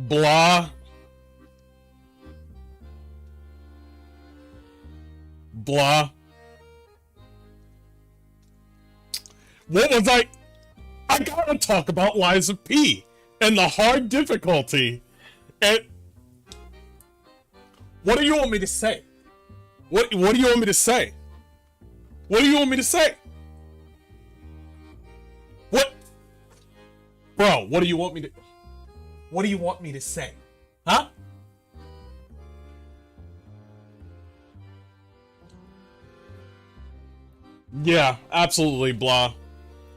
Blah. Blah. What was I gotta talk about Lies of P and the hard difficulty. And what do you want me to say? What do you want me to say? What do you want me to say? What? Bro, what do you want me to... What do you want me to say? Huh? Yeah, absolutely, blah.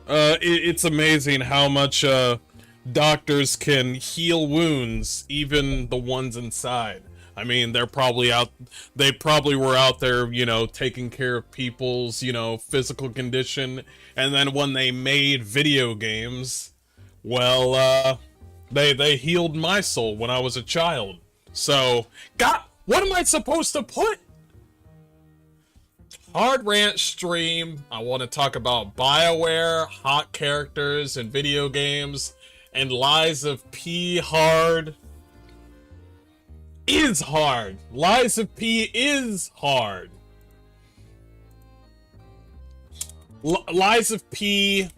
It's amazing how much, doctors can heal wounds, even the ones inside. I mean, they probably were out there, you know, taking care of people's, you know, physical condition, and then when they made video games, well, they healed my soul when I was a child. So, God, what am I supposed to put? Hard Rant stream. I want to talk about Bioware, hot characters in video games, and Lies of P hard. Is hard. Lies of P is hard. Lies of P.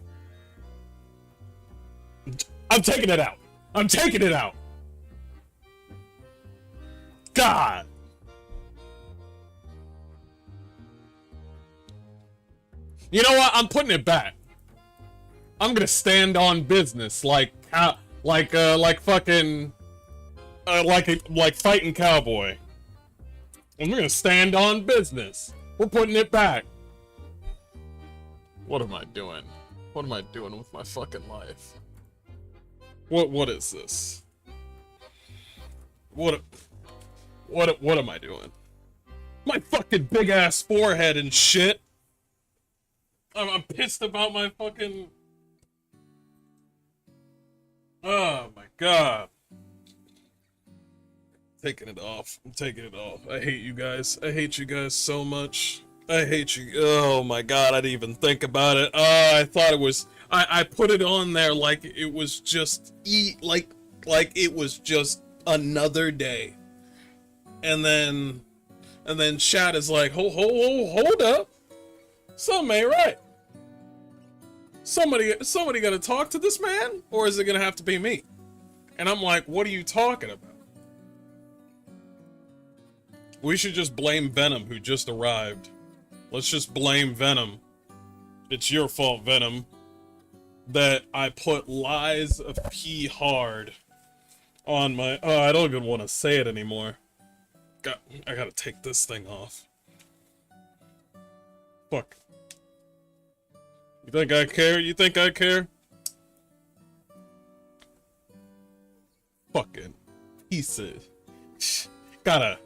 I'm taking it out. I'm taking it out. God. You know what? I'm putting it back. I'm gonna stand on business like fucking like fighting cowboy. I'm gonna stand on business. We're putting it back. What am I doing? What am I doing with my fucking life? What is this? What am I doing? My fucking big ass forehead and shit. I'm pissed about my fucking... Oh my god. Taking it off. I'm taking it off. I hate you guys. I hate you guys so much. I hate you. Oh my god, I didn't even think about it. Oh, I thought it was... I put it on there like it was just... Like it was just another day. And then chat is like, hold up. Something ain't right. Somebody gotta talk to this man? Or is it gonna have to be me? And I'm like, what are you talking about? We should just blame Venom, who just arrived. Let's just blame Venom. It's your fault, Venom, that I put Lies of P hard on my... Oh, I don't even want to say it anymore. I gotta take this thing off. Fuck. You think I care? You think I care? Fucking pieces. Gotta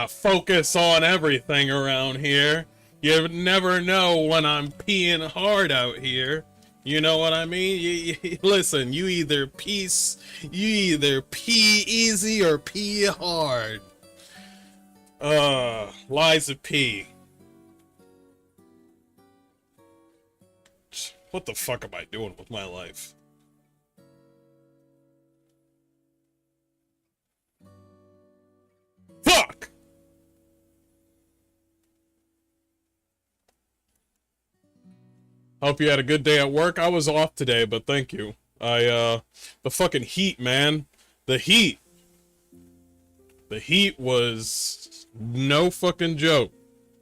focus on everything around here. You never know when I'm peeing hard out here. You know what I mean? Listen, you either pee easy or pee hard. Lies of P. What the fuck am I doing with my life? Fuck! Hope you had a good day at work. I was off today, but thank you. The fucking heat, man. The heat. The heat was no fucking joke.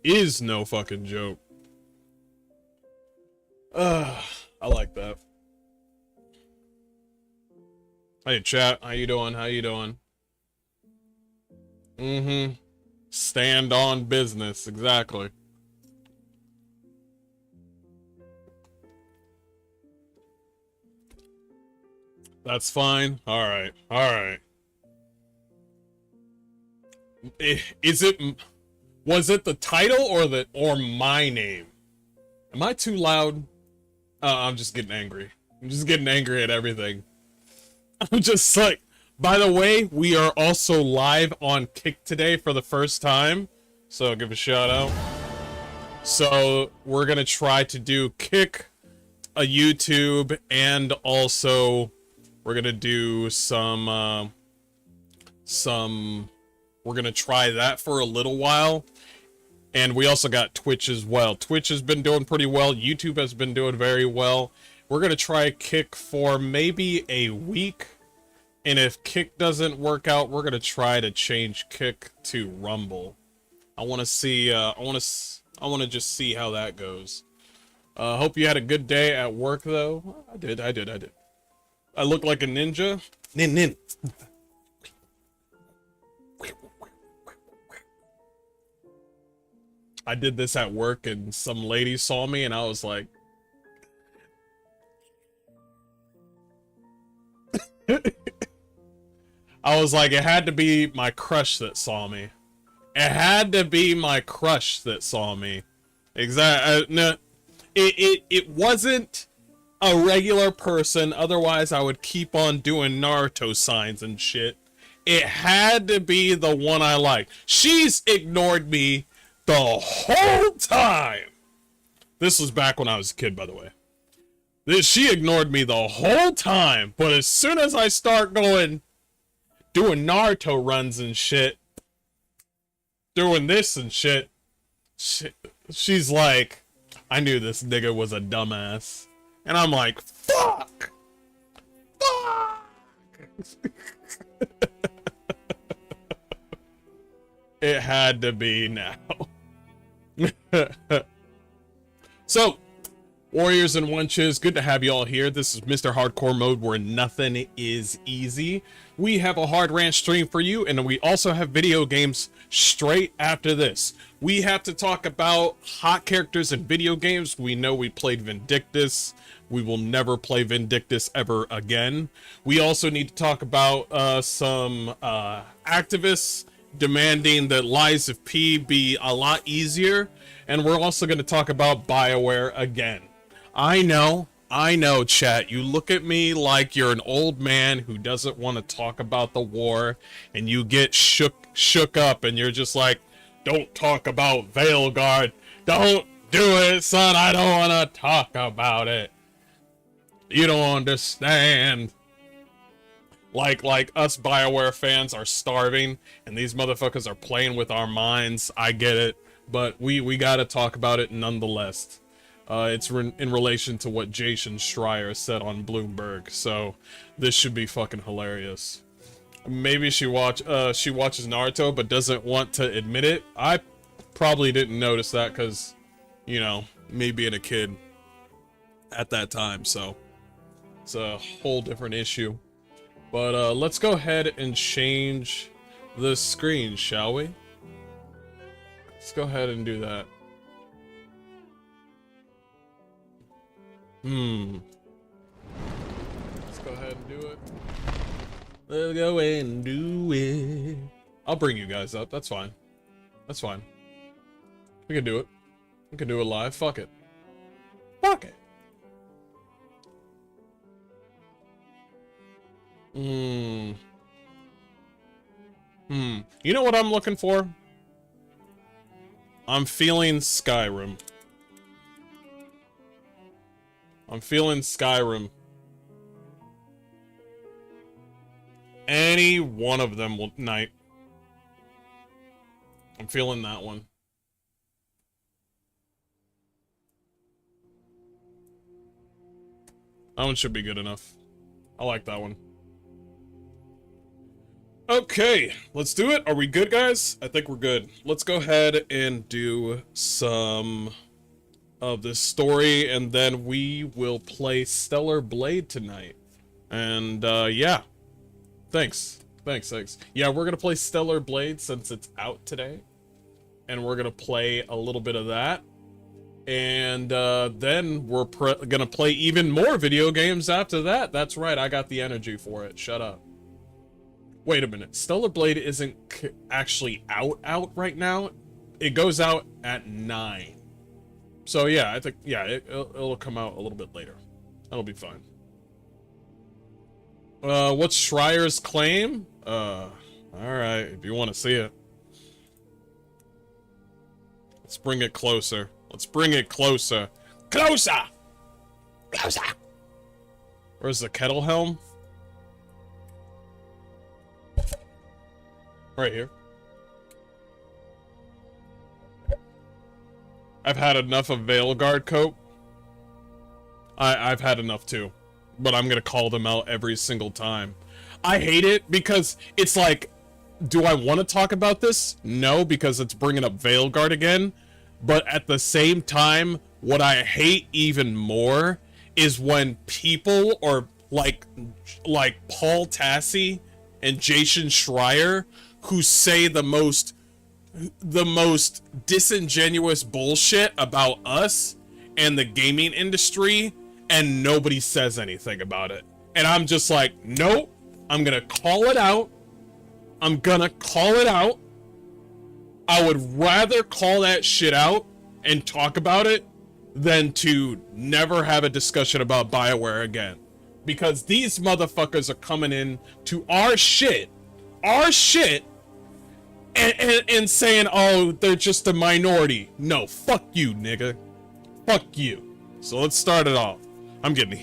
Is no fucking joke. I like that. Hey, chat. How you doing? How you doing? Mm-hmm. Stand on business. Exactly. That's fine. Alright. Alright. Is it... Was it the title or my name? Am I too loud? I'm just getting angry. I'm just getting angry at everything. I'm just like... By the way, we are also live on Kick today for the first time. So give a shout out. So we're gonna try to do Kick, a YouTube, and also we're gonna do some we're gonna try that for a little while. And we also got Twitch as well. Twitch has been doing pretty well. YouTube has been doing very well. We're gonna try Kick for maybe a week. And if Kick doesn't work out, we're gonna try to change Kick to Rumble. I want to see. I want to just see how that goes. Hope you had a good day at work, though. I did. I look like a ninja. Nin. I did this at work, and some lady saw me, and I was like, it had to be my crush that saw me. It had to be my crush that saw me. Exactly. No, it wasn't a regular person. Otherwise, I would keep on doing Naruto signs and shit. It had to be the one I liked. She's ignored me the whole time. This was back when I was a kid, by the way. She ignored me the whole time. But as soon as I start doing Naruto runs and shit, doing this and shit, she's like, I knew this nigga was a dumbass. And I'm like, fuck! It had to be now. So, Warriors and Wenches, good to have you all here. This is Mr. Hardcore Mode, where nothing is easy. We have a hard rant stream for you, and we also have video games straight after this. We have to talk about hot characters in video games. We know we played Vindictus. We will never play Vindictus ever again. We also need to talk about some activists demanding that Lies of P be a lot easier. And we're also going to talk about Bioware again. I know, chat. You look at me like you're an old man who doesn't want to talk about the war, and you get shook up, and you're just like, don't talk about Veilguard. Don't do it, son. I don't want to talk about it. You don't understand. Like us Bioware fans are starving, and these motherfuckers are playing with our minds. I get it, but we gotta talk about it nonetheless. It's in relation to what Jason Schreier said on Bloomberg, so this should be fucking hilarious. Maybe she watches Naruto, but doesn't want to admit it. I probably didn't notice that because, you know, me being a kid at that time, so it's a whole different issue. But let's go ahead and change the screen, shall we? Let's go ahead and do that. Let's go ahead and do it. Let's go ahead and do it. I'll bring you guys up. That's fine. That's fine. We can do it. We can do it live. Fuck it. Fuck it. You know what I'm looking for? I'm feeling Skyrim. I'm feeling Skyrim. Any one of them will night. I'm feeling that one. That one should be good enough. I like that one. Okay, let's do it. Are we good, guys? I think we're good. Let's go ahead and do some of this story, and then we will play Stellar Blade tonight. And, yeah. Thanks. Yeah, we're gonna play Stellar Blade since it's out today. And we're gonna play a little bit of that. And, then we're gonna play even more video games after that. That's right, I got the energy for it. Shut up. Wait a minute, Stellar Blade isn't actually out right now. It goes out at 9. So yeah, I think, yeah, it'll come out a little bit later. That'll be fine. What's Schreier's claim? Alright, if you want to see it. Let's bring it closer. Let's bring it closer. Closer! Closer! Where's the kettle helm? Right here. I've had enough of Veilguard cope. I've had enough too. But I'm gonna call them out every single time. I hate it because it's like, do I want to talk about this? No, because it's bringing up Veilguard again. But at the same time, what I hate even more is when people or like Paul Tassi and Jason Schreier who say the most disingenuous bullshit about us and the gaming industry, and nobody says anything about it. And I'm just like, nope, I'm gonna call it out. I'm gonna call it out. I would rather call that shit out and talk about it than to never have a discussion about Bioware again. Because these motherfuckers are coming in to our shit, and saying, oh, they're just a minority. No, fuck you, nigga. Fuck you. So let's start it off. I'm getting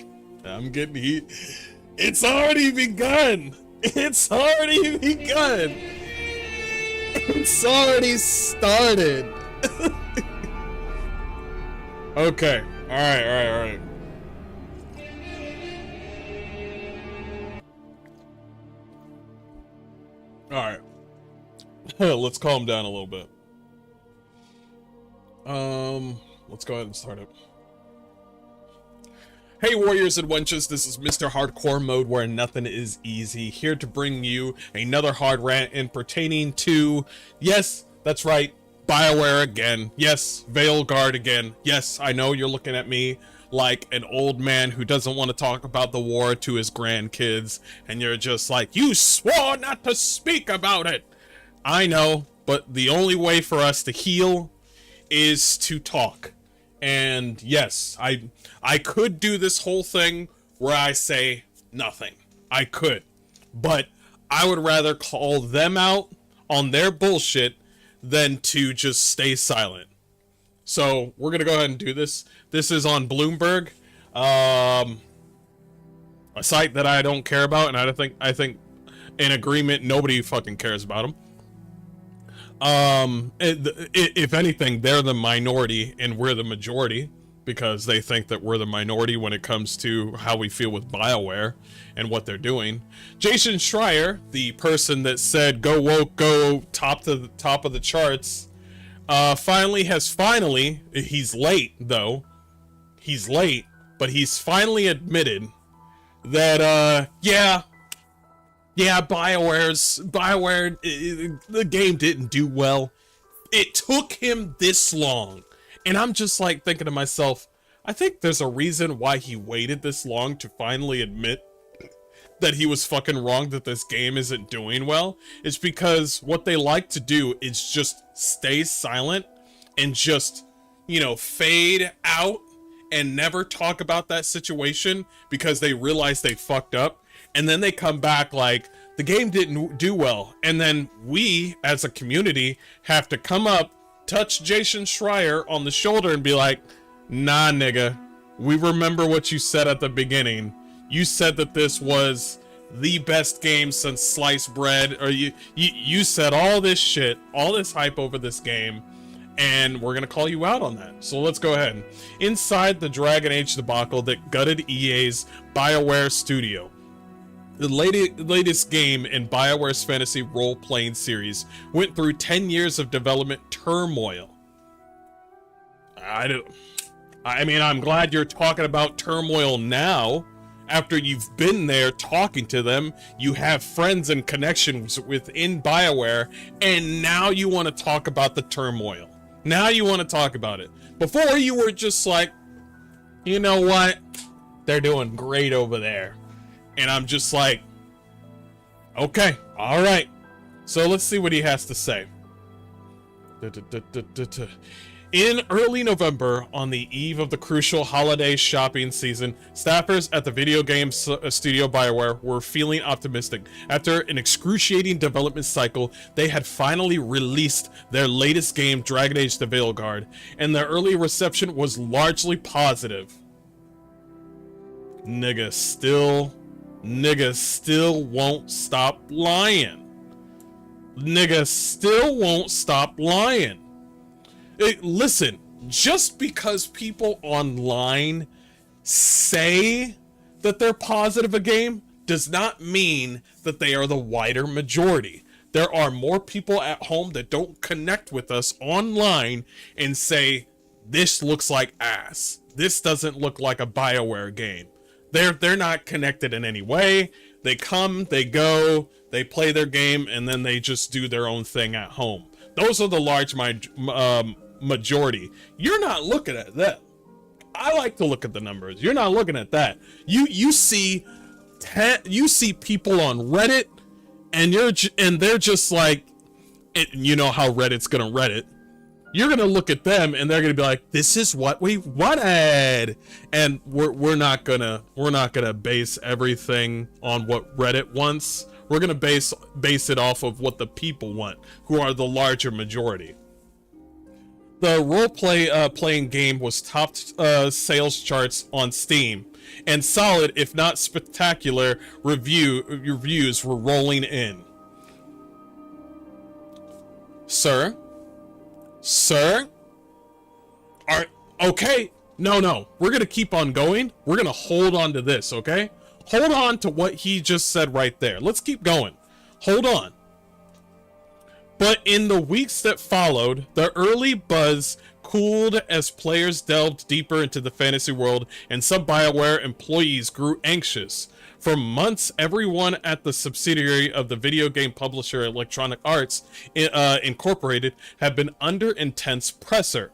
heat. It's already begun. It's already begun. It's already started. Okay. All right. All right. Let's calm down a little bit. Let's go ahead and start it. Hey warriors and wenches, this is Mr. Hardcore Mode where nothing is easy, here to bring you another hard rant in pertaining to, yes, that's right, Bioware again. Yes, Veilguard again. Yes, I know you're looking at me like an old man who doesn't want to talk about the war to his grandkids, and you're just like, you swore not to speak about it! I know, but the only way for us to heal is to talk. And yes, I could do this whole thing where I say nothing. I could. But I would rather call them out on their bullshit than to just stay silent. So we're going to go ahead and do this. This is on Bloomberg, a site that I don't care about, and I think in agreement nobody fucking cares about them. If anything, they're the minority and we're the majority, because they think that we're the minority when it comes to how we feel with Bioware and what they're doing. Jason Schreier, the person that said go woke, go top of the charts, he's late though. He's late, but he's finally admitted that Bioware, the game didn't do well. It took him this long. And I'm just like thinking to myself, I think there's a reason why he waited this long to finally admit that he was fucking wrong, that this game isn't doing well. It's because what they like to do is just stay silent and just, you know, fade out and never talk about that situation because they realize they fucked up. And then they come back like, the game didn't do well. And then we, as a community, have to come up, touch Jason Schreier on the shoulder and be like, nah, nigga, we remember what you said at the beginning. You said that this was the best game since sliced bread, or you said all this shit, all this hype over this game, and we're gonna call you out on that. So let's go ahead. Inside the Dragon Age debacle that gutted EA's Bioware studio, the latest game in Bioware's fantasy role-playing series went through 10 years of development turmoil. I mean, I'm glad you're talking about turmoil now. After you've been there talking to them, you have friends and connections within Bioware, and now you want to talk about the turmoil. Now you want to talk about it. Before you were just like, you know what? They're doing great over there. And I'm just like, okay, all right. So let's see what he has to say. In early November, on the eve of the crucial holiday shopping season, staffers at the video game studio Bioware were feeling optimistic. After an excruciating development cycle, they had finally released their latest game, Dragon Age the Veilguard, and the early reception was largely positive. Nigga still won't stop lying. Nigga still won't stop lying. Listen, just because people online say that they're positive a game does not mean that they are the wider majority. There are more people at home that don't connect with us online and say, this looks like ass. This doesn't look like a Bioware game. They're not connected in any way. They come, they go, they play their game, and then they just do their own thing at home. Those are the large majority. You're not looking at them. I like to look at the numbers. You're not looking at that. You see people on Reddit, and they're just like, you know how Reddit's gonna Reddit. You're gonna look at them and they're gonna be like, this is what we wanted. And we're not gonna base everything on what Reddit wants. We're gonna base it off of what the people want, who are the larger majority. The playing game was topped sales charts on Steam, and solid, if not spectacular, reviews were rolling in. Sir? Okay, no, we're gonna keep on going. We're gonna hold on to this, okay? Hold on to what he just said right there. Let's keep going. Hold on. But in the weeks that followed, the early buzz cooled as players delved deeper into the fantasy world, and some Bioware employees grew anxious. For months, everyone at the subsidiary of the video game publisher Electronic Arts Incorporated had been under intense pressure.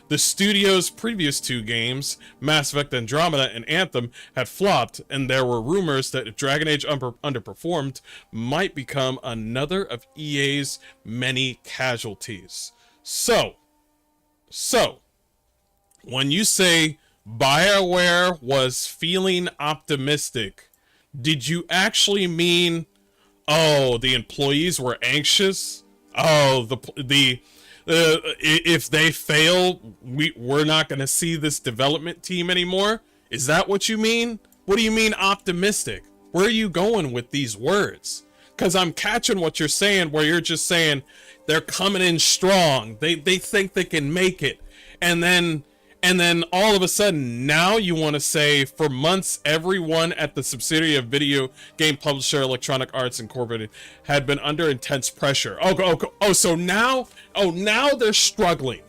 The studio's previous two games, Mass Effect Andromeda and Anthem, had flopped, and there were rumors that if Dragon Age underperformed, might become another of EA's many casualties. So, when you say BioWare was feeling optimistic, did you actually mean, oh, the employees were anxious? Oh, if they fail, we're not going to see this development team anymore? Is that what you mean? What do you mean optimistic? Where are you going with these words? Because I'm catching what you're saying, where you're just saying they're coming in strong. They think they can make it. And then all of a sudden, now you want to say for months, everyone at the subsidiary of video game publisher Electronic Arts Incorporated had been under intense pressure. So now they're struggling.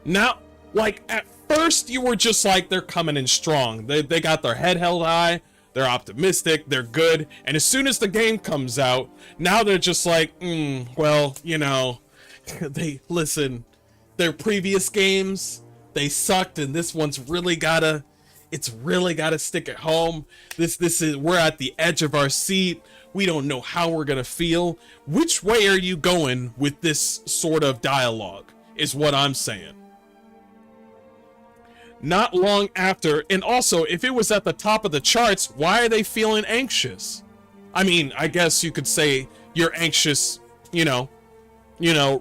Now, like at first you were just like, they're coming in strong. They got their head held high. They're optimistic. They're good. And as soon as the game comes out, now they're just like, well, you know, their previous games, they sucked, and this one's really gotta stick at home. We're at the edge of our seat. We don't know how we're gonna feel. Which way are you going with this sort of dialogue, is what I'm saying. Not long after, and also, if it was at the top of the charts, why are they feeling anxious? I mean, I guess you could say you're anxious, you know,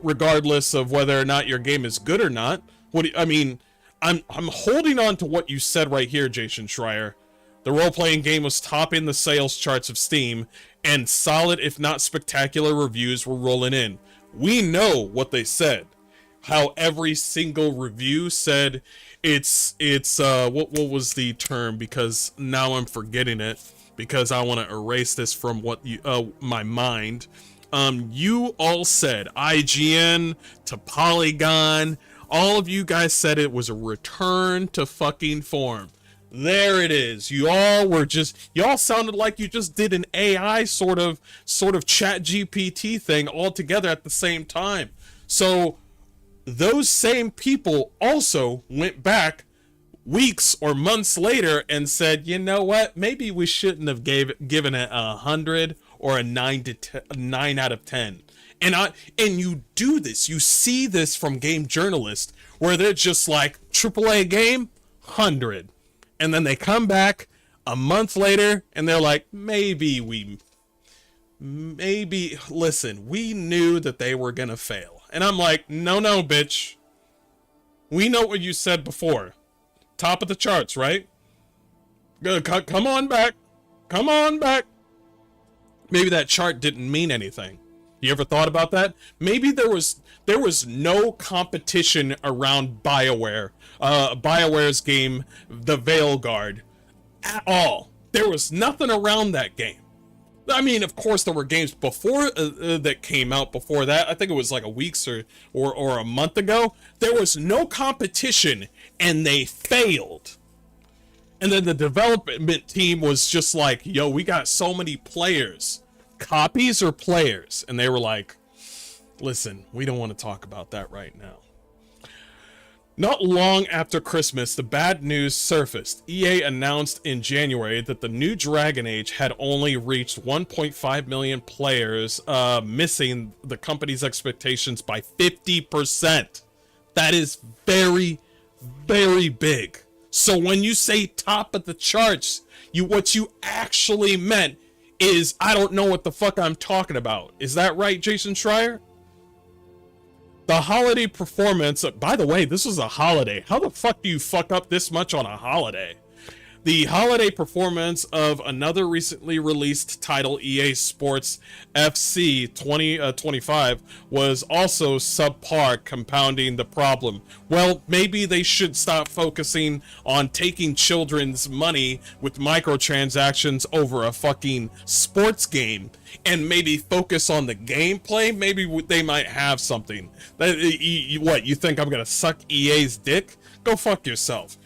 regardless of whether or not your game is good or not. I'm holding on to what you said right here, Jason Schreier. The role-playing game was topping the sales charts of Steam, and solid, if not spectacular, reviews were rolling in. We know what they said. How every single review said what was the term? Because now I'm forgetting it, because I want to erase this from my mind. You all said IGN to Polygon. All of you guys said it was a return to fucking form. There it is. Y'all sounded like you just did an AI sort of chat GPT thing all together at the same time. So those same people also went back weeks or months later and said, you know what? Maybe we shouldn't have given it 100 or a 9 out of 10. And you do this, you see this from game journalists, where they're just like, AAA game, 100. And then they come back a month later, and they're like, maybe, listen, we knew that they were gonna fail. And I'm like, no, bitch. We know what you said before. Top of the charts, right? Good, come on back. Maybe that chart didn't mean anything. You ever thought about that? Maybe there was no competition around Bioware, Bioware's game, The Veilguard, at all. There was nothing around that game. I mean, of course, there were games before that came out before that. I think it was like a week or a month ago. There was no competition, and they failed. And then the development team was just like, yo, we got so many players. Copies or players? And they were like, listen, we don't want to talk about that right now. Not long after Christmas, the bad news surfaced. EA announced in January that the new Dragon Age had only reached 1.5 million players, missing the company's expectations by 50%. That is very, very big. So when you say top of the charts, what you actually meant is, I don't know what the fuck I'm talking about. Is that right, Jason Schreier? The holiday performance, by the way, this was a holiday. How the fuck do you fuck up this much on a holiday? The holiday performance of another recently released title, EA Sports FC 2025, was also subpar, compounding the problem. Well, maybe they should stop focusing on taking children's money with microtransactions over a fucking sports game and maybe focus on the gameplay. Maybe they might have something. What, you think I'm gonna suck EA's dick? Go fuck yourself.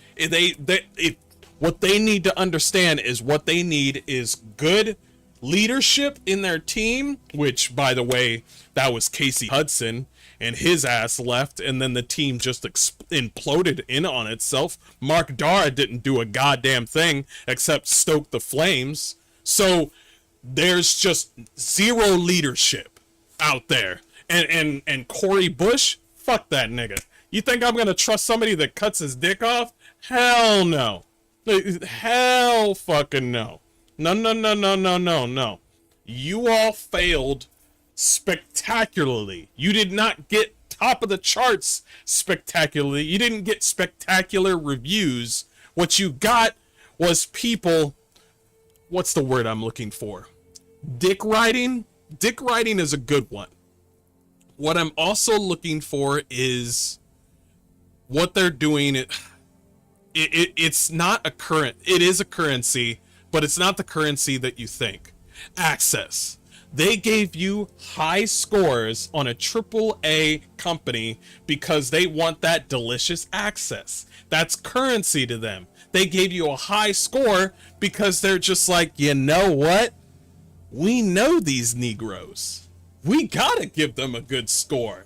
What they need to understand is what they need is good leadership in their team, which, by the way, that was Casey Hudson, and his ass left, and then the team just imploded in on itself. Mark Dara didn't do a goddamn thing except stoke the flames. So there's just zero leadership out there. And Corey Bush, fuck that nigga. You think I'm gonna trust somebody that cuts his dick off? Hell no. Hell fucking no. No. You all failed spectacularly. You did not get top of the charts spectacularly. You didn't get spectacular reviews. What you got was people, what's the word I'm looking for? Dick riding? Dick riding is a good one. What I'm also looking for is what they're doing. It's not a current. It is a currency, but it's not the currency that you think. Access. They gave you high scores on a AAA company because they want that delicious access. That's currency to them. They gave you a high score because they're just like, you know what? We know these Negroes. We gotta give them a good score.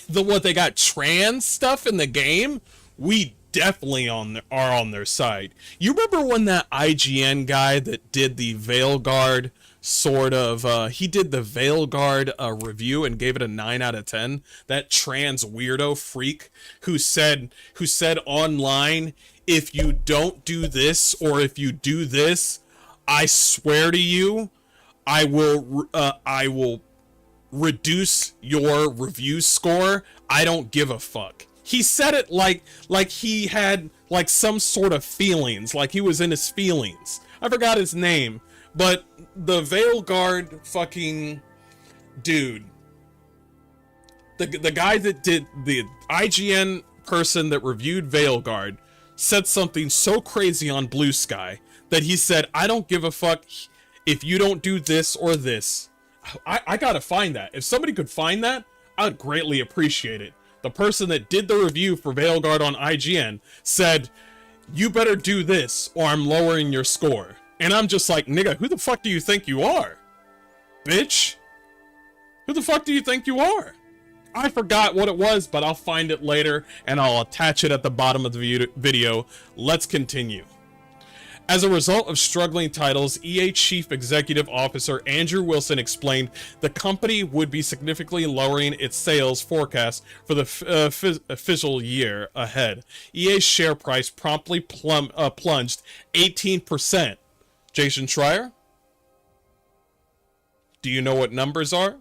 They got trans stuff in the game? We definitely are on their side. You remember when that IGN guy that did the Veilguard he did the Veilguard review and gave it a 9 out of 10? That trans weirdo freak who said online, if you don't do this or if you do this, I swear to you, I will reduce your review score. I don't give a fuck. He said it like he had like some sort of feelings, like he was in his feelings. I forgot his name, but the Veilguard fucking dude, the guy that did the IGN person that reviewed Veilguard, said something so crazy on Blue Sky that he said, I don't give a fuck if you don't do this or this. I gotta find that. If somebody could find that, I'd greatly appreciate it. The person that did the review for Veilguard on IGN said, you better do this or I'm lowering your score. And I'm just like, nigga, who the fuck do you think you are? Bitch? Who the fuck do you think you are? I forgot what it was, but I'll find it later and I'll attach it at the bottom of the video. Let's continue. As a result of struggling titles, EA Chief Executive Officer Andrew Wilson explained the company would be significantly lowering its sales forecast for the fiscal year ahead. EA's share price promptly plunged 18%. Jason Schreier? Do you know what numbers are?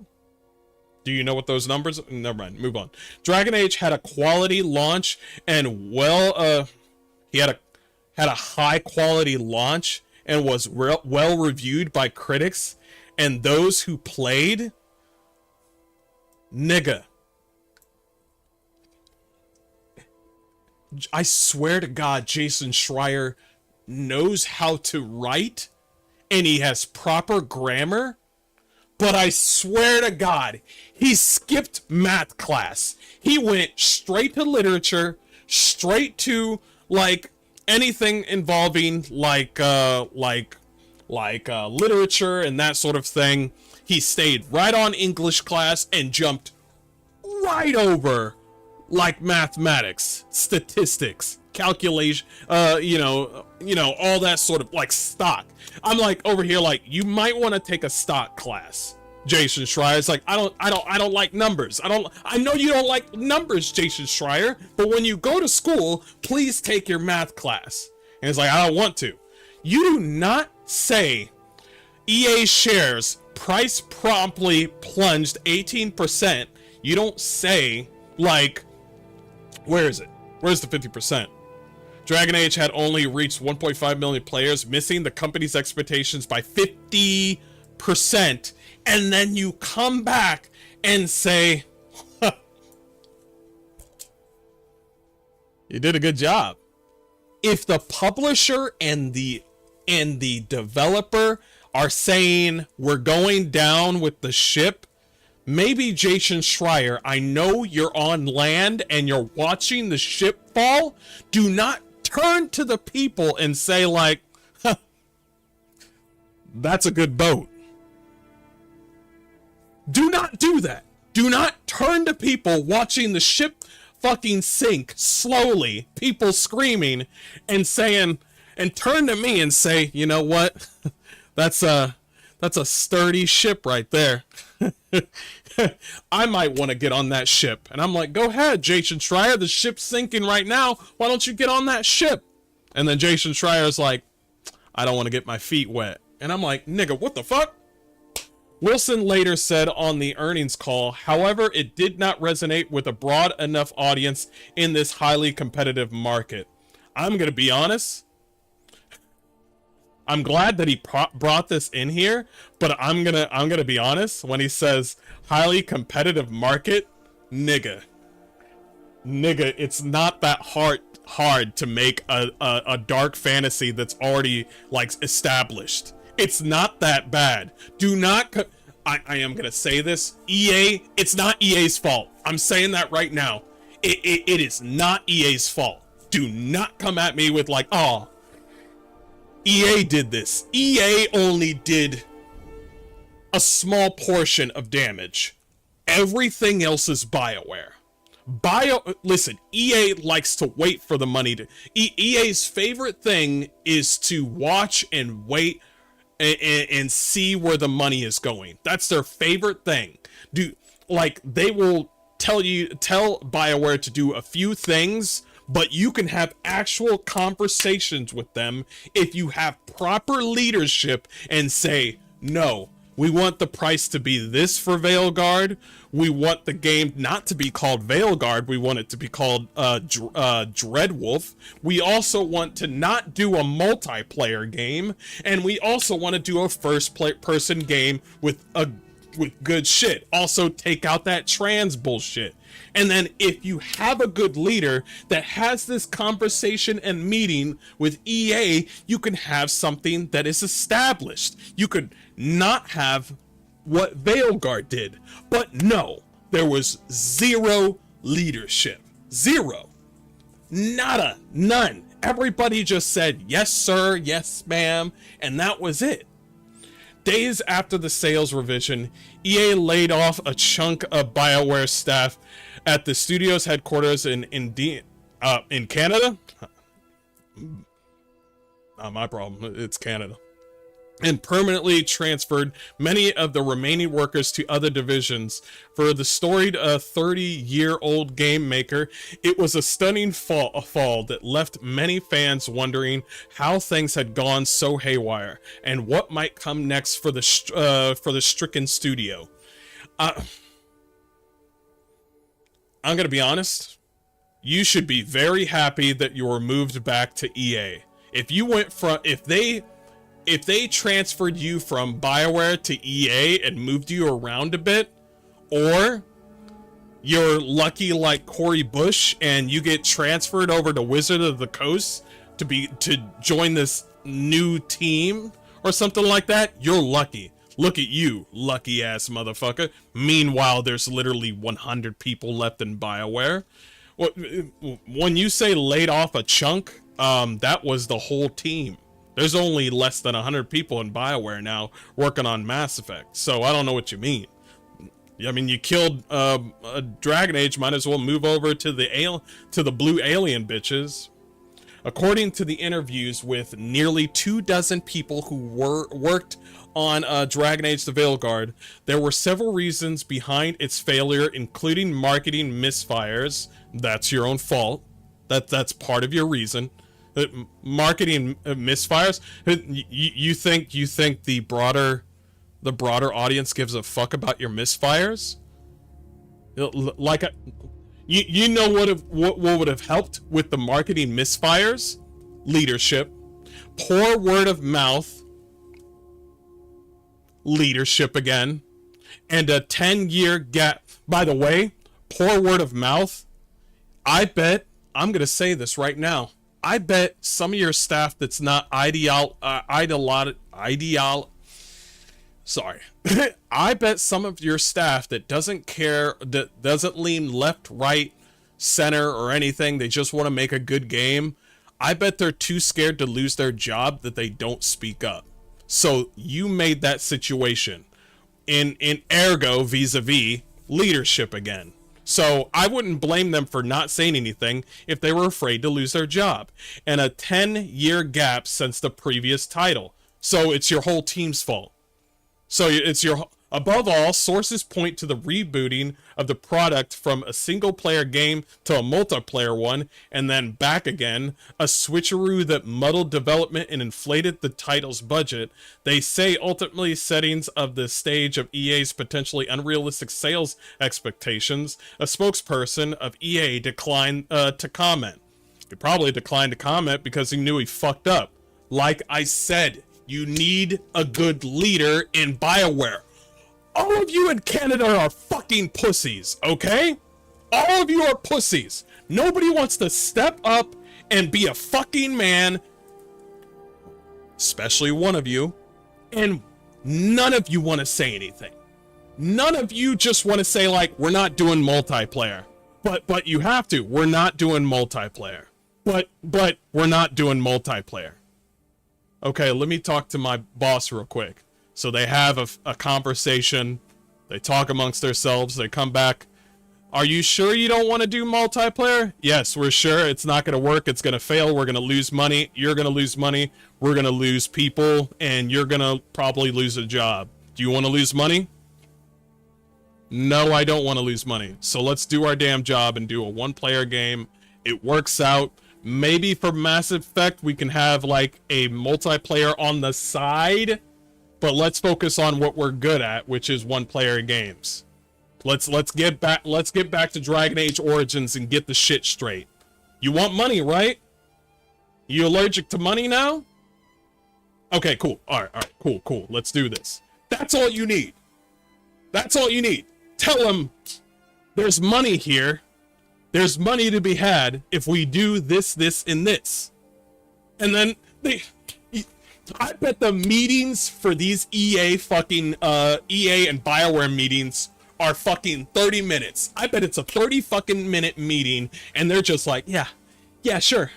Do you know what those numbers are? Never mind, move on. Dragon Age had a quality launch and he had a high quality launch and was well reviewed by critics, and those who played Nigga. I swear to God, Jason Schreier knows how to write and he has proper grammar, but I swear to God, he skipped math class. He went straight to literature, straight to like anything involving literature and that sort of thing. He stayed right on English class and jumped right over like mathematics, statistics, calculation, all that sort of like stock. I'm like over here like, you might want to take a stock class. Jason Schreier. It's like, I don't like numbers. I know you don't like numbers, Jason Schreier, but when you go to school, please take your math class. And it's like, I don't want to. You do not say EA shares price promptly plunged 18%. You don't say like, where is it? Where's the 50%? Dragon Age had only reached 1.5 million players, missing the company's expectations by 50%. And then you come back and say, you did a good job. If the publisher and the developer are saying we're going down with the ship, maybe Jason Schreier, I know you're on land and you're watching the ship fall. Do not turn to the people and say like, that's a good boat. Do not do that. Do not turn to people watching the ship fucking sink slowly, people screaming and saying, and turn to me and say, you know what? That's a sturdy ship right there. I might want to get on that ship. And I'm like, go ahead, Jason Schreier. The ship's sinking right now. Why don't you get on that ship? And then Jason Schreier's like, I don't want to get my feet wet. And I'm like, nigga, what the fuck? Wilson later said on the earnings call, however, it did not resonate with a broad enough audience in this highly competitive market. I'm going to be honest. I'm glad that he brought this in here, but I'm gonna be honest. When he says highly competitive market, nigga, it's not that hard to make a dark fantasy that's already like established. It's not that bad. Do not. I am gonna say this. EA, it's not EA's fault. I'm saying that right now. It is not EA's fault. Do not come at me with like, oh, EA did this. EA only did a small portion of damage. Everything else is Bioware. Listen, EA likes to wait for the money to... EA's favorite thing is to watch and wait and see where the money is going. That's their favorite thing. They will tell Bioware to do a few things, but you can have actual conversations with them if you have proper leadership and say, no, we want the price to be this for Veilguard. We want the game not to be called Veilguard. We want it to be called Dreadwolf. We also want to not do a multiplayer game. And we also want to do a first-person game with good shit. Also take out that trans bullshit. And then if you have a good leader that has this conversation and meeting with EA, you can have something that is established. You could not have what Veilguard did. But no, there was zero leadership. Zero. Nada. None. Everybody just said, yes, sir, yes, ma'am, and that was it. Days after the sales revision, EA laid off a chunk of Bioware staff at the studio's headquarters in Canada. Not my problem. It's Canada. And permanently transferred many of the remaining workers to other divisions. For the storied 30-year-old game maker, it was a stunning fall that left many fans wondering how things had gone so haywire and what might come next for the stricken studio. I'm gonna be honest. You should be very happy that you were moved back to EA. If they transferred you from Bioware to EA and moved you around a bit, or you're lucky like Corey Bush and you get transferred over to Wizard of the Coast to join this new team or something like that, you're lucky. Look at you, lucky ass motherfucker. Meanwhile, there's literally 100 people left in Bioware. When you say laid off a chunk, that was the whole team. There's only less than 100 people in Bioware now working on Mass Effect, so I don't know what you mean. I mean, you killed a Dragon Age, might as well move over to the blue alien bitches. According to the interviews with nearly 24 people who worked on Dragon Age the Veilguard, there were several reasons behind its failure, including marketing misfires. That's your own fault. That's part of your reason. Marketing misfires. You think the broader audience gives a fuck about your misfires? Like you know what would have helped with the marketing misfires? Leadership. Poor word of mouth. Leadership again. And a 10-year gap. By the way, poor word of mouth. I bet, I'm going to say this right now, I bet some of your staff that's not I bet some of your staff that doesn't care, that doesn't lean left, right, center, or anything, they just want to make a good game, I bet they're too scared to lose their job that they don't speak up. So you made that situation. In ergo, vis-a-vis, leadership again. So I wouldn't blame them for not saying anything if they were afraid to lose their job. And a 10-year gap since the previous title. So it's your whole team's fault. So it's your... Above all, sources point to the rebooting of the product from a single-player game to a multiplayer one, and then back again, a switcheroo that muddled development and inflated the title's budget. They say ultimately settings of the stage of EA's potentially unrealistic sales expectations. A spokesperson of EA declined to comment. He probably declined to comment because he knew he fucked up. Like I said, you need a good leader in Bioware. All of you in Canada are fucking pussies, okay? All of you are pussies. Nobody wants to step up and be a fucking man, especially one of you, and none of you want to say anything. None of you just want to say, like, we're not doing multiplayer. But you have to. We're not doing multiplayer. But we're not doing multiplayer. Okay, let me talk to my boss real quick. So they have a conversation, they talk amongst themselves, they come back. Are you sure you don't want to do multiplayer? Yes, we're sure. It's not going to work. It's going to fail. We're going to lose money. You're going to lose money. We're going to lose people. And you're going to probably lose a job. Do you want to lose money? No, I don't want to lose money. So let's do our damn job and do a one-player game. It works out. Maybe for Mass Effect, we can have like a multiplayer on the side. But let's focus on what we're good at, which is one-player games. Let's get back to Dragon Age Origins and get the shit straight. You want money, right? You allergic to money now? Okay, cool. All right, cool. Let's do this. That's all you need. That's all you need. Tell them there's money here. There's money to be had if we do this, and this. And then I bet the meetings for these EA and Bioware meetings are fucking 30 minutes. I bet it's a 30 fucking minute meeting and they're just like, yeah, sure.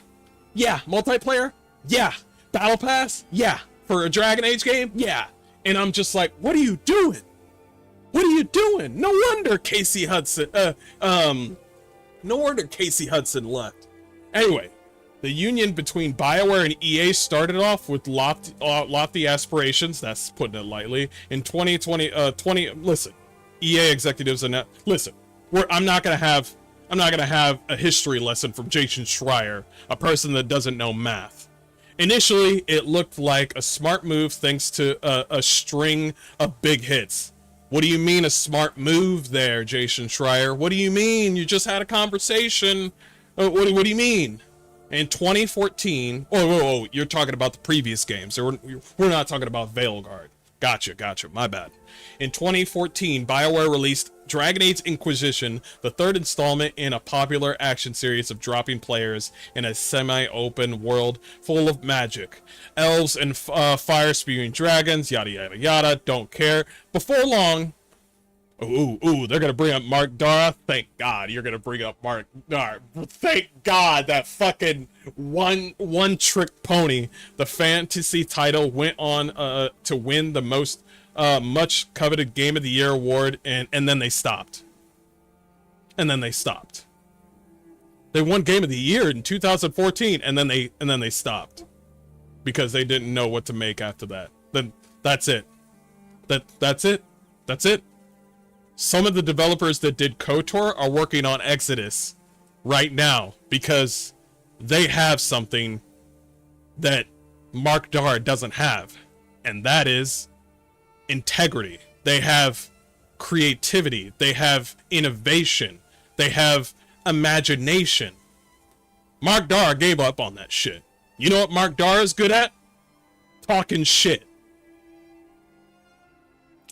Yeah, multiplayer? Yeah. Battle Pass? Yeah. For a Dragon Age game? Yeah. And I'm just like, what are you doing? What are you doing? No wonder Casey Hudson left. Anyway, the union between Bioware and EA started off with lofty aspirations, that's putting it lightly. In 2020, listen, EA executives and listen, I'm not gonna have a history lesson from Jason Schreier, a person that doesn't know math. Initially, it looked like a smart move thanks to a string of big hits. What do you mean a smart move there, Jason Schreier? What do you mean? You just had a conversation. What do you mean? In 2014, you're talking about the previous games. We're not talking about Veilguard. Gotcha. My bad. In 2014, Bioware released Dragon Age Inquisition, the third installment in a popular action series of dropping players in a semi-open world full of magic. Elves and fire-spewing dragons, yada yada yada, don't care. Before long... Ooh, they're gonna bring up Mark Dara. Thank God you're gonna bring up Mark Dara. Thank God that fucking one trick pony. The fantasy title went on to win the most much coveted Game of the Year award, and then they stopped. They won Game of the Year in 2014, and then they stopped because they didn't know what to make after that. Then that's it. That's it. Some of the developers that did KOTOR are working on Exodus right now because they have something that Mark Dar doesn't have, and that is integrity. They have creativity. They have innovation. They have imagination. Mark Dar gave up on that shit. You know what Mark Dar is good at? Talking shit.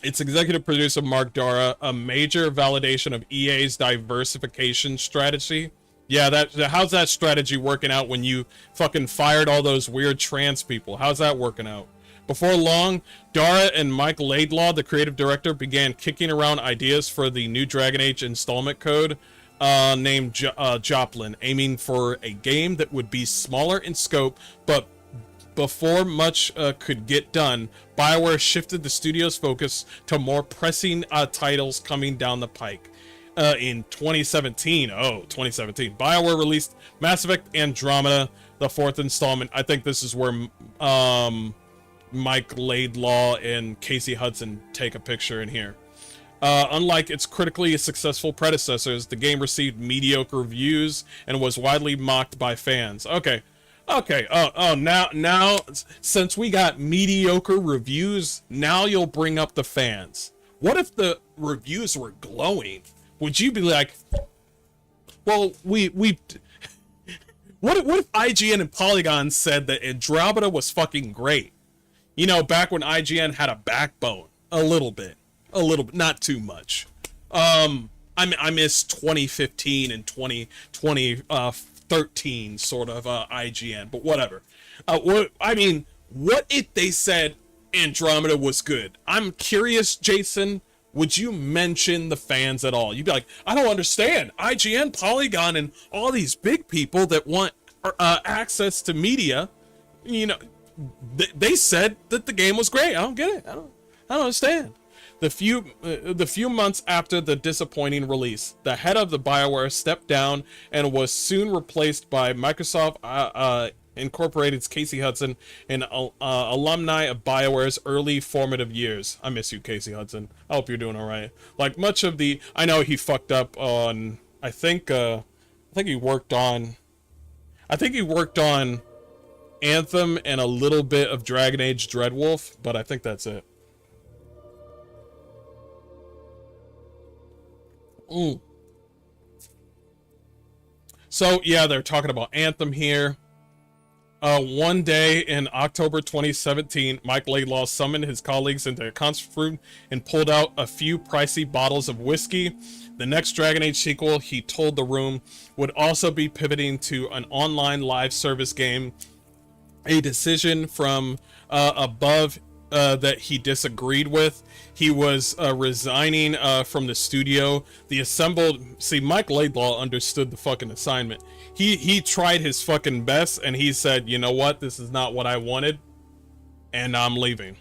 Its executive producer Mark Dara, a major validation of EA's diversification strategy. Yeah, how's that strategy working out when you fucking fired all those weird trans people? How's that working out? Before long, Dara and Mike Laidlaw, the creative director, began kicking around ideas for the new Dragon Age installment code named Joplin, aiming for a game that would be smaller in scope, but before much could get done, Bioware shifted the studio's focus to more pressing titles coming down the pike. In 2017, Bioware released Mass Effect Andromeda, the fourth installment. I think this is where Mike Laidlaw and Casey Hudson take a picture in here. Unlike its critically successful predecessors, the game received mediocre reviews and was widely mocked by fans. Okay, now, since we got mediocre reviews, now you'll bring up the fans. What if the reviews were glowing? Would you be like, well, what if IGN and Polygon said that Andromeda was fucking great? You know, back when IGN had a backbone. A little bit, not too much. I miss 2015 and 2020, 13 sort of IGN, but whatever. What if they said Andromeda was good? I'm curious, Jason, would you mention the fans at all? You'd be like, I don't understand. IGN, Polygon, and all these big people that want access to media, you know, they said that the game was great. I don't get it. I don't understand. The few months after the disappointing release, the head of the Bioware stepped down and was soon replaced by Microsoft Incorporated's Casey Hudson, an alumni of Bioware's early formative years. I miss you, Casey Hudson. I hope you're doing all right. Like much of the, I know he fucked up on. I think he worked on Anthem and a little bit of Dragon Age Dreadwolf, but I think that's it. So yeah, they're talking about Anthem here. One day in October 2017, Mike Laidlaw summoned his colleagues into a conference room and pulled out a few pricey bottles of whiskey. The next Dragon Age sequel, he told the room, would also be pivoting to an online live service game. A decision from above that he disagreed with. He was resigning from the studio. The assembled... See, Mike Laidlaw understood the fucking assignment. He tried his fucking best, and he said, you know what? This is not what I wanted, and I'm leaving.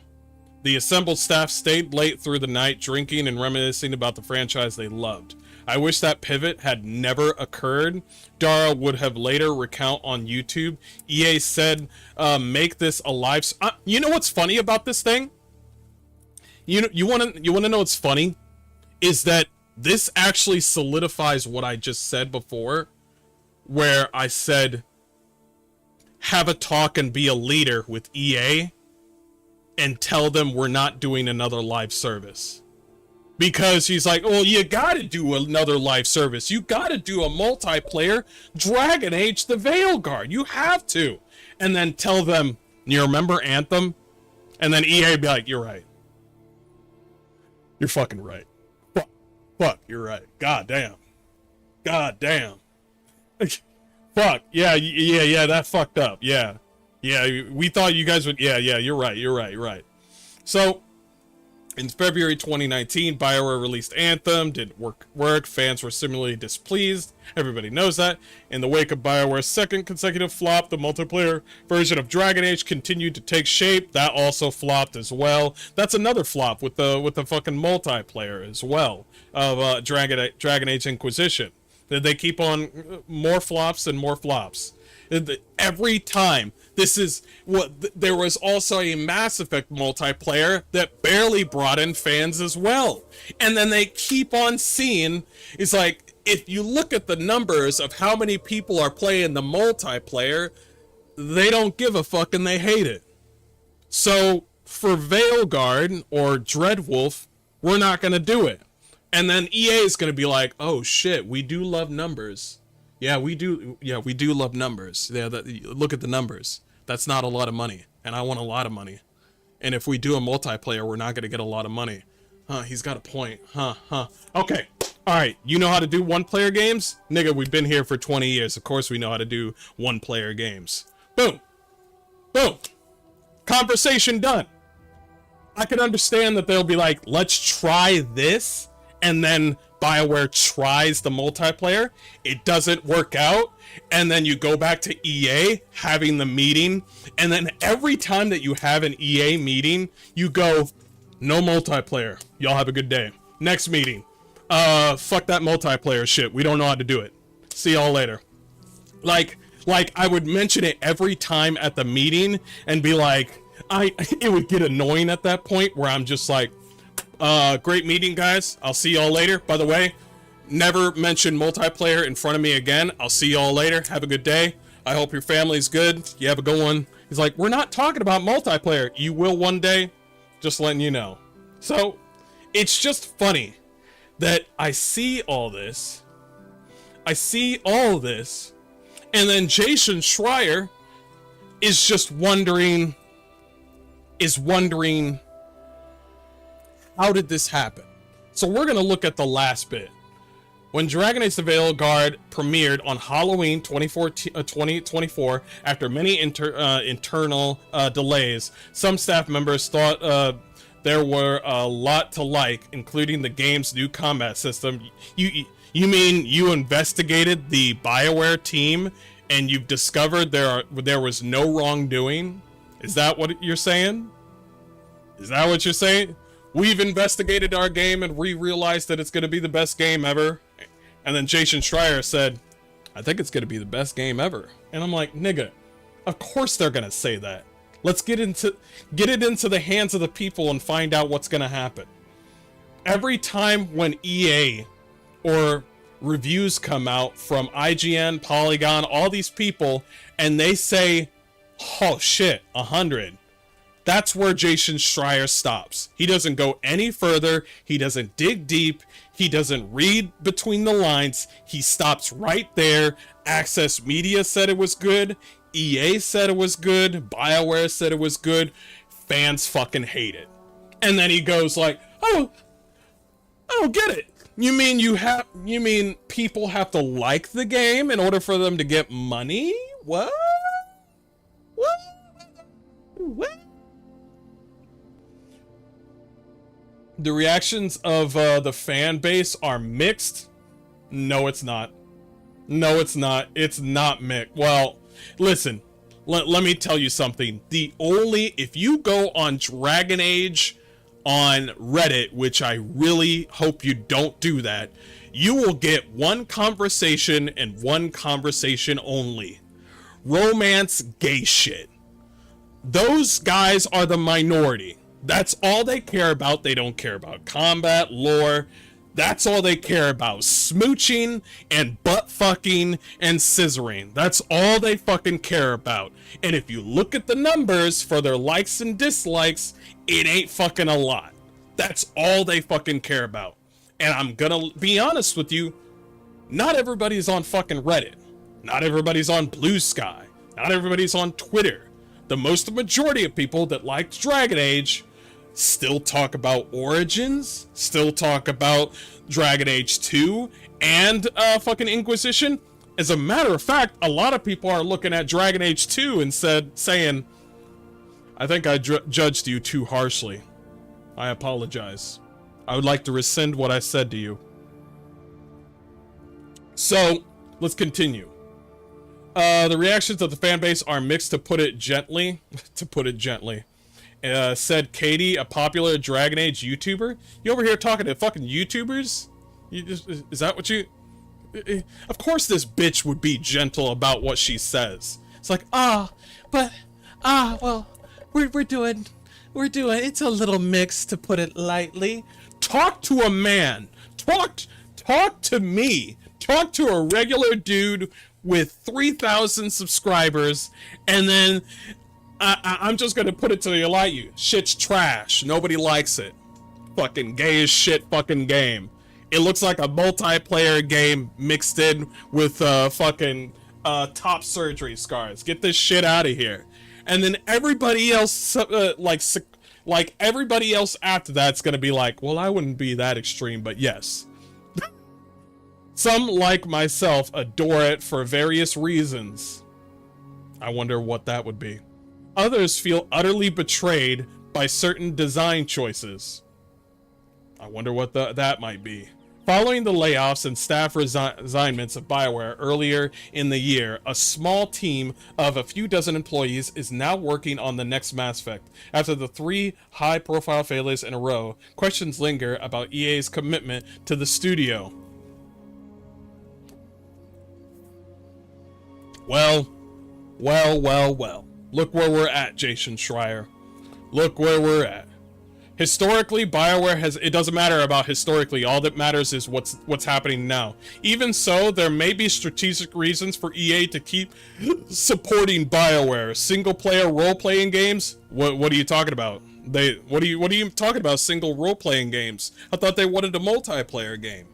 The assembled staff stayed late through the night, drinking and reminiscing about the franchise they loved. I wish that pivot had never occurred. Dara would have later recount on YouTube. EA said, make this a live... you know what's funny about this thing? You want to know what's funny? Is that this actually solidifies what I just said before, where I said, have a talk and be a leader with EA and tell them we're not doing another live service. Because he's like, oh, you gotta do another live service. You gotta do a multiplayer Dragon Age the Veilguard. You have to. And then tell them, you remember Anthem? And then EA be like, you're right. You're fucking right. Fuck, you're right. God damn. God damn. Fuck. Yeah, that fucked up. Yeah. Yeah, we thought you guys would... Yeah, you're right. So, in February 2019, Bioware released Anthem, didn't work, fans were similarly displeased, everybody knows that. In the wake of Bioware's second consecutive flop, the multiplayer version of Dragon Age continued to take shape, that also flopped as well. That's another flop with the fucking multiplayer as well, of Dragon Age Inquisition. They keep on more flops and more flops. Every time. This is what there was also a Mass Effect multiplayer that barely brought in fans as well. And then they keep on seeing, it's like, if you look at the numbers of how many people are playing the multiplayer, they don't give a fuck and they hate it. So for Veilguard or Dreadwolf, we're not going to do it. And then EA is going to be like, oh shit, we do love numbers. Yeah, we do love numbers. Yeah, look at the numbers. That's not a lot of money, and I want a lot of money. And if we do a multiplayer, we're not going to get a lot of money. Huh, he's got a point. Huh. Okay, alright, you know how to do one-player games? Nigga, we've been here for 20 years. Of course we know how to do one-player games. Boom. Boom. Conversation done. I can understand that they'll be like, let's try this, and then Bioware tries the multiplayer, it doesn't work out, and then you go back to EA having the meeting, and then every time that you have an EA meeting, you go, no multiplayer, y'all have a good day. Next meeting, fuck that multiplayer shit, we don't know how to do it. See y'all later. Like I would mention it every time at the meeting and be like, it would get annoying at that point where I'm just like, great meeting, guys. I'll see y'all later. By the way, never mention multiplayer in front of me again. I'll see y'all later. Have a good day. I hope your family's good. You have a good one. He's like, we're not talking about multiplayer. You will one day. Just letting you know. So, it's just funny that I see all this. And then Jason Schreier is just wondering... how did this happen? So we're going to look at the last bit. When Dragon Age the Veilguard premiered on Halloween 2024, after many internal delays, some staff members thought there were a lot to like, including the game's new combat system. You mean you investigated the Bioware team and you've discovered there was no wrongdoing? Is that what you're saying? Is that what you're saying? We've investigated our game and we realized that it's going to be the best game ever. And then Jason Schreier said, I think it's going to be the best game ever. And I'm like, nigga, of course they're going to say that. Let's get it into the hands of the people and find out what's going to happen. Every time when EA or reviews come out from IGN, Polygon, all these people, and they say, oh shit, 100. That's where Jason Schreier stops. He doesn't go any further. He doesn't dig deep. He doesn't read between the lines. He stops right there. Access Media said it was good. EA said it was good. Bioware said it was good. Fans fucking hate it. And then he goes like, oh, I don't get it. You mean people have to like the game in order for them to get money? What? The reactions of the fan base are mixed. No, it's not. No, it's not. It's not mixed. Well, listen. Let me tell you something. If you go on Dragon Age on Reddit, which I really hope you don't do that, you will get one conversation and one conversation only. Romance gay shit. Those guys are the minority. That's all they care about. They don't care about combat, lore. That's all they care about. Smooching and butt fucking and scissoring. That's all they fucking care about. And if you look at the numbers for their likes and dislikes, it ain't fucking a lot. That's all they fucking care about. And I'm gonna be honest with you, not everybody's on fucking Reddit. Not everybody's on Blue Sky. Not everybody's on Twitter. The majority of people that liked Dragon Age still talk about Origins, still talk about Dragon Age 2 and fucking Inquisition. As a matter of fact, a lot of people are looking at Dragon Age 2 and saying, I think I judged you too harshly. I apologize. I would like to rescind what I said to you. So, let's continue. The reactions of the fan base are mixed, to put it gently. Said Katie, a popular Dragon Age YouTuber. You over here talking to fucking YouTubers? Is that what you... Of course this bitch would be gentle about what she says. It's like, well, we're doing, it's a little mixed, to put it lightly. Talk to a man. Talk to me. Talk to a regular dude with 3,000 subscribers, and then I'm just gonna put it to you like you. Shit's trash. Nobody likes it. Fucking gay as shit fucking game. It looks like a multiplayer game mixed in with fucking top surgery scars. Get this shit out of here. And then everybody else, like everybody else after that's gonna be like, well, I wouldn't be that extreme, but yes. Some, like myself, adore it for various reasons. I wonder what that would be. Others feel utterly betrayed by certain design choices. I wonder what that might be. Following the layoffs and staff resignments of Bioware earlier in the year, a small team of a few dozen employees is now working on the next Mass Effect. After the 3 high-profile failures in a row, questions linger about EA's commitment to the studio. Well. Look where we're at, Jason Schreier. Look where we're at. Historically, Bioware has... It doesn't matter about historically. All that matters is what's happening now. Even so, there may be strategic reasons for EA to keep supporting Bioware. Single-player role-playing games? What are you talking about? What are you talking about? Single role-playing games? I thought they wanted a multiplayer game.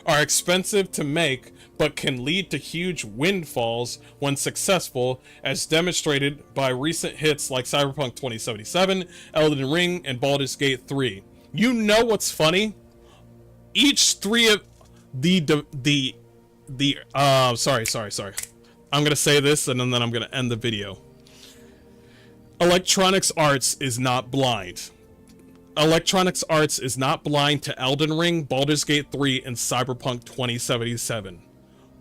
Are expensive to make, but can lead to huge windfalls when successful, as demonstrated by recent hits like Cyberpunk 2077, Elden Ring, and Baldur's Gate 3. You know what's funny? Each 3 of sorry. I'm gonna say this and then I'm gonna end the video. Electronic Arts is not blind. Electronic Arts is not blind to Elden Ring, Baldur's Gate 3, and Cyberpunk 2077.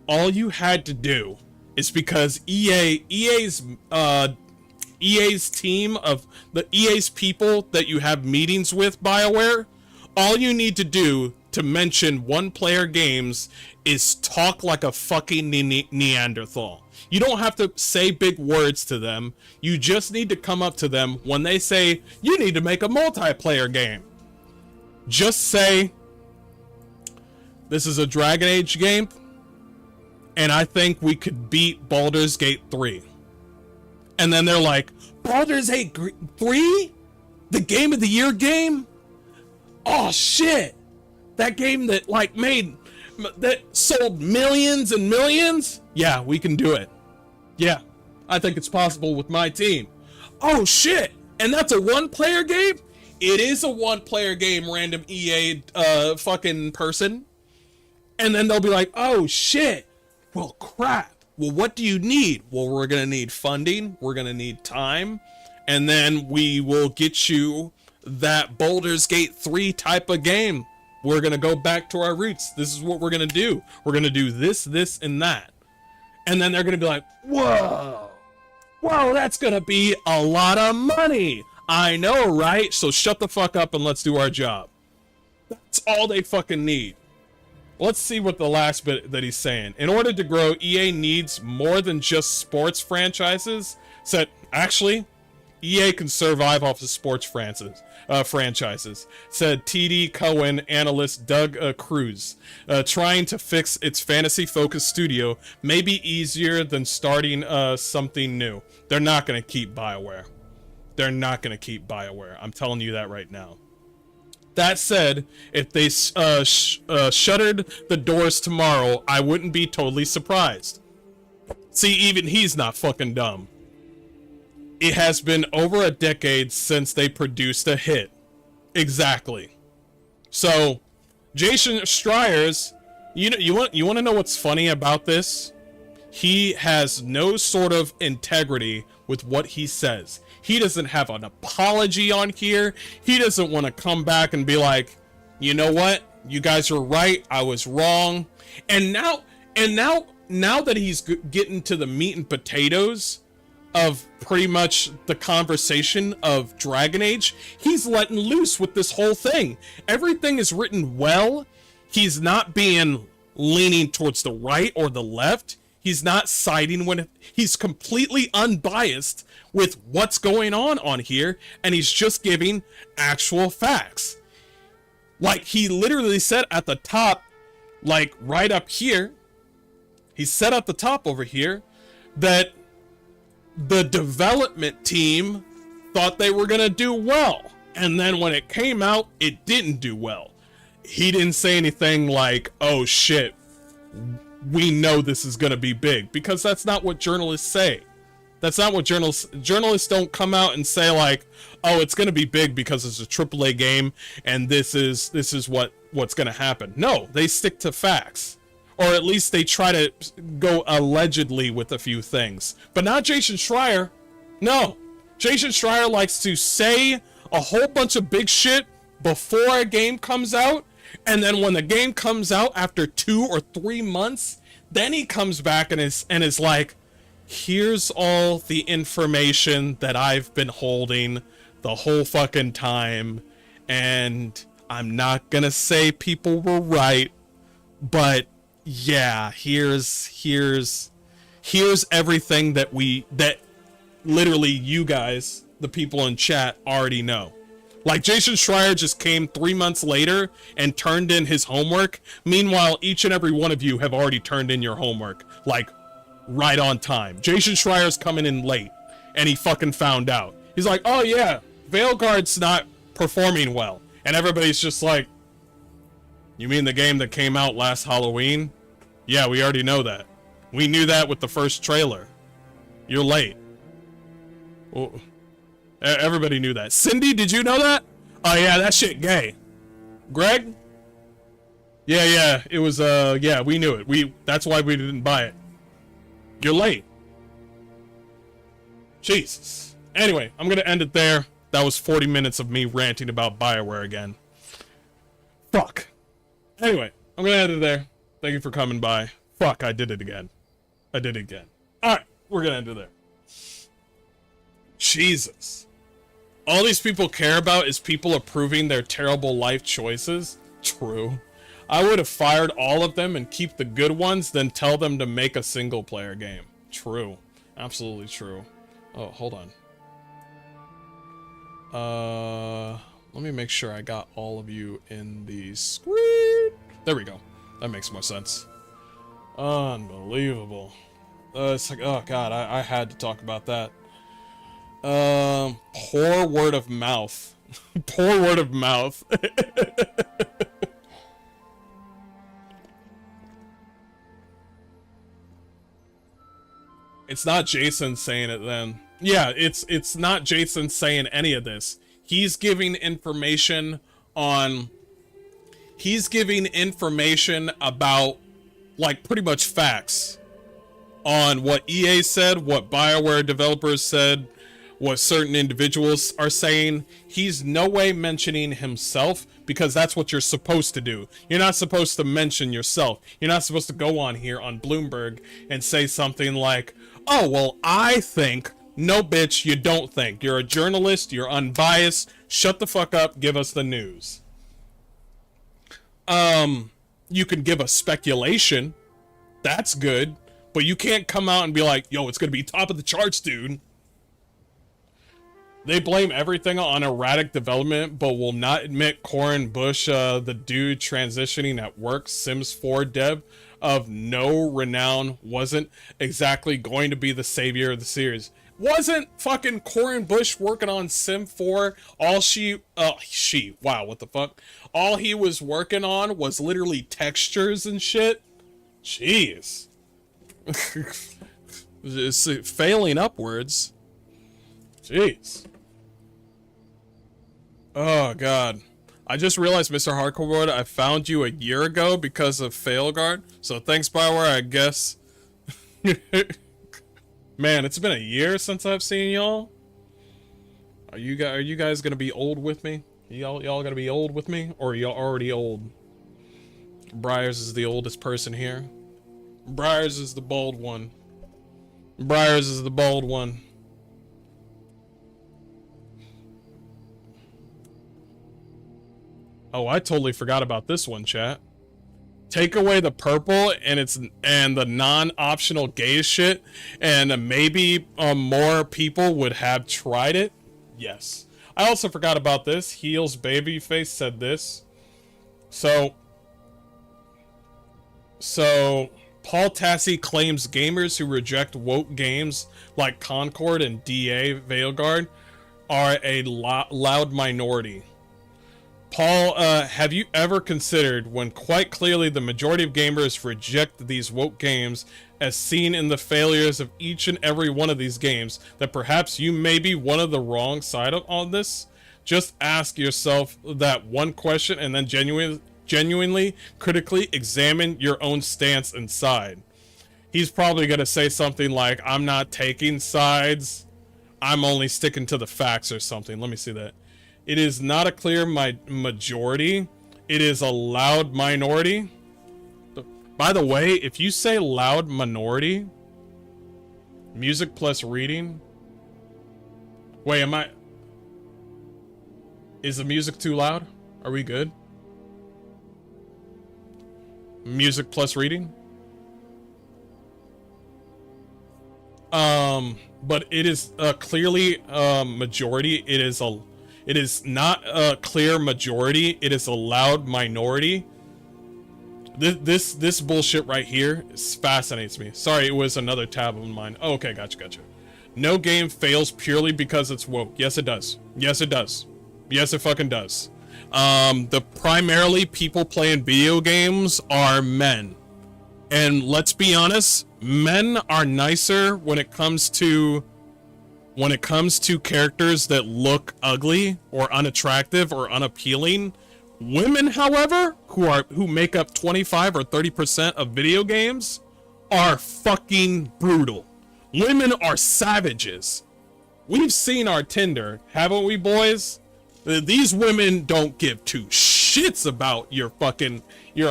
All you had to do is because EA's team of EA's people that you have meetings with, Bioware, all you need to do to mention one-player games is talk like a fucking Neanderthal. You don't have to say big words to them. You just need to come up to them when they say, you need to make a multiplayer game. Just say, this is a Dragon Age game, and I think we could beat Baldur's Gate 3. And then they're like, Baldur's Gate 3? The Game of the Year game? Oh shit! That game that that sold millions and millions? Yeah, we can do it. Yeah, I think it's possible with my team. Oh shit! And that's a one-player game? It is a one-player game, random EA fucking person. And then they'll be like, oh shit! Well, crap. Well, what do you need? Well, we're gonna need funding. We're gonna need time. And then we will get you that Baldur's Gate 3 type of game. We're gonna go back to our roots. This is what we're gonna do. We're gonna do this, this, and that. And then they're gonna be like, whoa, that's gonna be a lot of money. I know, right? So shut the fuck up and let's do our job. That's all they fucking need. Let's see what the last bit that he's saying. In order to grow, EA needs more than just sports franchises. Said, actually, EA can survive off of sports franchises. Said TD Cohen analyst Doug Cruz. Trying to fix its fantasy-focused studio may be easier than starting something new. They're not going to keep Bioware. They're not going to keep Bioware. I'm telling you that right now. That said, if they shuttered the doors tomorrow, I wouldn't be totally surprised. See, even he's not fucking dumb. It has been over a decade since they produced a hit. Exactly. So, Jason Schreier's, you want to know what's funny about this? He has no sort of integrity with what he says. He doesn't have an apology on here. He doesn't want to come back and be like, you know what? You guys are right. I was wrong. And now that he's getting to the meat and potatoes of pretty much the conversation of Dragon Age, he's letting loose with this whole thing. Everything is written well. He's not being leaning towards the right or the left. He's not siding when he's completely unbiased with what's going on here, and he's just giving actual facts. Like, he literally said at the top, like right up here, he said at the top over here that the development team thought they were gonna do well, and then when it came out, it didn't do well. He didn't say anything like, oh shit, we know this is gonna be big, because that's not what journalists say. That's not what journalists don't come out and say like, oh, it's gonna be big because it's a AAA game and this is what's gonna happen. No, they stick to facts, or at least they try to go allegedly with a few things. But not Jason Schreier. No, Jason Schreier likes to say a whole bunch of big shit before a game comes out, and then when the game comes out after 2 or 3 months, then he comes back and is like, here's all the information that I've been holding the whole fucking time, and I'm not gonna say people were right, but yeah, here's everything that literally you guys, the people in chat, already know. Like, Jason Schreier just came 3 months later and turned in his homework. Meanwhile, each and every one of you have already turned in your homework, like, right on time. Jason Schreier's coming in late, and he fucking found out. He's like, oh yeah, Veilguard's not performing well. And everybody's just like, you mean the game that came out last Halloween? Yeah, we already know that. We knew that with the first trailer. You're late. Well, everybody knew that. Cindy, did you know that? Oh yeah, that shit gay. Greg? Yeah, it was, yeah, we knew it. That's why we didn't buy it. You're late. Jesus. Anyway, I'm gonna end it there. That was 40 minutes of me ranting about Bioware again. Fuck. Anyway, I'm gonna end it there. Thank you for coming by. Fuck, I did it again. Alright, we're gonna end it there. Jesus. All these people care about is people approving their terrible life choices? True. I would have fired all of them and keep the good ones, then tell them to make a single player game. True. Absolutely true. Oh, hold on. Let me make sure I got all of you in the screen. There we go. That makes more sense. Unbelievable. It's like, oh god, I had to talk about that. Poor word of mouth. Poor word of mouth. It's not Jason saying it then. Yeah, it's not Jason saying any of this. He's giving information on... He's giving information about, like, pretty much facts. On what EA said, what Bioware developers said, what certain individuals are saying. He's no way mentioning himself, because that's what you're supposed to do. You're not supposed to mention yourself. You're not supposed to go on here on Bloomberg and say something like, oh, well, I think. No, bitch, you don't think. You're a journalist. You're unbiased. Shut the fuck up. Give us the news. You can give a speculation. That's good. But you can't come out and be like, yo, it's going to be top of the charts, dude. They blame everything on erratic development, but will not admit Corin Bush, the dude transitioning at work, Sims 4 dev of no renown, wasn't exactly going to be the savior of the series. Wasn't fucking Corin Bush working on Sim 4? All wow, what the fuck? All he was working on was literally textures and shit? Jeez. It's failing upwards. Jeez. Oh god. I just realized, Mr. Hardcore, I found you a year ago because of Failguard. So thanks, Bioware, I guess. Man, it's been a year since I've seen y'all. Are you guys gonna be old with me? Y'all gonna be old with me, or are y'all already old? Briars is the oldest person here. Briars is the bald one. Briars is the bald one. Oh, I totally forgot about this one, chat. Take away the purple and the non-optional gay shit, and maybe more people would have tried it. Yes. I also forgot about this. Heels Babyface said this. So Paul Tassi claims gamers who reject woke games like Concord and DA Veilguard are a loud minority. Paul, have you ever considered when quite clearly the majority of gamers reject these woke games, as seen in the failures of each and every one of these games, that perhaps you may be one of the wrong side on this? Just ask yourself that one question and then genuinely, critically examine your own stance inside. He's probably going to say something like, I'm not taking sides, I'm only sticking to the facts or something. Let me see that. It is not a clear majority. It is a loud minority. By the way, if you say loud minority, music plus reading. Wait, is the music too loud? Are we good? Music plus reading? But it is clearly majority. It is not a clear majority. It is a loud minority. This bullshit right here fascinates me. Sorry, it was another tab of mine. Oh, okay, gotcha. No game fails purely because it's woke. Yes, it does. Yes, it does. Yes, it fucking does. The primarily people playing video games are men. And let's be honest, men are nicer when it comes to characters that look ugly or unattractive or unappealing. Women, however, who make up 25 or 30% of video games are fucking brutal. Women are savages. We've seen our Tinder, haven't we, boys? These women don't give two shits about your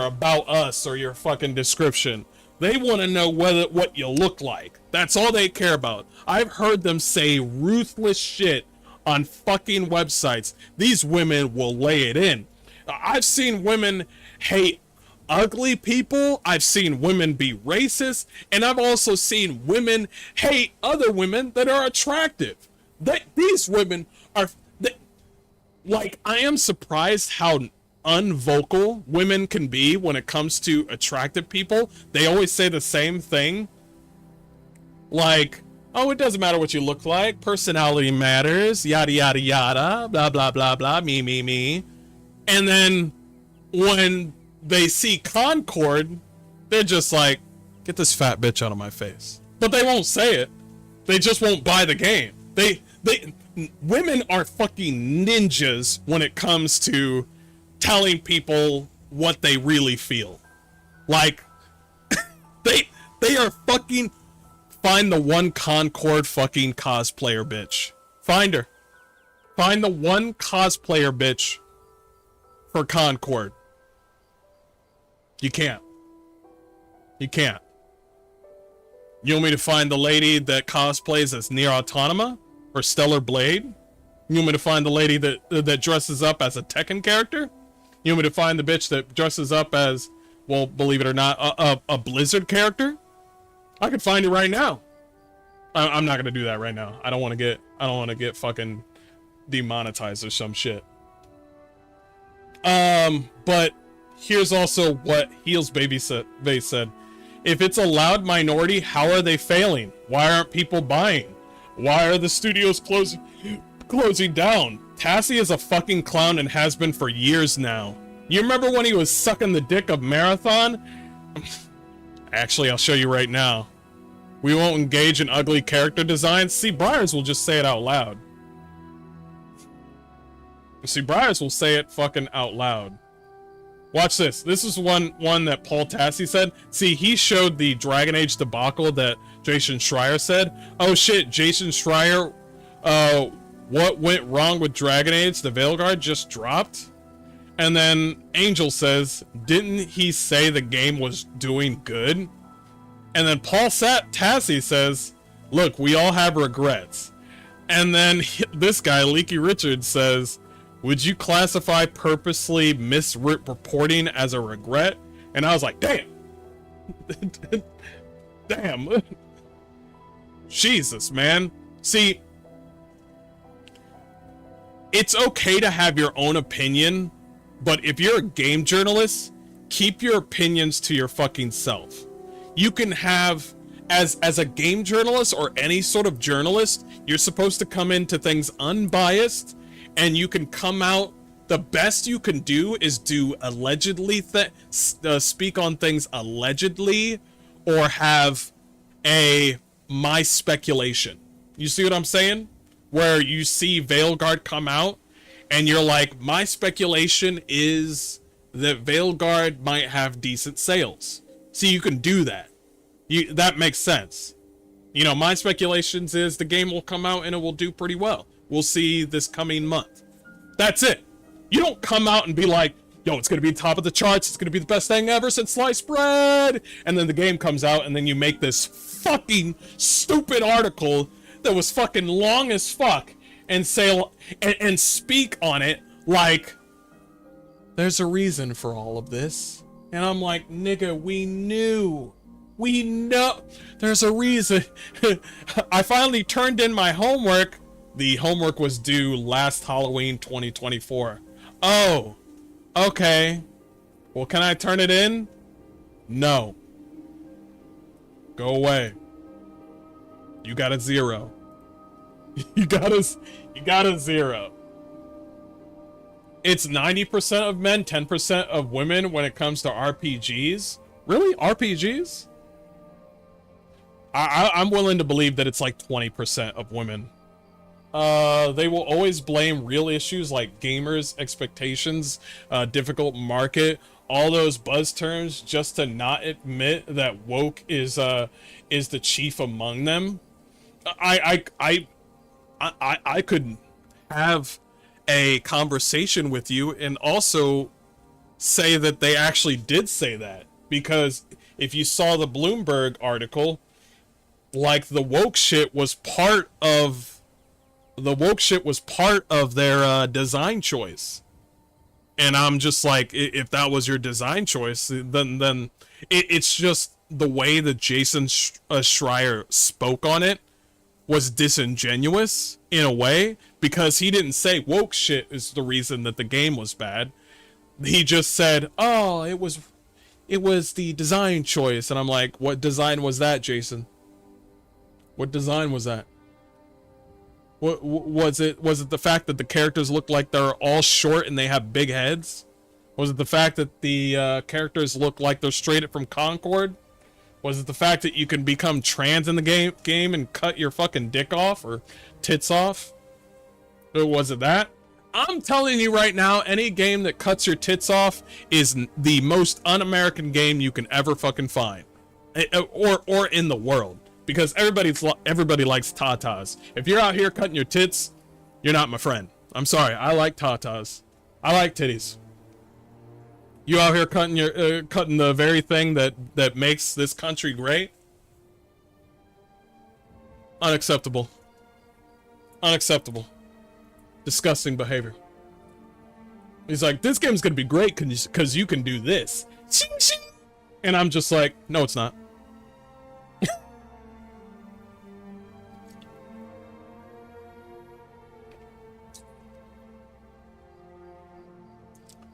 about us or your fucking description. They want to know what you look like. That's all they care about. I've heard them say ruthless shit on fucking websites. These women will lay it in. I've seen women hate ugly people. I've seen women be racist. And I've also seen women hate other women that are attractive. These women are... Like, I am surprised how unvocal women can be when it comes to attractive people. They always say the same thing. Like, oh, it doesn't matter what you look like. Personality matters. Yada, yada, yada. Blah, blah, blah, blah. Me. And then when they see Concord, they're just like, get this fat bitch out of my face. But they won't say it. They just won't buy the game. Women are fucking ninjas when it comes to telling people what they really feel. Like, they are fucking... Find the one Concord fucking cosplayer bitch. Find her. Find the one cosplayer bitch for Concord. You can't. You can't. You want me to find the lady that cosplays as Nier Autonoma? Or Stellar Blade? You want me to find the lady that dresses up as a Tekken character? You want me to find the bitch that dresses up as, well, believe it or not, a Blizzard character? I could find it right now. I'm not gonna do that right now. I don't want to get fucking demonetized or some shit. But here's also what Heels Baby said. If it's a loud minority, how are they failing? Why aren't people buying? Why are the studios closing down? Tassi is a fucking clown and has been for years now. You remember when he was sucking the dick of Marathon? Actually, I'll show you right now. We won't engage in ugly character designs. See, Briars will just say it out loud. See, Briars will say it fucking out loud. Watch this. This is one that Paul Tassi said. See, he showed the Dragon Age debacle that Jason Schreier said. Oh shit, Jason Schreier, what went wrong with Dragon Age? The Veilguard just dropped? And then Angel says, didn't he say the game was doing good? And then Paul Tassi says, look, we all have regrets. And then this guy, Leaky Richards, says, would you classify purposely misreporting as a regret? And I was like, damn. Damn. Jesus, man. See, it's okay to have your own opinion, but if you're a game journalist, keep your opinions to your fucking self. You can have, as a game journalist or any sort of journalist, you're supposed to come into things unbiased, and you can come out, the best you can do is do allegedly, speak on things allegedly, or have my speculation. You see what I'm saying? Where you see Veilguard come out, and you're like, my speculation is that Veilguard might have decent sales. See, you can do that. That makes sense. You know, my speculations is the game will come out and it will do pretty well. We'll see this coming month. That's it. You don't come out and be like, yo, it's going to be top of the charts. It's going to be the best thing ever since sliced bread. And then the game comes out and then you make this fucking stupid article that was fucking long as fuck and say, and speak on it like there's a reason for all of this. And I'm like, nigga, we knew. We know there's a reason. I finally turned in my homework. The homework was due last Halloween 2024. Oh, okay. Well, can I turn it in? No. Go away. You got a 0. You got a 0. It's 90% of men, 10% of women when it comes to RPGs. Really? RPGs? I'm willing to believe that it's like 20% of women. They will always blame real issues like gamers, expectations, difficult market, all those buzz terms, just to not admit that woke is the chief among them. I could have a conversation with you and also say that they actually did say that, because if you saw the Bloomberg article, like the woke shit was part of their design choice. And I'm just like, if that was your design choice, then it's just the way that Jason Schreier spoke on it was disingenuous in a way, because he didn't say woke shit is the reason that the game was bad. He just said, oh, it was the design choice. And I'm like, what design was that, Jason? What design was that? What was it? Was it the fact that the characters look like they're all short and they have big heads? Was it the fact that the characters look like they're straight from Concord? Was it the fact that you can become trans in the game and cut your fucking dick off or tits off? Or was it that? I'm telling you right now, any game that cuts your tits off is the most un-American game you can ever fucking find, or in the world. Because everybody likes tatas. If you're out here cutting your tits, you're not my friend. I'm sorry. I like tatas. I like titties. You out here cutting the very thing that makes this country great? Unacceptable. Unacceptable. Disgusting behavior. He's like, this game's gonna be great because you can do this. Ching, ching. And I'm just like, no, it's not.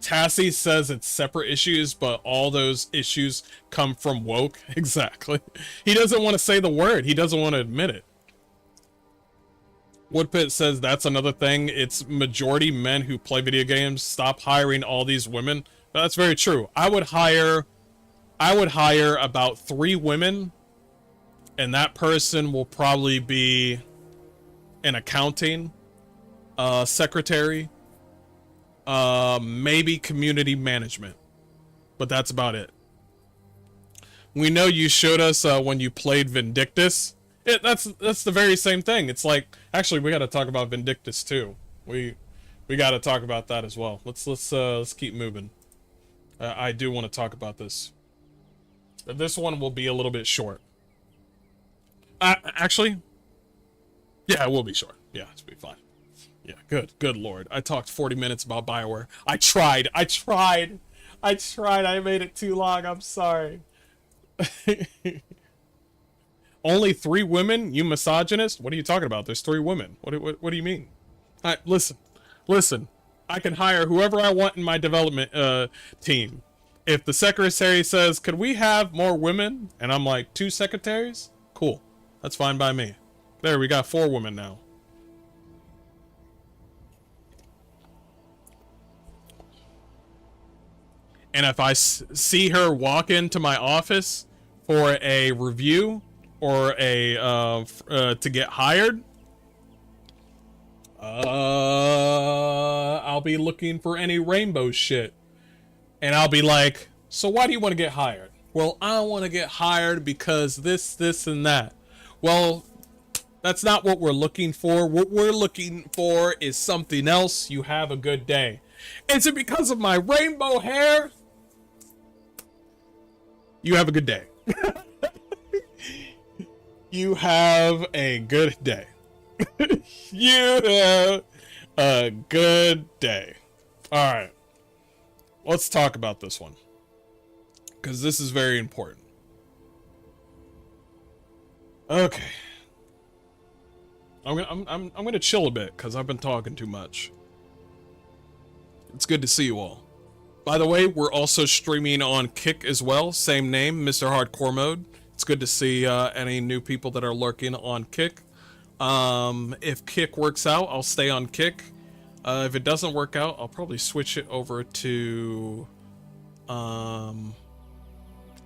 Tassie says it's separate issues, but all those issues come from woke. Exactly. He doesn't want to say the word. He doesn't want to admit it. Woodpit says that's another thing. It's majority men who play video games. Stop hiring all these women. That's very true. I would hire about 3 women, and that person will probably be an accounting secretary, Maybe community management, but that's about it. We know you showed us when you played Vindictus. That's the very same thing. It's like, actually, we got to talk about Vindictus too. We got to talk about that as well. Let's keep moving. I do want to talk about this. This one will be a little bit short. Actually, yeah, it will be short. Yeah, it's be fine. Yeah, good lord. I talked 40 minutes about Bioware. I tried. I made it too long. I'm sorry. Only 3 women? You misogynist? What are you talking about? There's 3 women. What do you mean? Listen. I can hire whoever I want in my development team. If the secretary says, "Could we have more women?" and I'm like, 2 secretaries? Cool. That's fine by me. There, we got 4 women now. And if I see her walk into my office for a review or a to get hired, I'll be looking for any rainbow shit. And I'll be like, "So why do you want to get hired?" "Well, I want to get hired because this, and that." Well, that's not what we're looking for. What we're looking for is something else. You have a good day. Is it because of my rainbow hair? You have a good day. You have a good day. You have a good day. All right. Let's talk about this one, because this is very important. Okay. I'm gonna chill a bit because I've been talking too much. It's good to see you all. By the way, we're also streaming on Kick as well. Same name, Mr. Hardcore Mode. It's good to see any new people that are lurking on Kick. If Kick works out, I'll stay on Kick. If it doesn't work out, I'll probably switch it over to what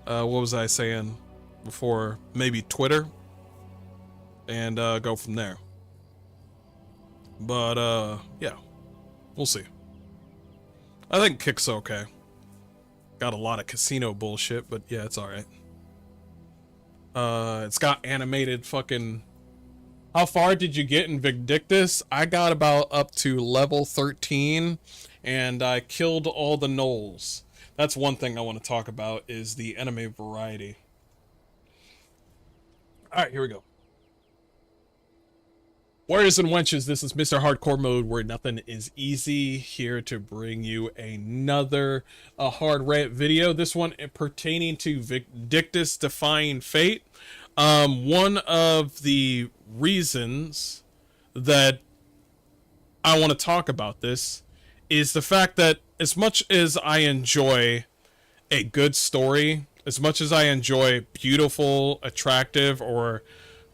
was I saying before? Maybe Twitter, and go from there. But yeah, we'll see. I think Kick's okay. Got a lot of casino bullshit, but yeah, it's alright. It's got animated fucking... How far did you get in Vindictus? I got about up to level 13, and I killed all the gnolls. That's one thing I want to talk about, is the enemy variety. Alright, here we go. Warriors and wenches, this is Mr. Hardcore Mode, where nothing is easy. Here to bring you another hard rant video. This one pertaining to Vindictus Defying Fate. One of the reasons that I want to talk about this is the fact that as much as I enjoy a good story, as much as I enjoy beautiful, attractive, or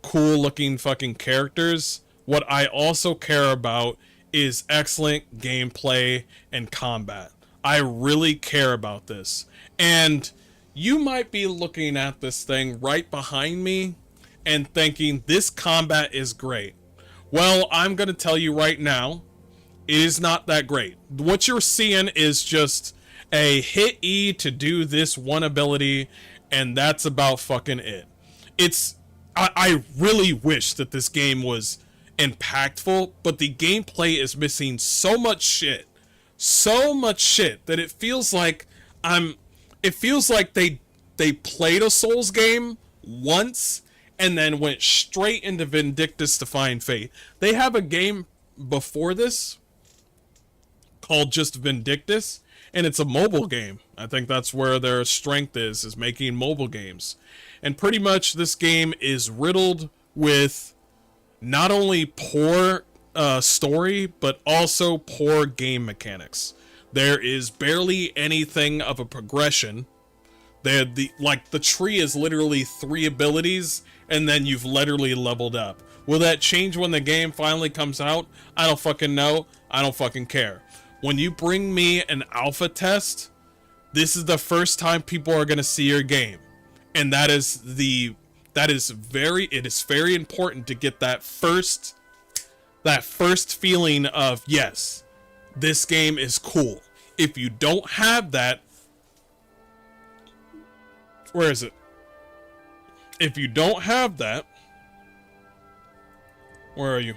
cool looking fucking characters, what I also care about is excellent gameplay and combat. I really care about this. And you might be looking at this thing right behind me and thinking this combat is great. Well, I'm going to tell you right now, it is not that great. What you're seeing is just a hit E to do this one ability, and that's about fucking it. I really wish that this game was impactful, but the gameplay is missing so much shit that it feels like they played a Souls game once and then went straight into Vindictus Defying Fate. They have a game before this called just Vindictus, and it's a mobile game. I think that's where their strength is making mobile games. And pretty much this game is riddled with not only poor story, but also poor game mechanics. There is barely anything of a progression. The tree is literally 3 abilities, and then you've literally leveled up. Will that change when the game finally comes out? I don't fucking know. I don't fucking care. When you bring me an alpha test, this is the first time people are gonna see your game, and it is very important to get that first feeling of, yes, this game is cool. If you don't have that, where is it? If you don't have that, where are you?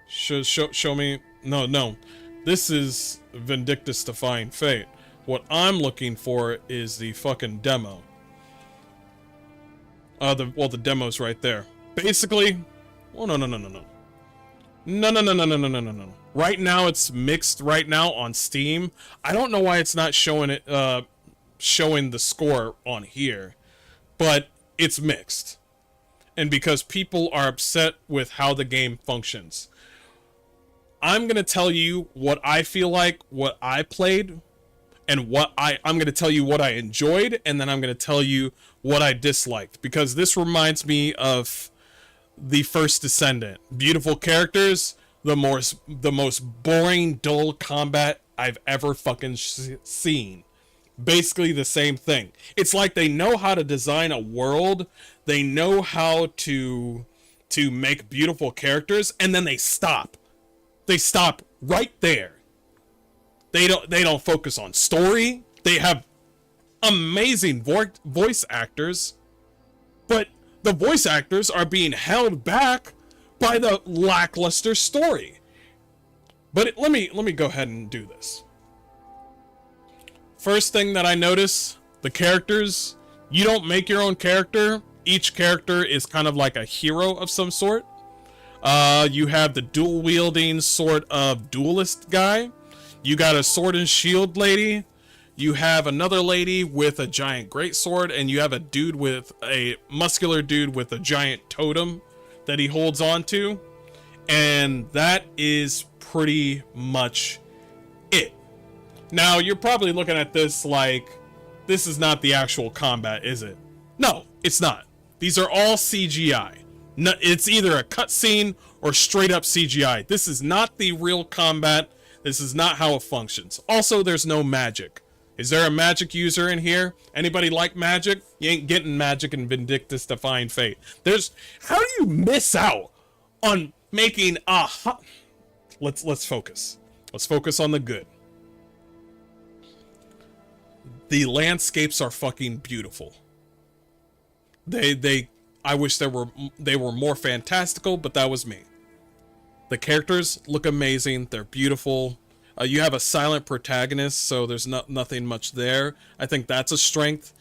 Show me. No. This is Vindictus Defying Fate. What I'm looking for is the fucking demo. The demo's right there. Basically, oh no. No. Right now it's mixed right now on Steam. I don't know why it's not showing it showing the score on here. But it's mixed. And because people are upset with how the game functions. I'm going to tell you what I feel like, what I played, and I'm going to tell you what I enjoyed, and then I'm going to tell you what I disliked. Because this reminds me of the first Descendant. Beautiful characters, the most boring, dull combat I've ever fucking seen. Basically the same thing. It's like they know how to design a world, they know how to make beautiful characters, and then they stop. They stop right there. They don't focus on story. They have amazing voice actors, but the voice actors are being held back by the lackluster story. But let me go ahead and do this. First thing that I notice, the characters, you don't make your own character. Each character is kind of like a hero of some sort. You have the dual-wielding sort of duelist guy. You got a sword and shield lady. You have another lady with a giant greatsword, and you have a muscular dude with a giant totem that he holds on to. And that is pretty much it. Now, you're probably looking at this like, this is not the actual combat, is it? No, it's not. These are all CGI. No, it's either a cutscene or straight up CGI. This is not the real combat. This is not how it functions. Also, there's no magic. Is there a magic user in here? Anybody like magic? You ain't getting magic in Vindictus Defying Fate. How do you miss out on making a Let's focus. Let's focus on the good. The landscapes are fucking beautiful. I wish they were more fantastical, but that was me. The characters look amazing. They're beautiful. You have a silent protagonist, so there's nothing much there. I think that's a strength.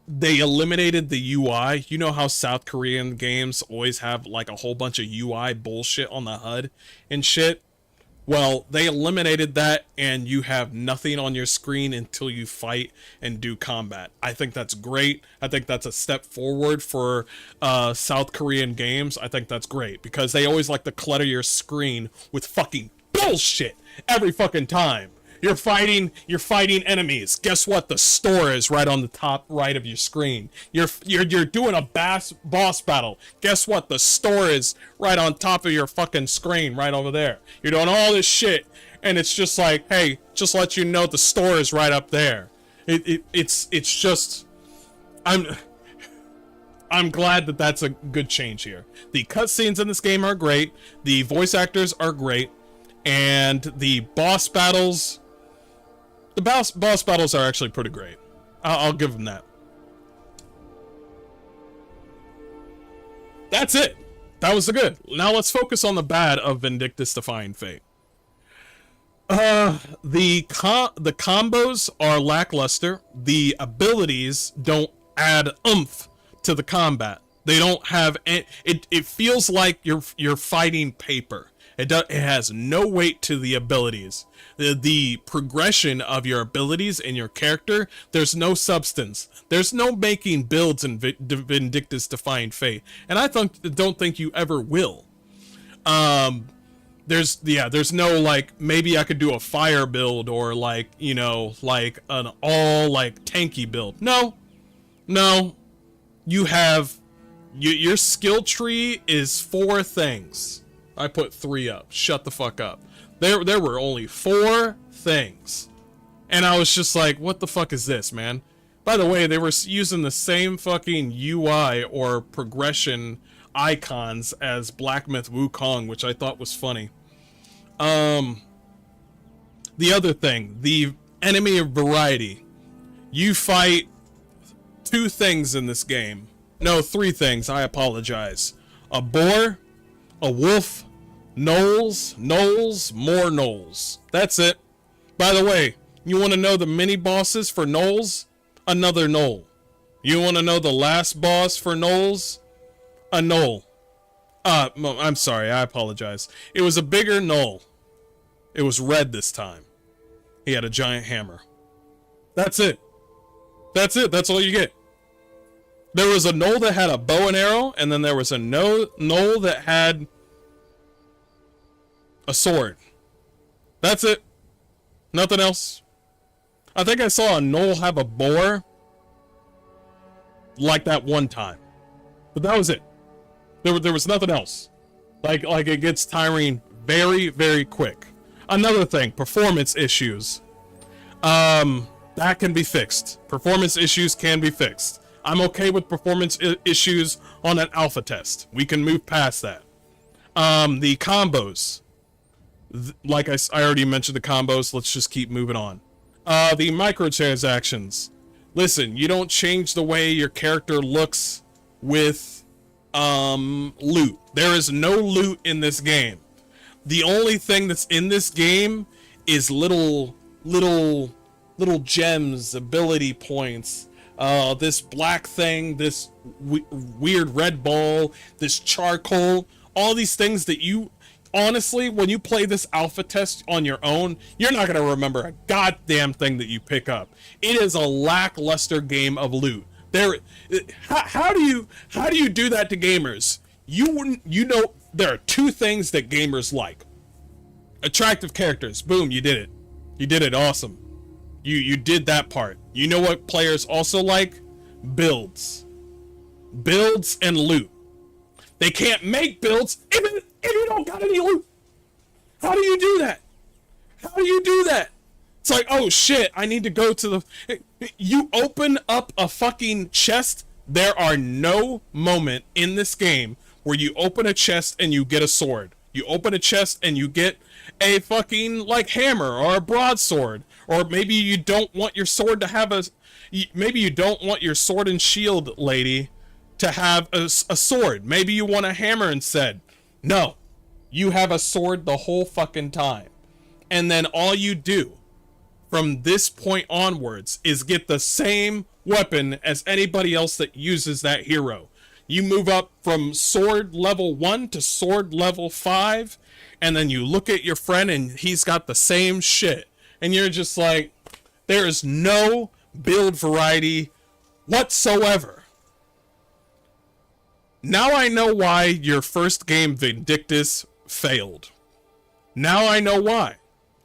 They eliminated the UI. You know how South Korean games always have like a whole bunch of UI bullshit on the HUD and shit? Well, they eliminated that, and you have nothing on your screen until you fight and do combat. I think that's great. I think that's a step forward for South Korean games. I think that's great, because they always like to clutter your screen with fucking bullshit every fucking time. You're fighting enemies. Guess what? The store is right on the top right of your screen. You're doing a boss battle. Guess what? The store is right on top of your fucking screen, right over there. You're doing all this shit, and it's just like, hey, just let you know the store is right up there. It's just, I'm glad that that's a good change here. The cutscenes in this game are great. The voice actors are great, and the boss battles. The boss battles are actually pretty great. I'll give them that. That's it. That was the good. Now let's focus on the bad of Vindictus Defying Fate. The combos are lackluster. The abilities don't add oomph to the combat. They don't have it feels like you're fighting paper. It has no weight to the abilities. The progression of your abilities and your character, there's no substance. There's no making builds in Vindictus Defying Fate, and I don't think you ever will. There's no like, maybe I could do a fire build, or like, you know, like an all like tanky build. No. You have your skill tree is 4 things. I put 3 up. Shut the fuck up. There were only 4 things. And I was just like, what the fuck is this, man? By the way, they were using the same fucking UI or progression icons as Black Myth Wukong, which I thought was funny. The other thing, the enemy of variety. You fight 2 things in this game. No, 3 things, I apologize. A boar, a wolf, gnolls, more gnolls. That's it. By the way, you want to know the mini bosses for gnolls? Another gnoll. You want to know the last boss for gnolls? A gnoll. I'm sorry, I apologize. It was a bigger gnoll. It was red this time. He had a giant hammer. That's it. That's it. That's all you get. There was a gnoll that had a bow and arrow, and then there was a gnoll that had a sword. That's it. Nothing else. I think I saw a gnoll have a boar like that one time. But that was it. There was nothing else. Like it gets tiring very, very quick. Another thing, performance issues. That can be fixed. Performance issues can be fixed. I'm okay with performance issues on an alpha test. We can move past that. The combos. Like I already mentioned the combos. Let's just keep moving on. The microtransactions. Listen, you don't change the way your character looks with loot. There is no loot in this game. The only thing that's in this game is little gems, ability points. This black thing, this weird red ball, this charcoal, all these things that you, honestly, when you play this alpha test on your own, you're not going to remember a goddamn thing that you pick up. It is a lackluster game of loot. How do you do that to gamers? You know, there are 2 things that gamers like. Attractive characters. Boom, you did it. You did it. Awesome. You did that part. You know what players also like? Builds. Builds and loot. They can't make builds if you don't got any loot. How do you do that? How do you do that? It's like, oh shit, I need to go to the... You open up a fucking chest. There are no moment in this game where you open a chest and you get a sword. You open a chest and you get a fucking, like, hammer or a broadsword. Or maybe you don't want your sword to have a... Maybe you don't want your sword and shield lady to have a sword. Maybe you want a hammer instead. No. You have a sword the whole fucking time. And then all you do from this point onwards is get the same weapon as anybody else that uses that hero. You move up from sword level 1 to sword level 5, and then you look at your friend and he's got the same shit. And you're just like, there is no build variety whatsoever. Now I know why your first game, Vindictus, failed. Now I know why.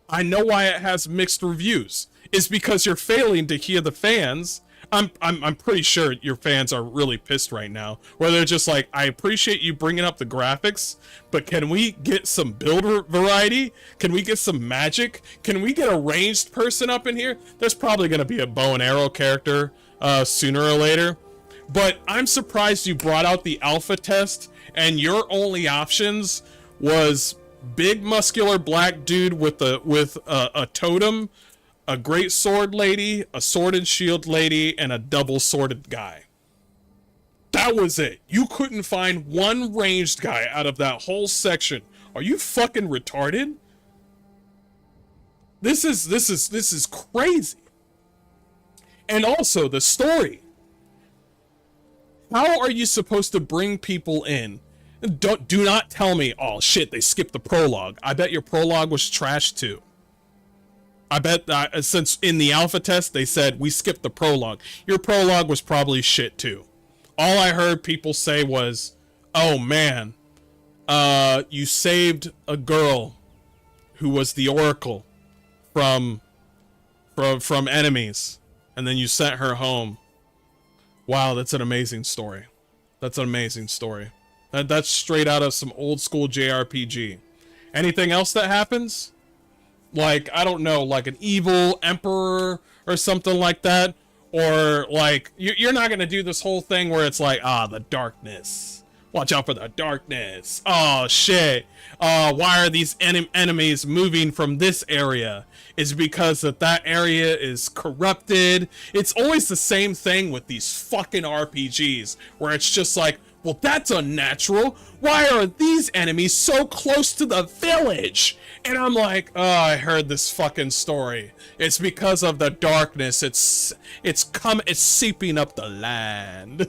I know why it has mixed reviews. It's because you're failing to hear the fans. I'm pretty sure your fans are really pissed right now, where they're just like, I appreciate you bringing up the graphics, but can we get some build variety? Can we get some magic? Can we get a ranged person up in here? There's probably going to be a bow and arrow character sooner or later, but I'm surprised you brought out the alpha test and your only options was big muscular black dude with a totem, a great sword lady, a sword and shield lady, and a double sworded guy. That was it. You couldn't find one ranged guy out of that whole section. Are you fucking retarded? This is crazy. And also the story. How are you supposed to bring people in? Do not tell me, oh shit, they skipped the prologue. I bet your prologue was trash too. I bet that since in the alpha test they said we skipped the prologue, your prologue was probably shit too. All I heard people say was, oh man, you saved a girl who was the Oracle from enemies, and then you sent her home. Wow, that's an amazing story. That's an amazing story. That's straight out of some old school JRPG. Anything else that happens? Like, I don't know, like an evil emperor or something like that? Or, like, you're not going to do this whole thing where it's like, the darkness Watch out for the darkness. Oh shit. Why are these enemies moving from this area? It's because that area is corrupted. It's always the same thing with these fucking RPGs, where it's just like, well, that's unnatural. Why are these enemies so close to the village? And I'm like, oh, I heard this fucking story. It's because of the darkness. It's seeping up the land.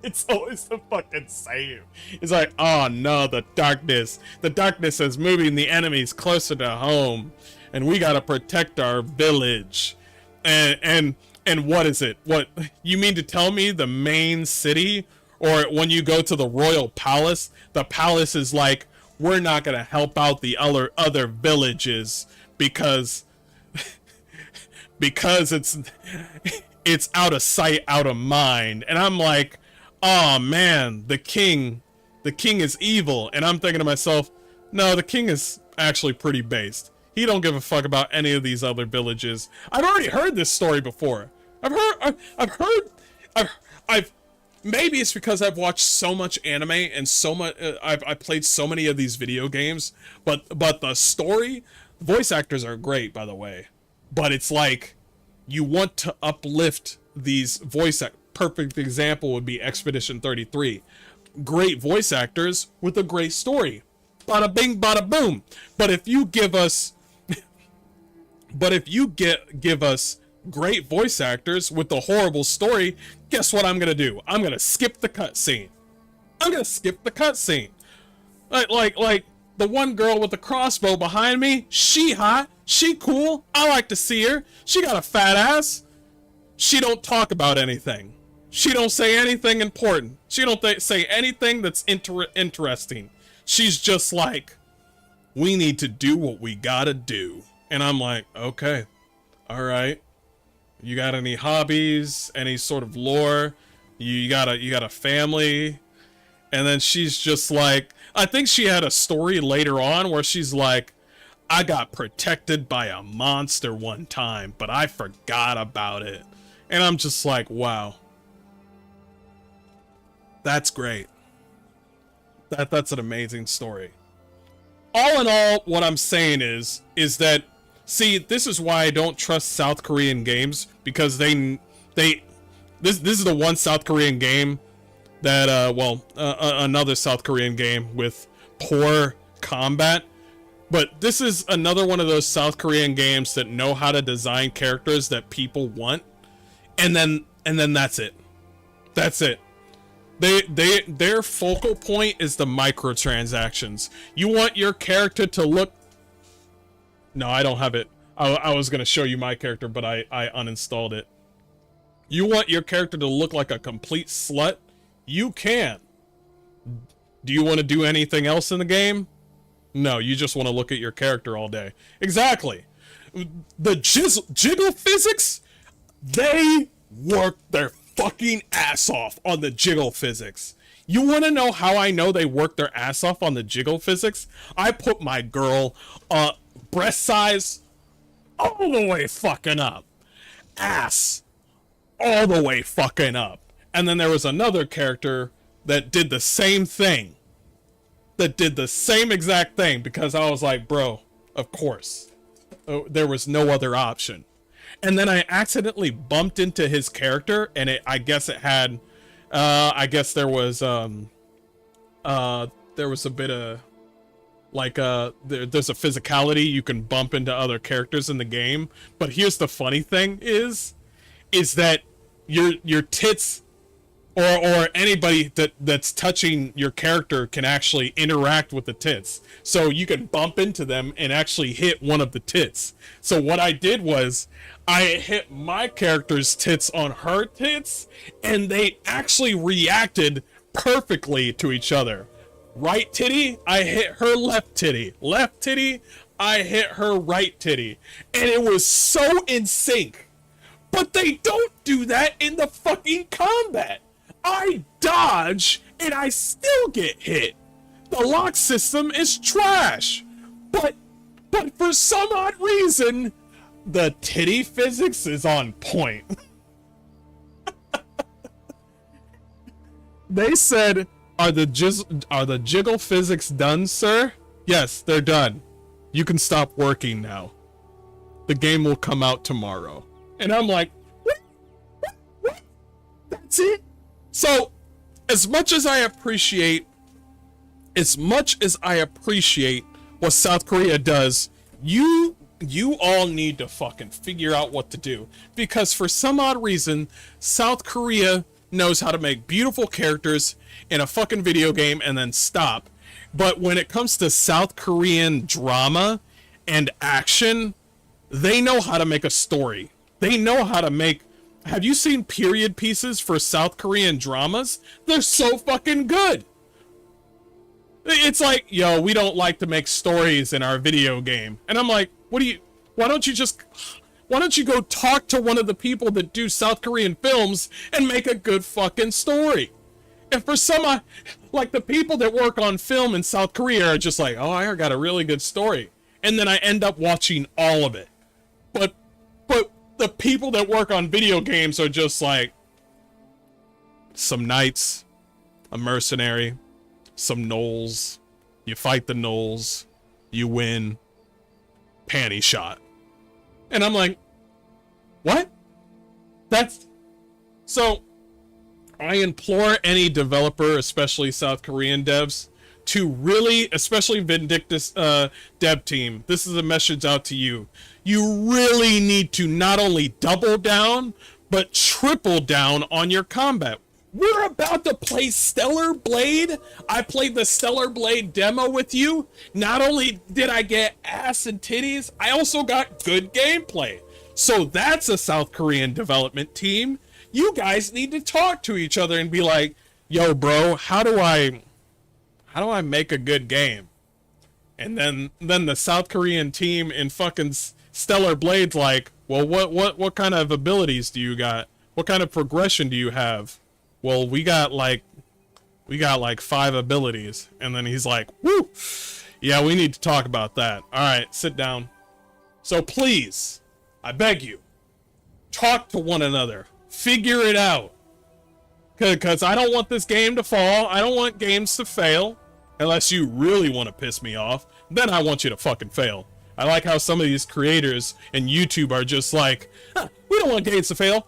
It's always the fucking same. It's like, oh no, the darkness. The darkness is moving the enemies closer to home, and we gotta protect our village. And what is it? What, you mean to tell me the main city, or when you go to the royal palace, the palace is like, we're not gonna help out the other villages because it's out of sight, out of mind. And I'm like, oh man, the king is evil. And I'm thinking to myself, no, the king is actually pretty based. He don't give a fuck about any of these other villages. I've already heard this story before. I've maybe it's because I've watched so much anime and so much, I've played so many of these video games, but the story, voice actors are great, by the way, but it's like, you want to uplift these voice actors. Perfect example would be Expedition 33. Great voice actors with a great story. Bada bing, bada boom. But if you give us give us great voice actors with a horrible story, guess what I'm gonna do? I'm gonna skip the cutscene. Like the one girl with the crossbow behind me, she hot, she cool, I like to see her. She got a fat ass. She don't talk about anything. She don't say anything important. She don't say anything that's interesting. She's just like, we need to do what we gotta do. And I'm like, okay, all right. You got any hobbies? Any sort of lore? You got a family? And then she's just like, I think she had a story later on where she's like, I got protected by a monster one time, but I forgot about it. And I'm just like, wow. That's great. That's an amazing story. All in all, what I'm saying is that, see, this is why I don't trust South Korean games, because this is the one South Korean game that another South Korean game with poor combat, but this is another one of those South Korean games that know how to design characters that people want, and then that's it. Their focal point is the microtransactions. You want your character to look... No, I don't have it. I was going to show you my character, but I uninstalled it. You want your character to look like a complete slut? You can. Do you want to do anything else in the game? No, you just want to look at your character all day. Exactly. The jiggle physics, they work their fucking ass off on the jiggle physics. You want to know how I know they work their ass off on the jiggle physics? I put my girl breast size all the way fucking up, ass all the way fucking up, and then there was another character that did the same thing, exact thing, because I was like, bro, of course, there was no other option. And then I accidentally bumped into his character, and I guess it had, I guess there was a bit of, like, there's a physicality. You can bump into other characters in the game. But here's the funny thing is that your tits or anybody that's touching your character can actually interact with the tits. So you can bump into them and actually hit one of the tits. So what I did was I hit my character's tits on her tits, and they actually reacted perfectly to each other. Right titty, I hit her left titty. Left titty, I hit her right titty. And it was so in sync. But they don't do that in the fucking combat. I dodge, and I still get hit. The lock system is trash. But for some odd reason, the titty physics is on point. They said are the jiggle physics done, sir? Yes, they're done. You can stop working now. The game will come out tomorrow. And I'm like, what? What? That's it? So, as much as I appreciate what South Korea does, you all need to fucking figure out what to do. Because for some odd reason, South Korea knows how to make beautiful characters in a fucking video game and then stop. But when it comes to South Korean drama and action, they know how to make a story. They know how to make... Have you seen period pieces for South Korean dramas? They're so fucking good. It's like, yo, we don't like to make stories in our video game. And I'm like, why don't you go talk to one of the people that do South Korean films and make a good fucking story? And for some, like the people that work on film in South Korea are just like, oh, I got a really good story. And then I end up watching all of it. But the people that work on video games are just like, some knights, a mercenary, some gnolls, you fight the gnolls, you win, panty shot. And I'm like, what? That's... So, I implore any developer, especially South Korean devs, to really, especially Vindictus dev team, this is a message out to you. You really need to not only double down, but triple down on your combat. We're about to play Stellar Blade. I played the Stellar Blade demo with you. Not only did I get ass and titties, I also got good gameplay. So that's a South Korean development team. You guys need to talk to each other and be like, yo, bro, how do I make a good game? And then the South Korean team in fucking Stellar Blade's like, well, what kind of abilities do you got? What kind of progression do you have? Well, we got like 5 abilities. And then he's like, woo, yeah, we need to talk about that. All right, sit down. So please, I beg you, talk to one another. Figure it out. Because I don't want this game to fall. I don't want games to fail. Unless you really want to piss me off. Then I want you to fucking fail. I like how some of these creators and YouTube are just like, we don't want games to fail.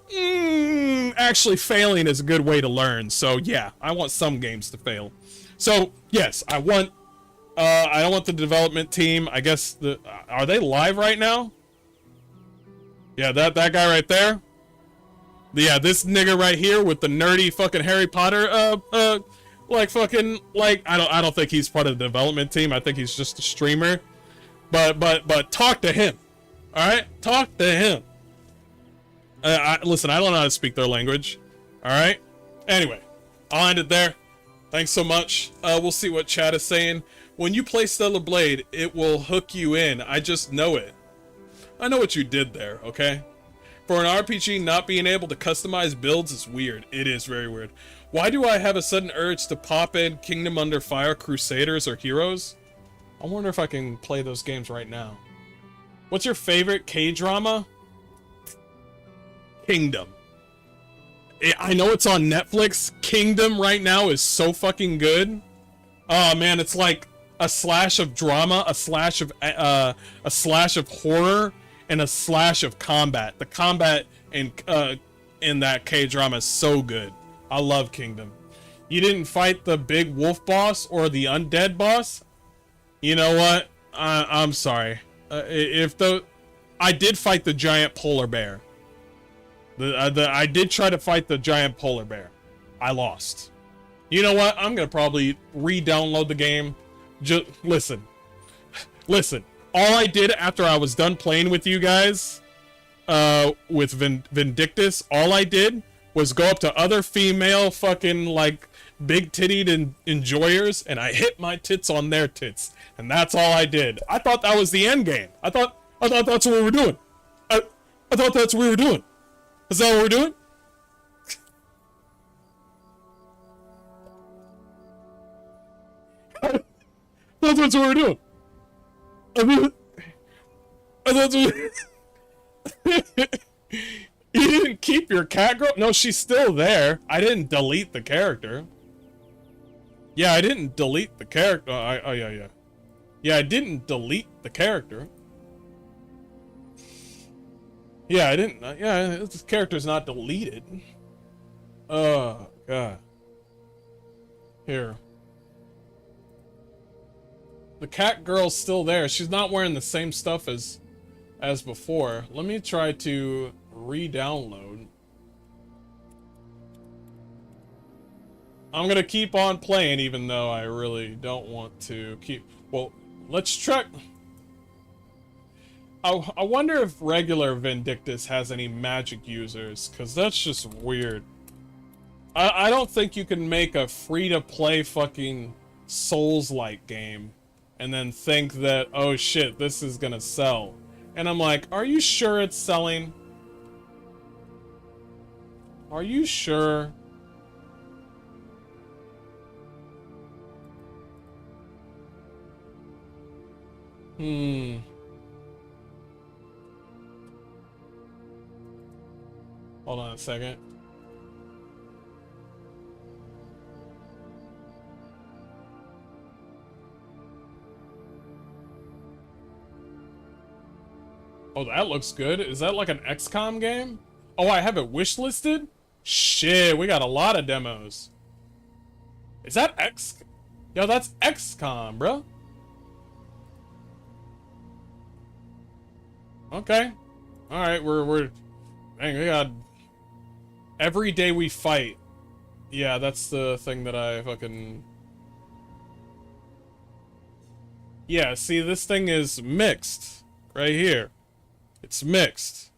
Actually, failing is a good way to learn. So yeah, I want some games to fail. So yes, I don't want the development team. I guess are they live right now? Yeah, that guy right there. Yeah, this nigga right here with the nerdy fucking Harry Potter like fucking like I don't think he's part of the development team. I think he's just a streamer. But talk to him. All right? Talk to him. Listen, I don't know how to speak their language. All right? Anyway, I'll end it there. Thanks so much. We'll see what chat is saying. When you play Stellar Blade, it will hook you in. I just know it. I know what you did there, okay? For an RPG, not being able to customize builds is weird. It is very weird. Why do I have a sudden urge to pop in Kingdom Under Fire, Crusaders, or Heroes? I wonder if I can play those games right now. What's your favorite K-drama? Kingdom. I know it's on Netflix. Kingdom right now is so fucking good. Oh man, it's like a slash of drama, a slash of horror, and a slash of combat. The combat in that K-drama is so good. I love Kingdom. You didn't fight the big wolf boss or the undead boss? You know what? I'm sorry. I did fight the giant polar bear. I did try to fight the giant polar bear. I lost. You know what? I'm gonna probably re-download the game. Just listen. All I did after I was done playing with you guys, with Vindictus, all I did was go up to other female fucking like big tittied enjoyers, and I hit my tits on their tits, and that's all I did. I thought that was the end game. I thought that's what we were doing. I thought that's what we were doing. Is that what we're doing? That's what we're doing. That's what You didn't keep your cat girl? No, she's still there. I didn't delete the character. Yeah, I didn't delete the character. Oh, yeah. Yeah, I didn't delete the character. Yeah, I didn't. Yeah, this character's not deleted. Oh, God. Here. The cat girl's still there. She's not wearing the same stuff as before. Let me try to re-download. I'm gonna keep on playing even though I really don't want to keep... Well, let's check... I wonder if regular Vindictus has any magic users, because that's just weird. I don't think you can make a free-to-play fucking Souls-like game and then think that, oh shit, this is gonna sell. And I'm like, are you sure it's selling? Are you sure? Hold on a second. Oh, that looks good. Is that like an XCOM game? Oh, I have it wishlisted? Shit, we got a lot of demos. Is that Yo, that's XCOM, bro. Okay. Alright, we're... Dang, we got... Every day we fight. Yeah, that's the thing that I fucking... Yeah, see, this thing is mixed. Right here. It's mixed.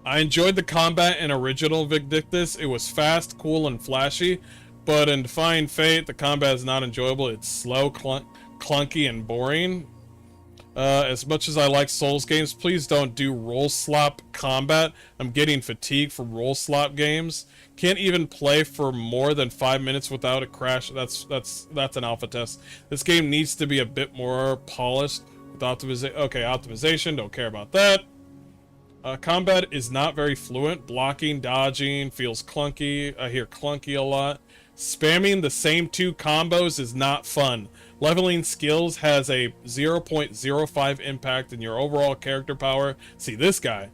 I enjoyed the combat in original Vindictus. It was fast, cool, and flashy. But in Defying Fate, the combat is not enjoyable. It's slow, clunky, and boring. As much as I like Souls games, please don't do roll slop combat. I'm getting fatigued from roll slop games. Can't even play for more than 5 minutes without a crash. That's an alpha test. This game needs to be a bit more polished with optimization. Okay, optimization. Don't care about that. Combat is not very fluent. Blocking, dodging feels clunky. I hear clunky a lot. Spamming the same 2 combos is not fun. Leveling skills has a 0.05 impact in your overall character power. See, this guy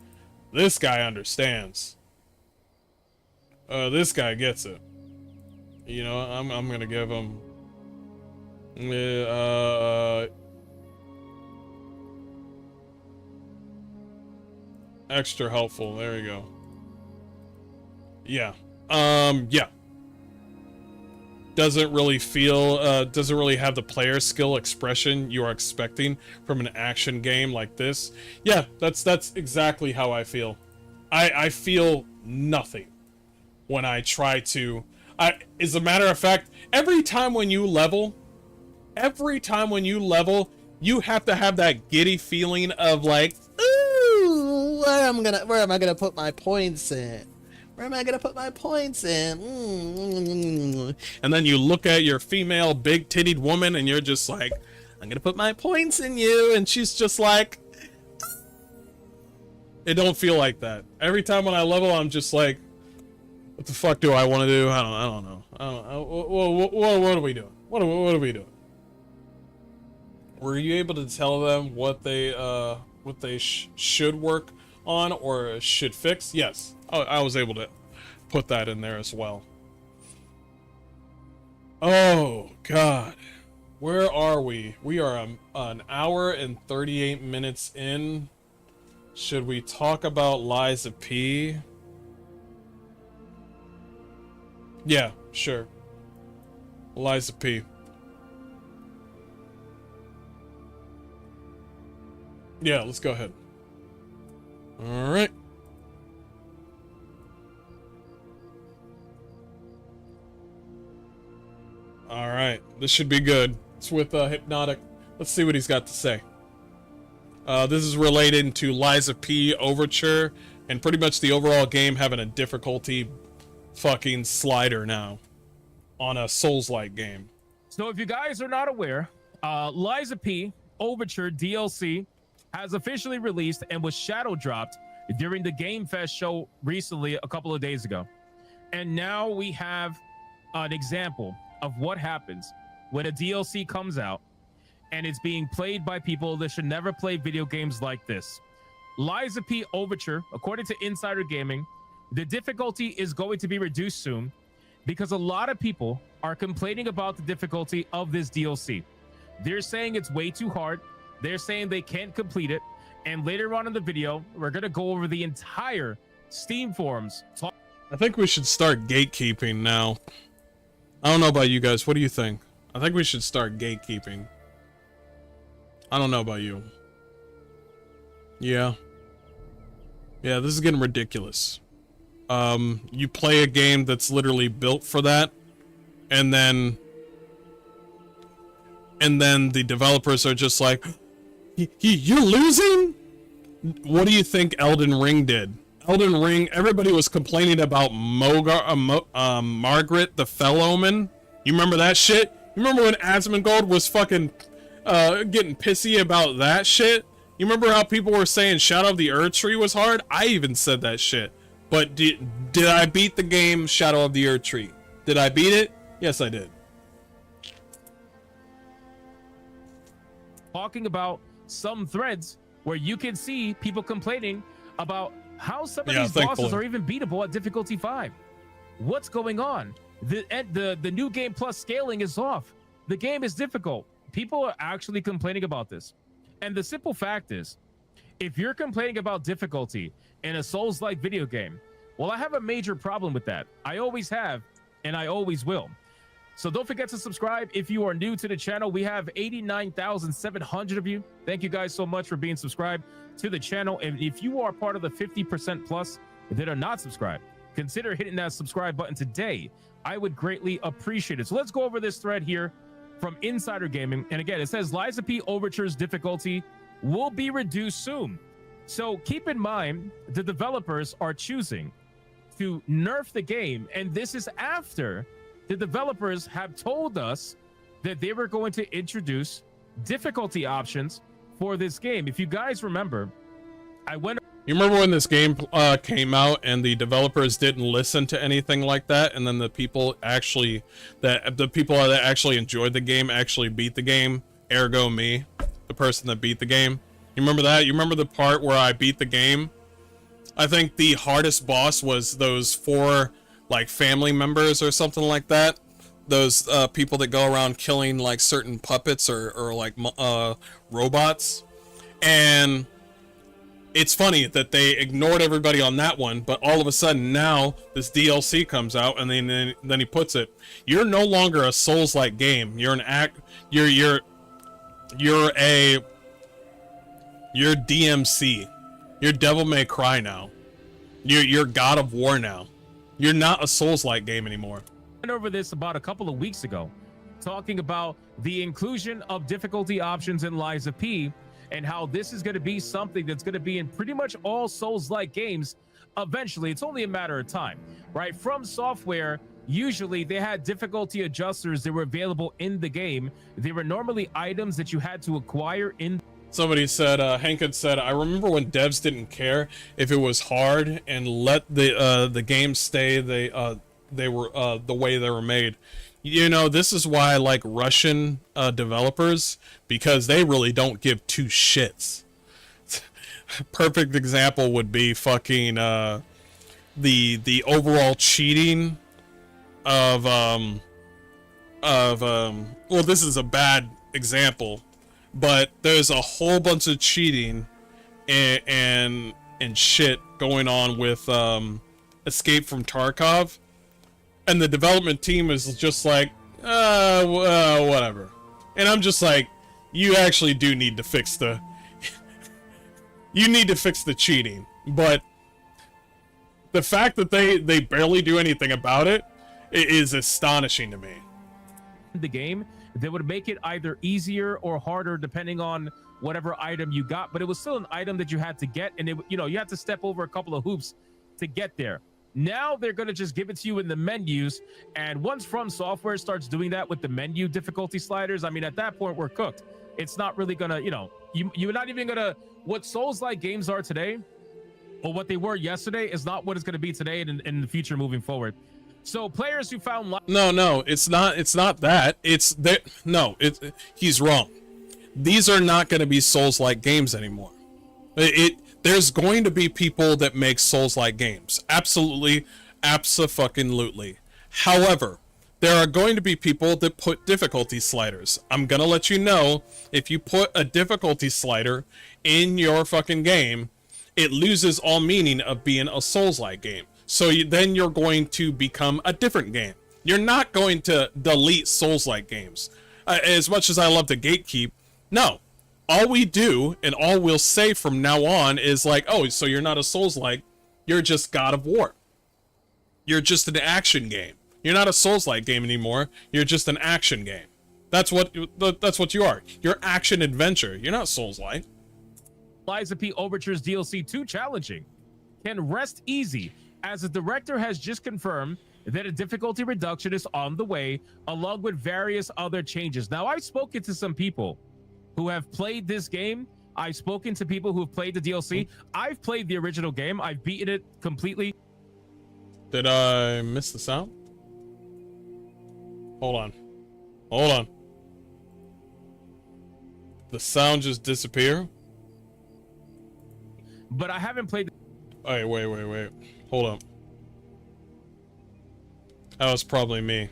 understands. This guy gets it. You know, I'm gonna give him... extra helpful, there you go. Yeah. Yeah. Doesn't really feel, doesn't really have the player skill expression you are expecting from an action game like this. Yeah, that's exactly how I feel. I feel nothing when I try to... as a matter of fact, every time when you level, you have to have that giddy feeling of like, ooh, where am I gonna put my points in? Where am I gonna put my points in? And then you look at your female big-tittied woman and you're just like, I'm gonna put my points in you, and she's just like... It don't feel like that. Every time when I level, I'm just like, what the fuck do I want to do? I don't know. What are we doing? What are we doing? Were you able to tell them what they should work on or should fix? Yes. I was able to put that in there as well. Oh, God. Where are we? We are an hour and 38 minutes in. Should we talk about Lies of P? Yeah, sure. Lies of P. Yeah, let's go ahead. All right. All right, this should be good. It's with Hypnotic. Let's see what he's got to say. This is related to Lies of P Overture, and pretty much the overall game having a difficulty fucking slider now on a Souls-like game. So if you guys are not aware, Lies of P Overture DLC has officially released and was shadow dropped during the Game Fest show recently a couple of days ago. And now we have an example of what happens when a DLC comes out and it's being played by people that should never play video games like this. Lies of P Overture, according to Insider Gaming, the difficulty is going to be reduced soon because a lot of people are complaining about the difficulty of this DLC. They're saying it's way too hard. They're saying they can't complete it. And later on in the video, we're going to go over the entire Steam forums. I think we should start gatekeeping now. I don't know about you guys. What do you think? I think we should start gatekeeping. I don't know about you. Yeah. Yeah, this is getting ridiculous. You play a game that's literally built for that, and then the developers are just like, you're losing? What do you think Elden Ring did? Elden Ring, everybody was complaining about Margaret the Fell Omen. You remember that shit? You remember when Asmongold was fucking getting pissy about that shit? You remember how people were saying Shadow of the Erdtree was hard? I even said that shit. But did I beat the game Shadow of the Erdtree? Did I beat it? Yes, I did. Talking about some threads where you can see people complaining about how some of these bosses are even beatable at difficulty 5. What's going on? The new game plus scaling is off. The game is difficult. People are actually complaining about this. And the simple fact is, if you're complaining about difficulty in a Souls-like video game, well, I have a major problem with that. I always have, and I always will. So don't forget to subscribe if you are new to the channel. We have 89,700 of you. Thank you guys so much for being subscribed to the channel. And if you are part of the 50% plus that are not subscribed, consider hitting that subscribe button today. I would greatly appreciate it. So let's go over this thread here from Insider Gaming. And again, it says Lies of P Overture's difficulty will be reduced soon. So keep in mind, the developers are choosing to nerf the game. And this is after the developers have told us that they were going to introduce difficulty options for this game. If you guys remember, you remember when this game came out and the developers didn't listen to anything like that, and then the people that actually enjoyed the game actually beat the game, ergo me, the person that beat the game. You remember that? You remember the part where I beat the game? I think the hardest boss was those 4 like family members or something like that. Those people that go around killing like certain puppets or like robots. And it's funny that they ignored everybody on that one, but all of a sudden now this DLC comes out, and then he puts it, you're no longer a Souls-like game. You're DMC. You're Devil May Cry now. You're God of War now. You're not a Souls-like game anymore. I went over this about a couple of weeks ago, talking about the inclusion of difficulty options in Lies of P, and how this is going to be something that's going to be in pretty much all Souls-like games eventually. It's only a matter of time, right? From Software, usually they had difficulty adjusters that were available in the game. They were normally items that you had to acquire in. Somebody said, Hankin said, I remember when devs didn't care if it was hard and let the game stay they were the way they were made. You know, this is why I like Russian developers, because they really don't give 2 shits. Perfect example would be fucking the overall cheating of well, this is a bad example, but there's a whole bunch of cheating and shit going on with Escape from Tarkov. And the development team is just like, whatever. And I'm just like, you actually do need to fix the... you need to fix the cheating. But the fact that they barely do anything about it is astonishing to me. The game that would make it either easier or harder depending on whatever item you got. But it was still an item that you had to get. And, you had to step over a couple of hoops to get there. Now they're going to just give it to you in the menus, and once From Software starts doing that with the menu difficulty sliders, I mean, at that point, we're cooked. It's not really going to, you're not even going to, what Souls-like games are today, or what they were yesterday, is not what it's going to be today and in the future moving forward. So players who found no, it's not that. It's that no, he's wrong. These are not going to be Souls-like games anymore. There's going to be people that make Souls-like games. Absolutely, abso-fucking-lutely. However, there are going to be people that put difficulty sliders. I'm gonna let you know, if you put a difficulty slider in your fucking game, it loses all meaning of being a Souls-like game. So then you're going to become a different game. You're not going to delete Souls-like games. As much as I love to gatekeep, no. All we do, and all we'll say from now on is like, oh, so you're not a Souls-like, you're just God of War. You're just an action game. You're not a Souls-like game anymore. You're just an action game. That's what you are. You're action adventure. You're not Souls-like. Lies of P Overture's DLC too challenging. Can rest easy, as the director has just confirmed that a difficulty reduction is on the way, along with various other changes. Now, I've spoken to some people who have played this game. I've spoken to people who have played the DLC. I've played the original game. I've beaten it completely. Did I miss the sound? Hold on. The sound just disappeared? But I haven't played. Hey, wait. Hold up. That was probably me.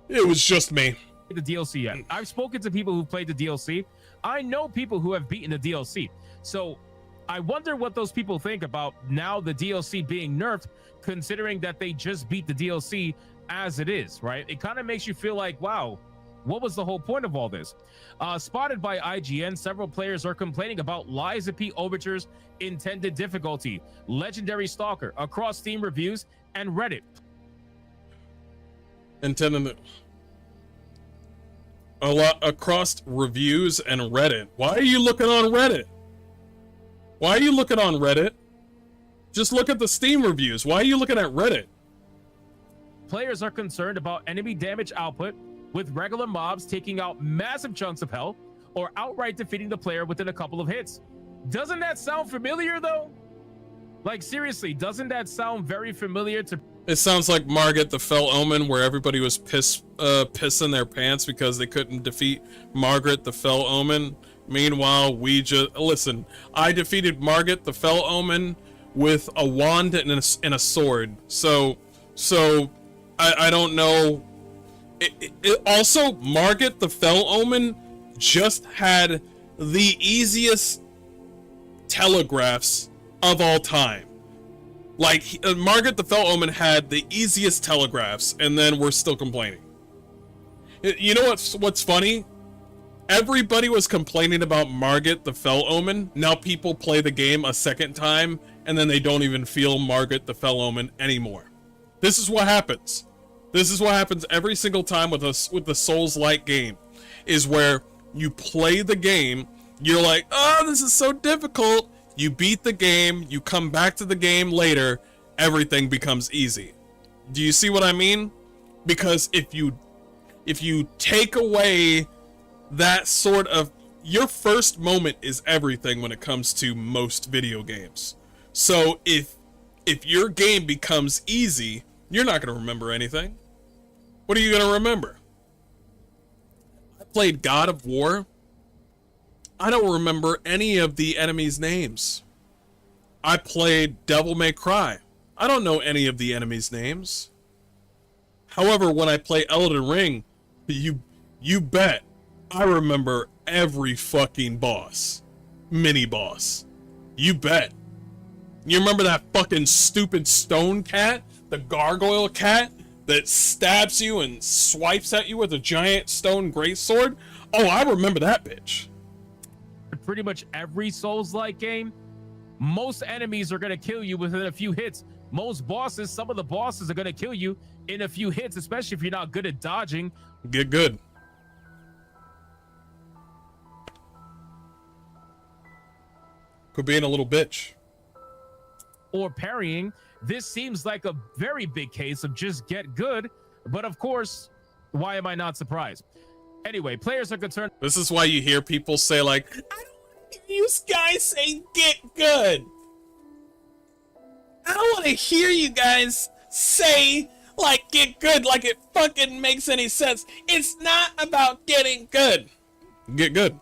It was just me. The DLC yet. I've spoken to people who've played the DLC. I know people who have beaten the DLC. So I wonder what those people think about now the DLC being nerfed, considering that they just beat the DLC as it is, right? It kind of makes you feel like, wow, what was the whole point of all this? Spotted by IGN, several players are complaining about Lies of P Overture's intended difficulty, Legendary Stalker, across Steam reviews and Reddit. Intended a lot across reviews and Reddit. Why are you looking on Reddit? Why are you looking on Reddit? Just look at the Steam reviews. Why are you looking at Reddit? Players are concerned about enemy damage output, with regular mobs taking out massive chunks of health or outright defeating the player within a couple of hits. Doesn't that sound familiar though? Like seriously, doesn't that sound very familiar to... It sounds like Margit the Fell Omen, where everybody was pissing their pants because they couldn't defeat Margaret the Fell Omen. Meanwhile, we just... Listen, I defeated Margit the Fell Omen with a wand and a sword. So I don't know... Also, Margit the Fell Omen just had the easiest telegraphs of all time. Like, Margit the Fell Omen had the easiest telegraphs, and then we're still complaining. You know what's funny? Everybody was complaining about Margit the Fell Omen. Now people play the game a second time, and then they don't even feel Margit the Fell Omen anymore. This is what happens. This is what happens every single time with the Souls-like game, is where you play the game, you're like, oh, this is so difficult. You beat the game, you come back to the game later, everything becomes easy. Do you see what I mean? Because if you take away that sort of... Your first moment is everything when it comes to most video games. So if your game becomes easy, you're not going to remember anything. What are you going to remember? I played God of War. I don't remember any of the enemies' names. I played Devil May Cry. I don't know any of the enemies' names. However, when I play Elden Ring, you bet I remember every fucking boss. Mini-boss. You bet. You remember that fucking stupid stone cat? The gargoyle cat that stabs you and swipes at you with a giant stone greatsword? Oh, I remember that bitch. Pretty much every Souls-like game, most enemies are going to kill you within a few hits. Most bosses, some of the bosses are going to kill you in a few hits, especially if you're not good at dodging. Get good. Quit being a little bitch. Or parrying. This seems like a very big case of just get good. But of course, why am I not surprised? Anyway, players are concerned. This is why you hear people say, like, I don't want to hear you guys say get good. I don't want to hear you guys say, like, get good, like it fucking makes any sense. It's not about getting good. Get good.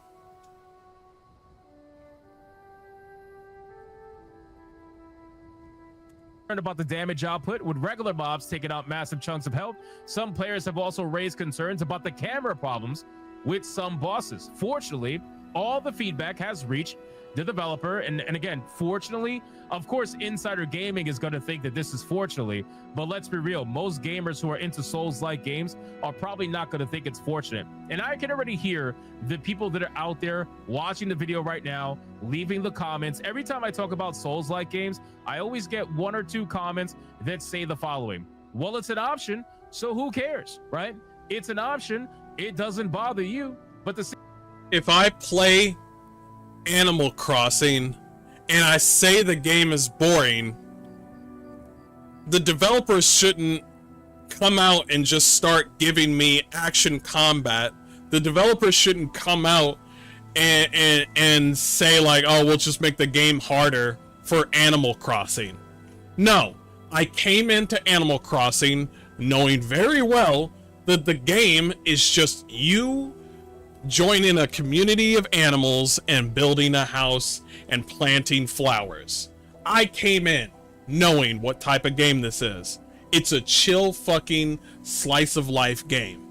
About the damage output with regular mobs taking out massive chunks of health. Some players have also raised concerns about the camera problems with some bosses. Fortunately, all the feedback has reached the developer, and again, fortunately, of course, insider gaming is going to think that this is fortunately, but let's be real, most gamers who are into Souls-like games are probably not going to think it's fortunate. And I can already hear the people that are out there watching the video right now, leaving the comments. Every time I talk about Souls-like games, I always get 1 or 2 comments that say the following: well, it's an option, so who cares, right? It's an option, it doesn't bother you, but if I play Animal Crossing and I say the game is boring, the developers shouldn't come out and just start giving me action combat. The developers shouldn't come out and say, like, oh, we'll just make the game harder for Animal Crossing. No, I came into Animal Crossing knowing very well that the game is just you joining a community of animals and building a house and planting flowers. I came in knowing what type of game this is. It's a chill fucking slice of life game.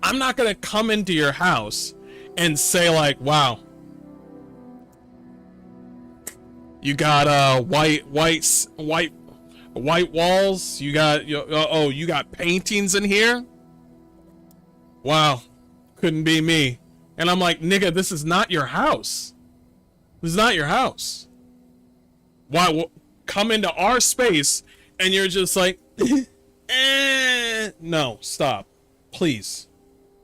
I'm not gonna come into your house and say, like, wow, you got white walls, you got paintings in here, wow, couldn't be me. And I'm like, nigga, this is not your house. This is not your house. Why come into our space and you're just like, no, stop. Please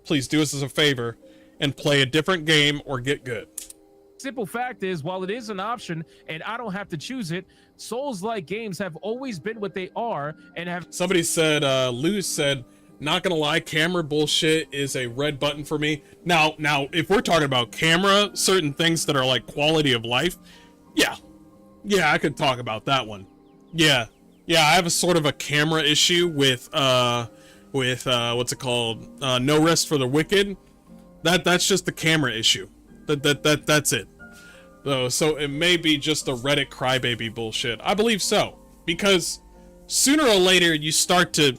do us as a favor and play a different game or get good. Simple fact is, while it is an option and I don't have to choose it, Souls-like games have always been what they are and have... Somebody said, Lou said, not gonna lie, camera bullshit is a red button for me. Now, if we're talking about camera, certain things that are like quality of life, yeah, I could talk about that one. Yeah, I have a sort of a camera issue with what's it called? No Rest for the Wicked. That's just the camera issue. That's it. So it may be just a Reddit crybaby bullshit. I believe so, because sooner or later you start to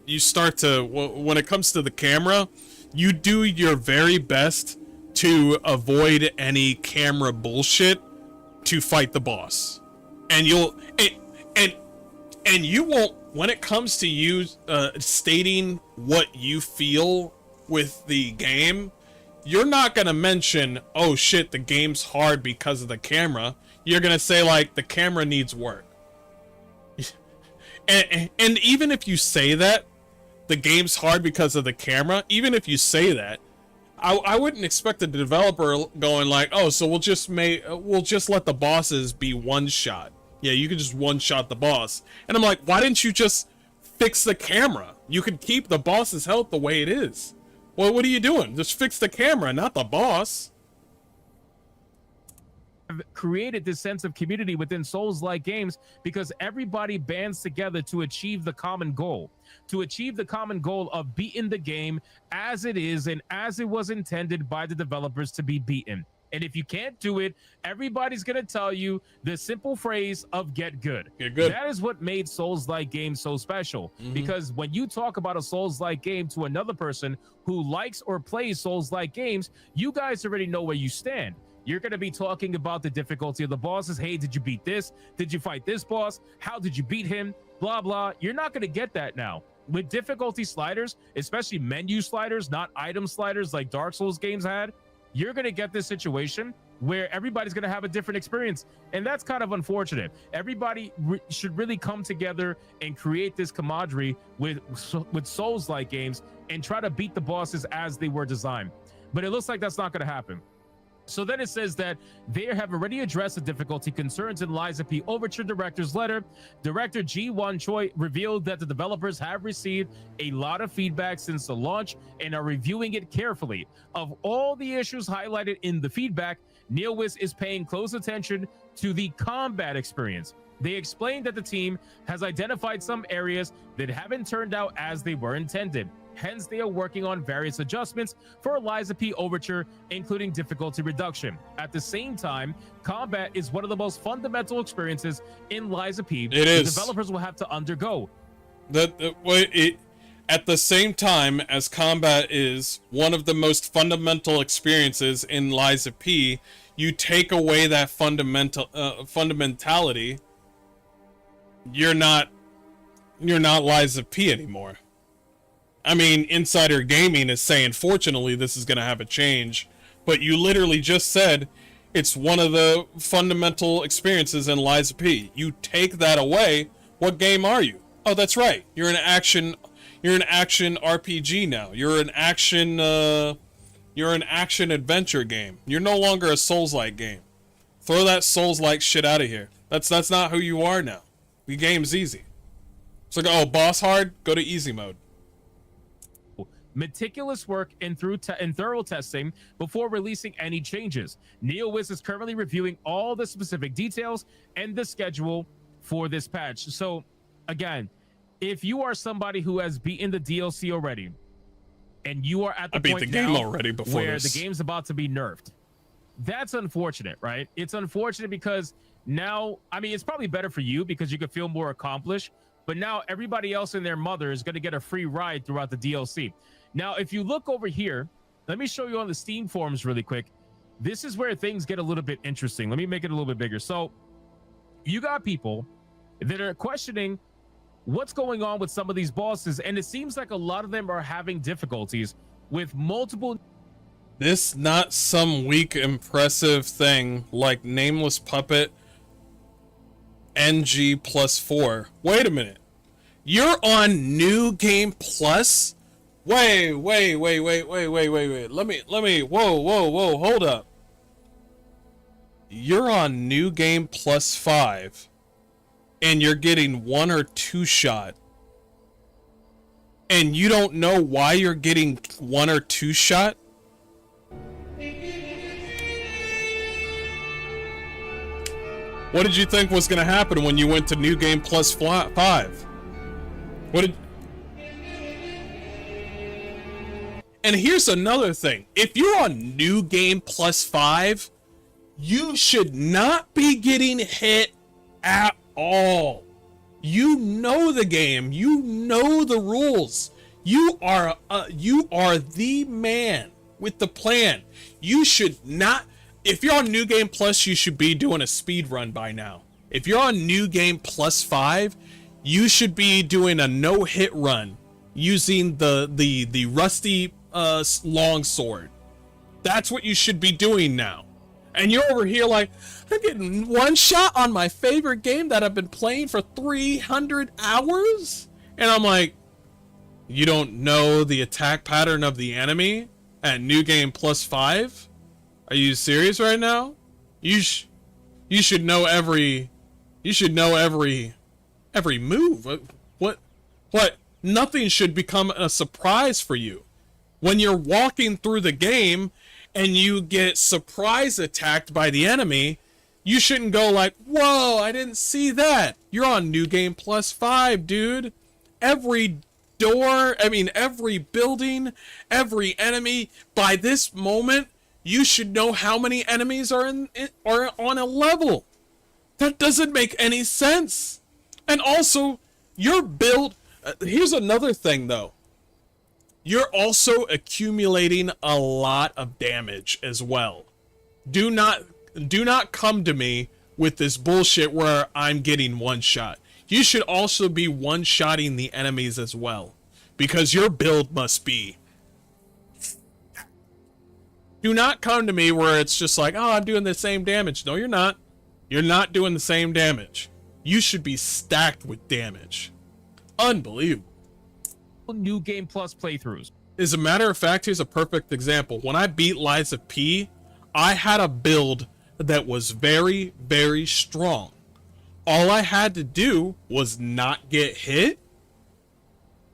when it comes to the camera, you do your very best to avoid any camera bullshit to fight the boss, and you won't, when it comes to you stating what you feel with the game, you're not gonna mention, oh shit, the game's hard because of the camera. You're gonna say, like, the camera needs work. and even if you say that the game's hard because of the camera, even if you say that, I wouldn't expect the developer going like, oh, so we'll just let the bosses be one shot. Yeah, you can just one shot the boss. And I'm like, why didn't you just fix the camera? You could keep the boss's health the way it is. Well, what are you doing? Just fix the camera, not the boss. Created this sense of community within Souls-like games because everybody bands together to achieve the common goal. To achieve the common goal of beating the game as it is and as it was intended by the developers to be beaten. And if you can't do it, everybody's going to tell you the simple phrase of get good. Get good. That is what made Souls-like games so special. Because when you talk about a Souls-like game to another person who likes or plays Souls-like games, you guys already know where you stand. You're going to be talking about the difficulty of the bosses. Hey, did you beat this? Did you fight this boss? How did you beat him? Blah, blah. You're not going to get that now. With difficulty sliders, especially menu sliders, not item sliders like Dark Souls games had, you're going to get this situation where everybody's going to have a different experience. And that's kind of unfortunate. Everybody should really come together and create this camaraderie with Souls-like games and try to beat the bosses as they were designed. But it looks like that's not going to happen. So then it says that they have already addressed the difficulty concerns in Lies of P Overture director's letter. Director Ji-Won Choi revealed that the developers have received a lot of feedback since the launch and are reviewing it carefully. Of all the issues highlighted in the feedback, Neowis is paying close attention to the combat experience. They explained that the team has identified some areas that haven't turned out as they were intended. Hence, they are working on various adjustments for Lies of P Overture, including difficulty reduction. At the same time, combat is one of the most fundamental experiences in Lies of P. It is. Developers will have to undergo. At the same time as combat is one of the most fundamental experiences in Lies of P, you take away that fundamentality, you're not Lies of P anymore. I mean, Insider Gaming is saying, fortunately, this is going to have a change. But you literally just said it's one of the fundamental experiences in Lies of P. You take that away, what game are you? Oh, that's right. You're an action RPG now. You're an action adventure game. You're no longer a Souls-like game. Throw that Souls-like shit out of here. That's not who you are now. The game's easy. It's like, oh, boss hard? Go to easy mode. Meticulous work and thorough testing before releasing any changes. Neowis is currently reviewing all the specific details and the schedule for this patch. So, again, if you are somebody who has beaten the DLC already, and you are at the point now where the game's about to be nerfed, that's unfortunate, right? It's unfortunate because now, I mean, it's probably better for you because you could feel more accomplished, but now everybody else and their mother is going to get a free ride throughout the DLC. Now, if you look over here, let me show you on the Steam forums really quick. This is where things get a little bit interesting. Let me make it a little bit bigger. So you got people that are questioning what's going on with some of these bosses, and it seems like a lot of them are having difficulties with multiple. This not some weak, impressive thing like Nameless Puppet NG +4. Wait a minute. You're on New Game Plus? Wait. Let me, whoa, hold up. You're on New Game +5, and you're getting 1 or 2 shot. And you don't know why you're getting 1 or 2 shot? What did you think was going to happen when you went to New Game +5? And here's another thing. If you're on New Game +5, you should not be getting hit at all. You know the game. You know the rules. You are the man with the plan. You should not. If you're on New Game Plus, you should be doing a speed run by now. If you're on New Game +5, you should be doing a no-hit run using the rusty longsword. That's what you should be doing now. And you're over here like, I'm getting 1 shot on my favorite game that I've been playing for 300 hours? And I'm like, you don't know the attack pattern of the enemy at New Game +5? Are you serious right now? You should know every move. What? Nothing should become a surprise for you. When you're walking through the game and you get surprise attacked by the enemy, you shouldn't go like, whoa, I didn't see that. You're on New Game +5, dude. Every door, every building, every enemy, by this moment, you should know how many enemies are on a level. That doesn't make any sense. And also, your build, here's another thing though. You're also accumulating a lot of damage as well. Do not come to me with this bullshit where I'm getting 1 shot. You should also be 1-shotting the enemies as well, because your build must be. Do not come to me where it's just like, oh, I'm doing the same damage. No, you're not. You're not doing the same damage. You should be stacked with damage. Unbelievable. New Game Plus playthroughs. As a matter of fact, here's a perfect example. When I beat Lies of P, I had a build that was very, very strong. All I had to do was not get hit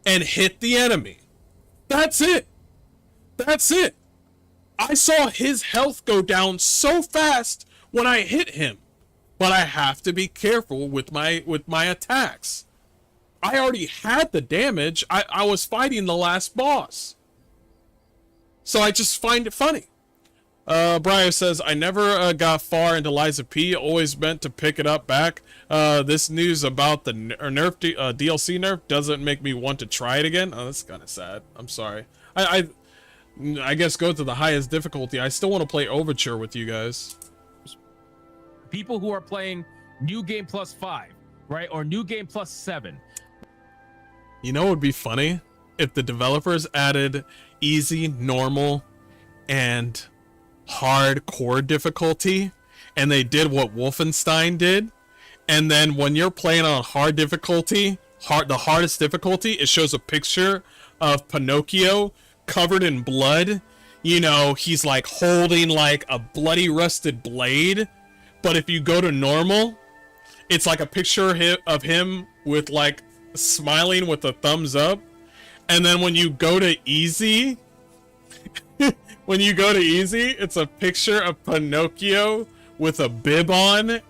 and hit the enemy. That's it. That's it. I saw his health go down so fast when I hit him. But I have to be careful with my attacks. I already had the damage. I was fighting the last boss. So I just find it funny. Briar says, I never got far into Liza P. Always meant to pick it up back. This news about the DLC nerf doesn't make me want to try it again. Oh, that's kind of sad. I'm sorry. I guess go to the highest difficulty. I still want to play Overture with you guys. People who are playing New Game Plus 5, right? Or New Game Plus 7. You know what would be funny? If the developers added easy, normal, and hardcore difficulty, and they did what Wolfenstein did, and then when you're playing on hard difficulty, the hardest difficulty, it shows a picture of Pinocchio covered in blood. You know, he's like holding like a bloody rusted blade. But if you go to normal, it's like a picture of him with like smiling with a thumbs up. And then when you go to easy, it's a picture of Pinocchio with a bib on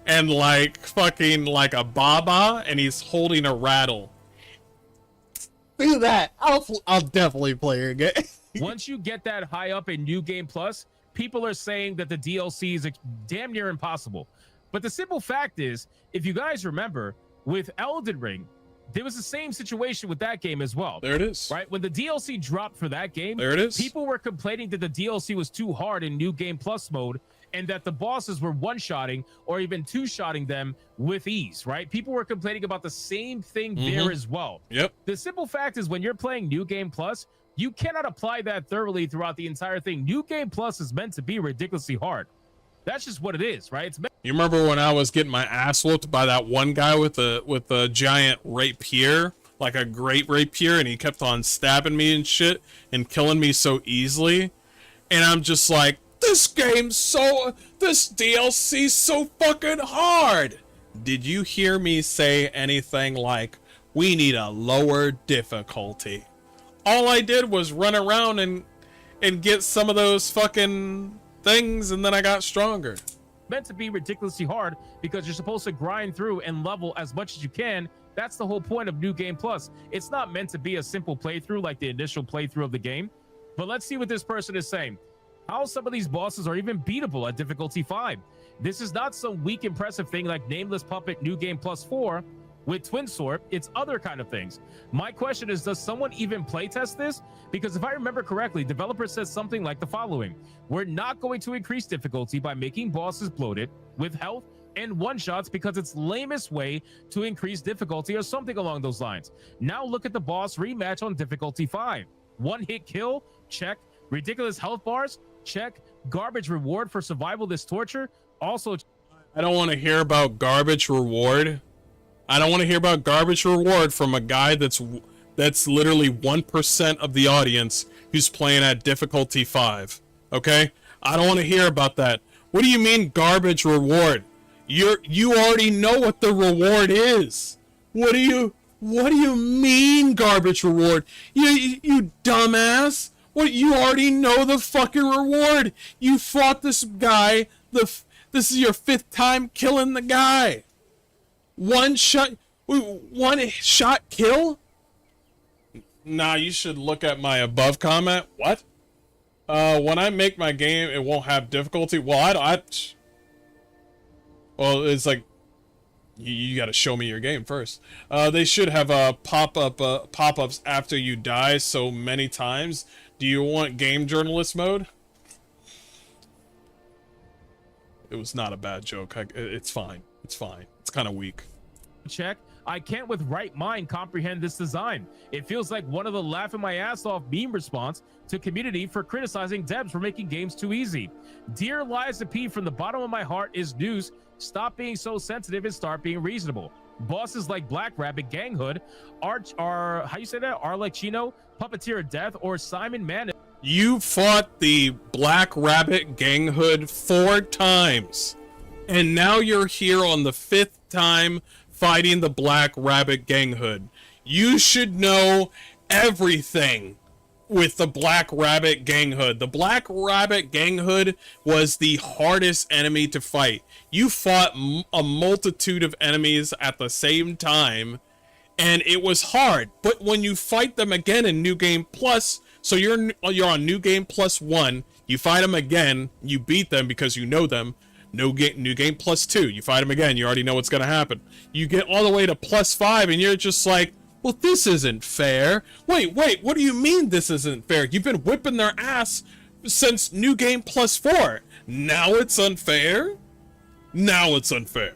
and like fucking like a baba, and he's holding a rattle. Do that. I'll definitely play your game. Once you get that high up in New Game Plus, people are saying that the DLC is damn near impossible. But the simple fact is, if you guys remember, with Elden Ring, there was the same situation with that game as well. There it is. Right? When the DLC dropped for that game, there it is. People were complaining that the DLC was too hard in New Game Plus mode, and that the bosses were one-shotting or even two-shotting them with ease, right? People were complaining about the same thing there as well. Yep. The simple fact is, when you're playing New Game Plus, you cannot apply that thoroughly throughout the entire thing. New Game Plus is meant to be ridiculously hard. That's just what it is, right? It's you remember when I was getting my ass whooped by that one guy with a giant rapier, like a great rapier, and he kept on stabbing me and shit and killing me so easily, and I'm just like, this DLC's so fucking hard. Did you hear me say anything like, we need a lower difficulty? All I did was run around and get some of those fucking things, and then I got stronger. Meant to be ridiculously hard because you're supposed to grind through and level as much as you can. That's the whole point of New Game Plus. It's not meant to be a simple playthrough like the initial playthrough of the game. But let's see what this person is saying. How some of these bosses are even beatable at difficulty 5. This is not some weak, impressive thing like Nameless Puppet New Game Plus 4 with Twin Sword. It's other kind of things. My question is, does someone even playtest this? Because if I remember correctly, developer says something like the following: we're not going to increase difficulty by making bosses bloated with health and one-shots because it's lamest way to increase difficulty, or something along those lines. Now look at the boss rematch on difficulty 5. One-hit kill? Check. Ridiculous health bars? Check. Garbage reward for survival this torture? Also. I don't want to hear about garbage reward. I don't want to hear about garbage reward from a guy that's literally 1% of the audience who's playing at difficulty 5. Okay? I don't want to hear about that. What do you mean garbage reward? You already know what the reward is. What do you mean garbage reward? You dumbass. What, you already know the fucking reward. You fought this guy. This is your 5th time killing the guy. One shot kill? Nah, you should look at my above comment. What? When I make my game, it won't have difficulty. Well, well, it's like, you gotta show me your game first. They should have pop-ups after you die so many times. Do you want game journalist mode? It was not a bad joke. It's fine. It's fine. It's kind of weak. Check. I can't with right mind comprehend this design. It feels like one of the laughing my ass off meme response to community for criticizing devs for making games too easy. Dear Liza P, from the bottom of my heart is news. Stop being so sensitive and start being reasonable. Bosses like Black Rabbit, Gang Hood, are how you say that? Arlecchino, Puppeteer of Death, or Simon Mann. You fought the Black Rabbit Gang Hood 4 times. And now you're here on the 5th time fighting the Black Rabbit Gang Hood. You should know everything with the Black Rabbit Gang Hood. The Black Rabbit Gang Hood was the hardest enemy to fight. You fought a multitude of enemies at the same time, and it was hard. But when you fight them again in New Game Plus, so you're on New Game Plus 1, you fight them again, you beat them because you know them. New Game Plus 2, you fight them again, you already know what's gonna happen. You get all the way to Plus 5, and you're just like, well, this isn't fair. Wait, what do you mean this isn't fair? You've been whipping their ass since New Game Plus 4. Now it's unfair? Now it's unfair.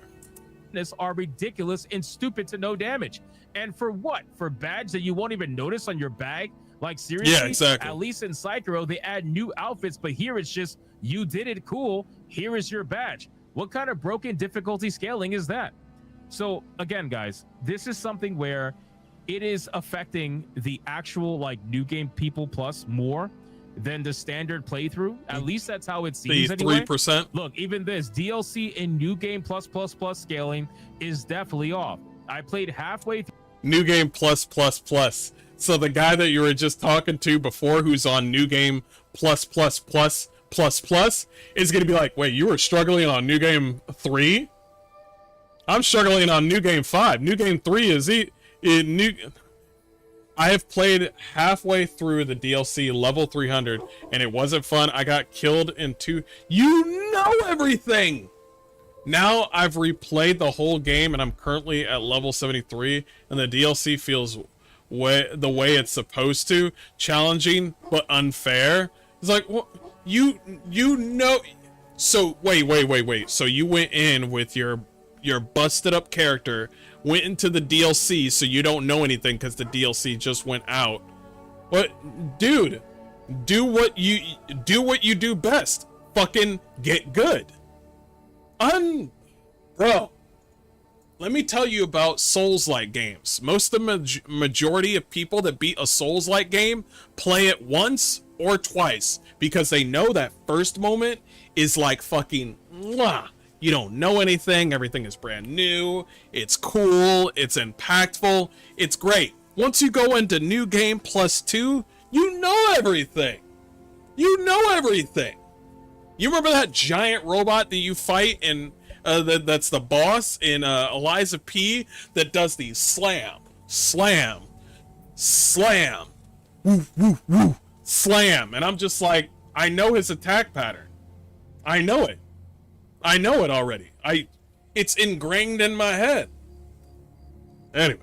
Are ridiculous and stupid to no damage. And for what? For badge that you won't even notice on your bag? Like, seriously? Yeah, exactly. At least in Sekiro, they add new outfits, but here it's just, you did it, cool, here is your badge. What kind of broken difficulty scaling is that? So, again, guys, this is something where it is affecting the actual, like, New Game People Plus more than the standard playthrough. At least that's how it seems anyway. 3%. Look, even this DLC in New Game Plus scaling is definitely off. I played halfway through New Game Plus. So the guy that you were just talking to before, who's on New Game Plus is gonna be like, wait, you were struggling on New Game 3? I'm struggling on New Game 5. New Game 3 is I have played halfway through the DLC level 300, and it wasn't fun. I got killed in 2. You know everything! Now I've replayed the whole game, and I'm currently at level 73, and the DLC feels the way it's supposed to. Challenging, but unfair. It's like, well, you know... So, wait. So you went in with your busted up character, went into the DLC, so you don't know anything because the DLC just went out. But, dude, do what you do best. Fucking get good. Bro, let me tell you about Souls-like games. Most of the majority of people that beat a Souls-like game play it once or twice because they know that first moment is like fucking mwah. You don't know anything, everything is brand new, it's cool, it's impactful, it's great. Once you go into New Game Plus 2, you know everything. You know everything. You remember that giant robot that you fight in, that's the boss in Eliza P, that does the slam, woo, woo, woo, slam. And I'm just like, I know his attack pattern. I know it already. It's ingrained in my head. Anyway.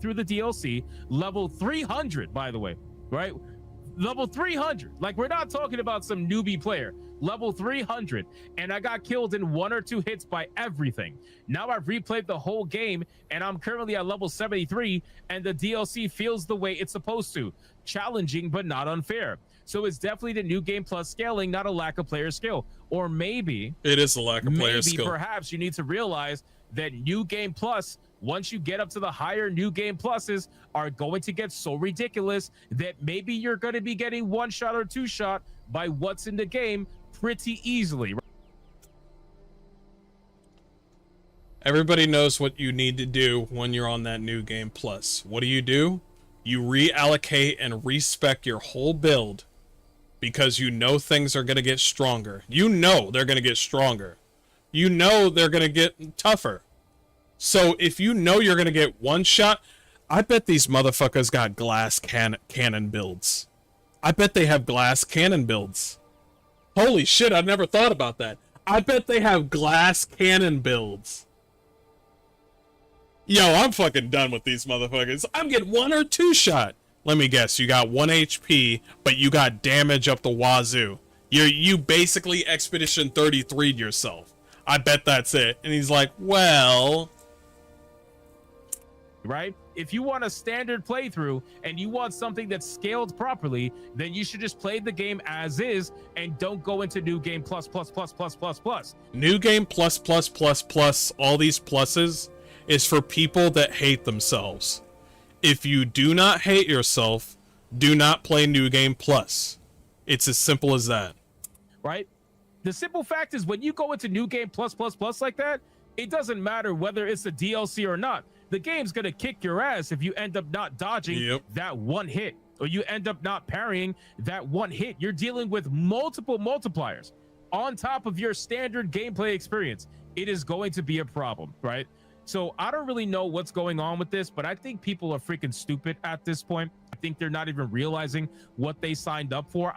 Through the DLC, level 300, by the way, right? Level 300. Like, we're not talking about some newbie player. Level 300. And I got killed in 1 or 2 hits by everything. Now I've replayed the whole game, and I'm currently at level 73, and the DLC feels the way it's supposed to. Challenging, but not unfair. So it's definitely the New Game Plus scaling, not a lack of player skill. Or maybe... It is a lack of player skill. Maybe perhaps you need to realize that New Game Plus, once you get up to the higher New Game Pluses, are going to get so ridiculous that maybe you're going to be getting 1-shot or 2-shot by what's in the game pretty easily. Everybody knows what you need to do when you're on that New Game Plus. What do? You reallocate and respec your whole build because you know things are going to get stronger. You know they're going to get stronger. You know they're going to get tougher. So if you know you're going to get 1-shot, I bet these motherfuckers got glass cannon builds. I bet they have glass cannon builds. Holy shit, I never thought about that. I bet they have glass cannon builds. Yo, I'm fucking done with these motherfuckers. I'm getting 1 or 2-shot. Let me guess, you got 1 HP, but you got damage up the wazoo. You basically Expedition 33'd yourself. I bet that's it. And he's like, well... Right? If you want a standard playthrough and you want something that's scaled properly, then you should just play the game as is and don't go into New Game Plus. New Game Plus, all these pluses is for people that hate themselves. If you do not hate yourself, do not play New Game Plus. It's as simple as that. Right? The simple fact is when you go into New Game Plus like that, it doesn't matter whether it's a DLC or not. The game's going to kick your ass if you end up not dodging that one hit, or you end up not parrying that one hit. You're dealing with multiple multipliers on top of your standard gameplay experience. It is going to be a problem, right? So I don't really know what's going on with this, but I think people are freaking stupid at this point. I think they're not even realizing what they signed up for.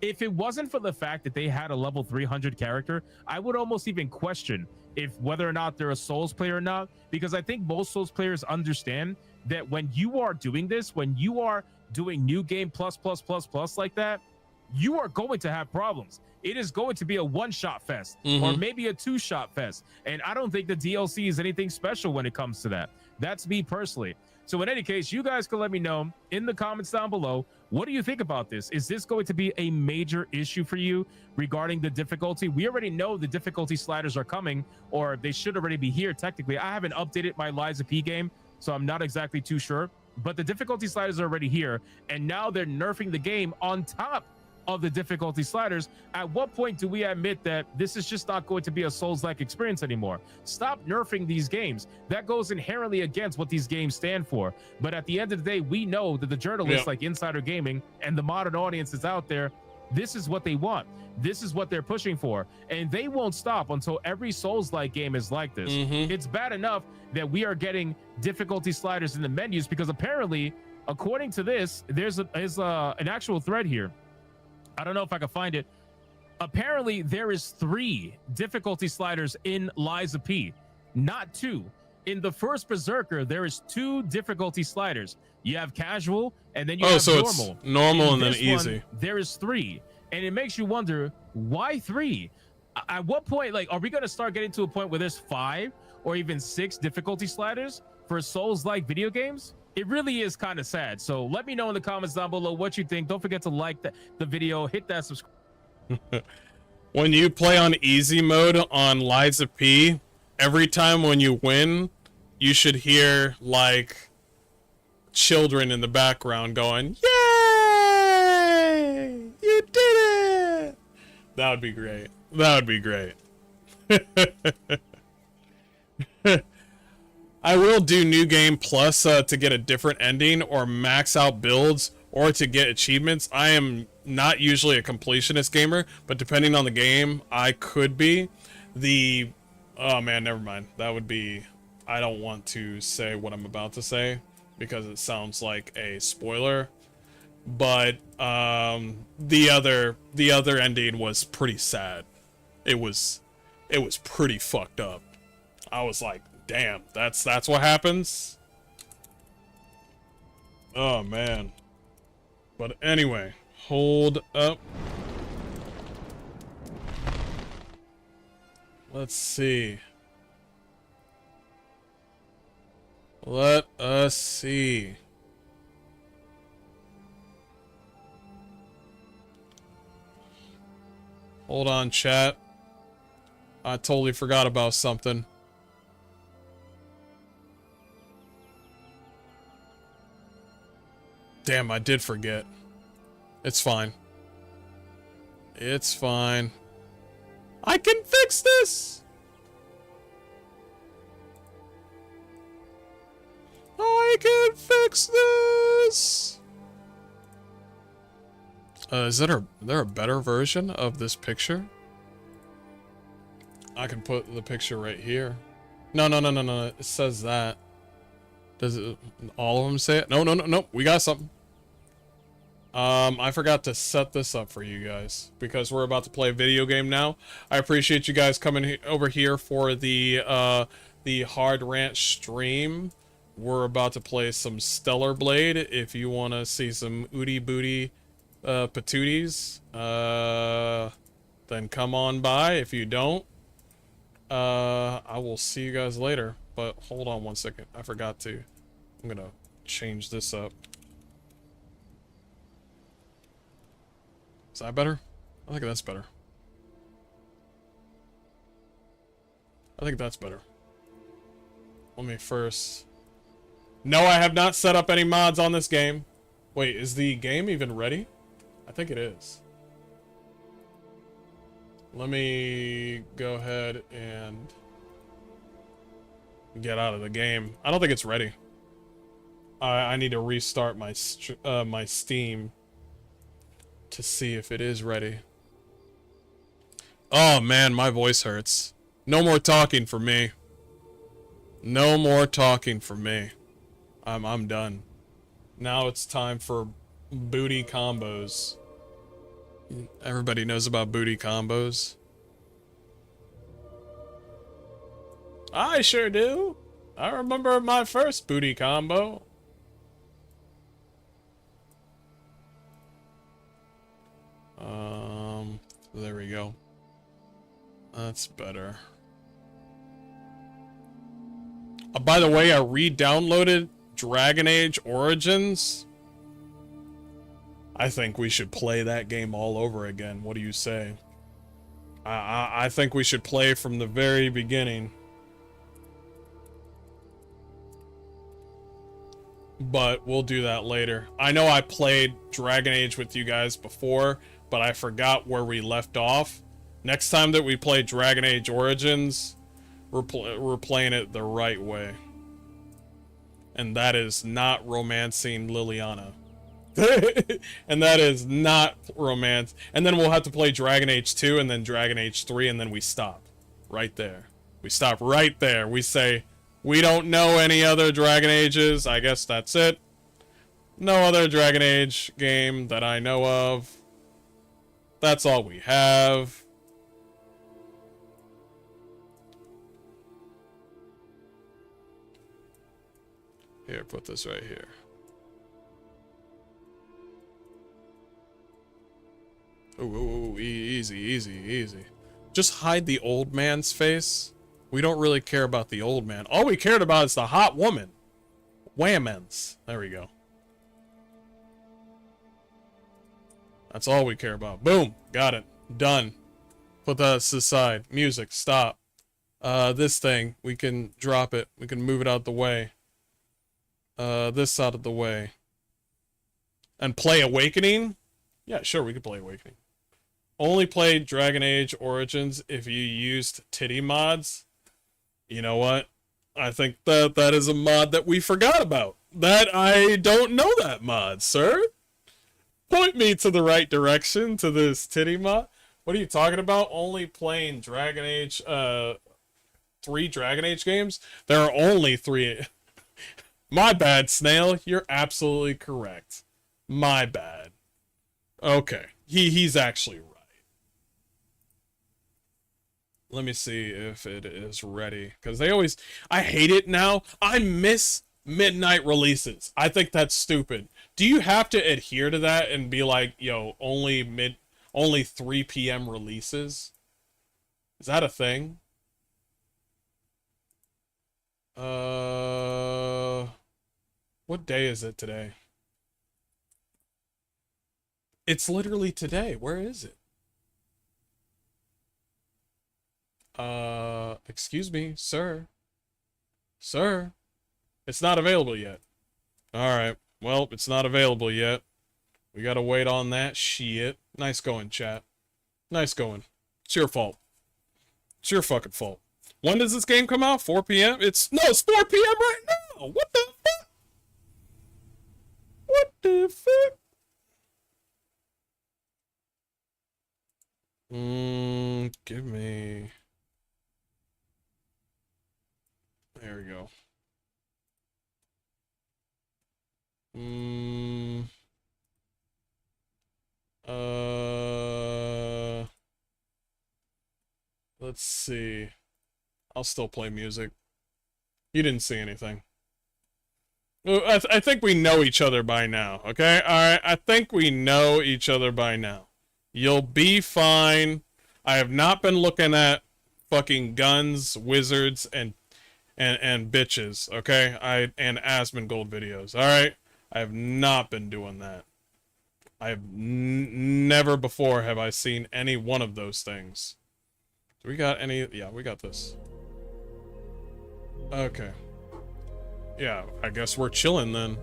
If it wasn't for the fact that they had a level 300 character, I would almost even question if whether or not they're a Souls player or not, because I think most Souls players understand that when you are doing this, when you are doing New Game Plus like that, you are going to have problems. It is going to be a one-shot fest or maybe a two-shot fest. And I don't think the DLC is anything special when it comes to that. That's me personally. So in any case, you guys can let me know in the comments down below, what do you think about this? Is this going to be a major issue for you regarding the difficulty? We already know the difficulty sliders are coming, or they should already be here technically. I haven't updated my Lies of P game, so I'm not exactly too sure. But the difficulty sliders are already here, and now they're nerfing the game on top of the difficulty sliders. At what point do we admit that this is just not going to be a Souls-like experience anymore? Stop nerfing these games. That goes inherently against what these games stand for. But at the end of the day, we know that the journalists like Insider Gaming and the modern audiences out there, this is what they want. This is what they're pushing for. And they won't stop until every Souls-like game is like this. It's bad enough that we are getting difficulty sliders in the menus, because apparently, according to this, there's an actual thread here. I don't know if I can find it. Apparently, there is 3 difficulty sliders in Lies of P, not 2. In the first Berserker, there is 2 difficulty sliders. You have casual, and then you have normal. It's normal and then easy. There is 3, and it makes you wonder, why 3? At what point, like, are we going to start getting to a point where there's 5 or even 6 difficulty sliders for Souls-like video games? It really is kind of sad. So let me know in the comments down below what you think. Don't forget to like the video, hit that subscribe. When you play on easy mode on Lies of P, every time when you win, you should hear like children in the background going, "Yay! You did it!" That would be great. That would be great. I will do New Game Plus to get a different ending or max out builds or to get achievements. I am not usually a completionist gamer, but depending on the game, I could be. Oh man, never mind. That would be... I don't want to say what I'm about to say because it sounds like a spoiler. But the other ending was pretty sad. It was pretty fucked up. I was like, damn, that's what happens? Oh, man. But anyway, hold up. Let's see. Let us see. Hold on, chat. I totally forgot about something. Damn, I did forget. It's fine. It's fine. I can fix this! I can fix this! Is there a better version of this picture? I can put the picture right here. No. It says that. Does it all of them say it? No. We got something. I forgot to set this up for you guys because we're about to play a video game now. I appreciate you guys coming over here for the Hard Rant stream. We're about to play some Stellar Blade. If you want to see some ooty booty patooties, then come on by. If you don't, I will see you guys later. But hold on one second. I forgot to. I'm gonna change this up. Is that better? I think that's better. I think that's better. Let me first... No, I have not set up any mods on this game. Wait, is the game even ready? I think it is. Let me go ahead and get out of the game. I don't think it's ready. I need to restart my my Steam to see if it is ready. Oh man, my voice hurts. No more talking for me. No more talking for me. I'm done. Now it's time for booty combos. Everybody knows about booty combos. I sure do. I remember my first booty combo. There we go. That's better. By the way, I re-downloaded Dragon Age Origins. I think we should play that game all over again. What do you say? I think we should play from the very beginning. But we'll do that later. I know I played Dragon Age with you guys before, but I forgot where we left off. Next time that we play Dragon Age Origins, we're playing it the right way. And that is not romancing Liliana. And that is not romance. And then we'll have to play Dragon Age 2 and then Dragon Age 3 and then we stop. Right there. We stop right there. We say, we don't know any other Dragon Ages. I guess that's it. No other Dragon Age game that I know of. That's all we have. Here, put this right here. Ooh, easy, easy, easy. Just hide the old man's face. We don't really care about the old man. All we cared about is the hot woman. Whammons. There we go. That's all we care about. Boom. Got it. Done. Put that aside. Music. Stop. This thing. We can drop it. We can move it out the way. This out of the way. And play Awakening? Yeah, sure, we could play Awakening. Only play Dragon Age Origins if you used titty mods. You know what? I think that is a mod that we forgot about. That I don't know that mod, sir. Point me to the right direction to this titty mod. What are you talking about? Only playing Dragon Age, 3 Dragon Age games? There are only 3. My bad, Snail. You're absolutely correct. My bad. Okay. He's actually right. Let me see if it is ready. Because they always... I hate it now. I miss midnight releases. I think that's stupid. Do you have to adhere to that and be like, yo, only 3 p.m. releases? Is that a thing? What day is it today? It's literally today. Where is it? Excuse me, sir. Sir. It's not available yet. Alright. Well, it's not available yet. We gotta wait on that shit. Nice going, chat. Nice going. It's your fault. It's your fucking fault. When does this game come out? 4 p.m.? It's 4 p.m. right now! What the fuck? What the fuck? Give me... There we go. Let's see. I'll still play music. You didn't see anything. I think we know each other by now, okay? Alright, I think we know each other by now. You'll be fine. I have not been looking at fucking guns, wizards, and bitches, okay? And Asmongold videos, alright? I have not been doing that. I have never before have I seen any one of those things. Do we got any? Yeah, we got this. Okay. Yeah, I guess we're chilling then.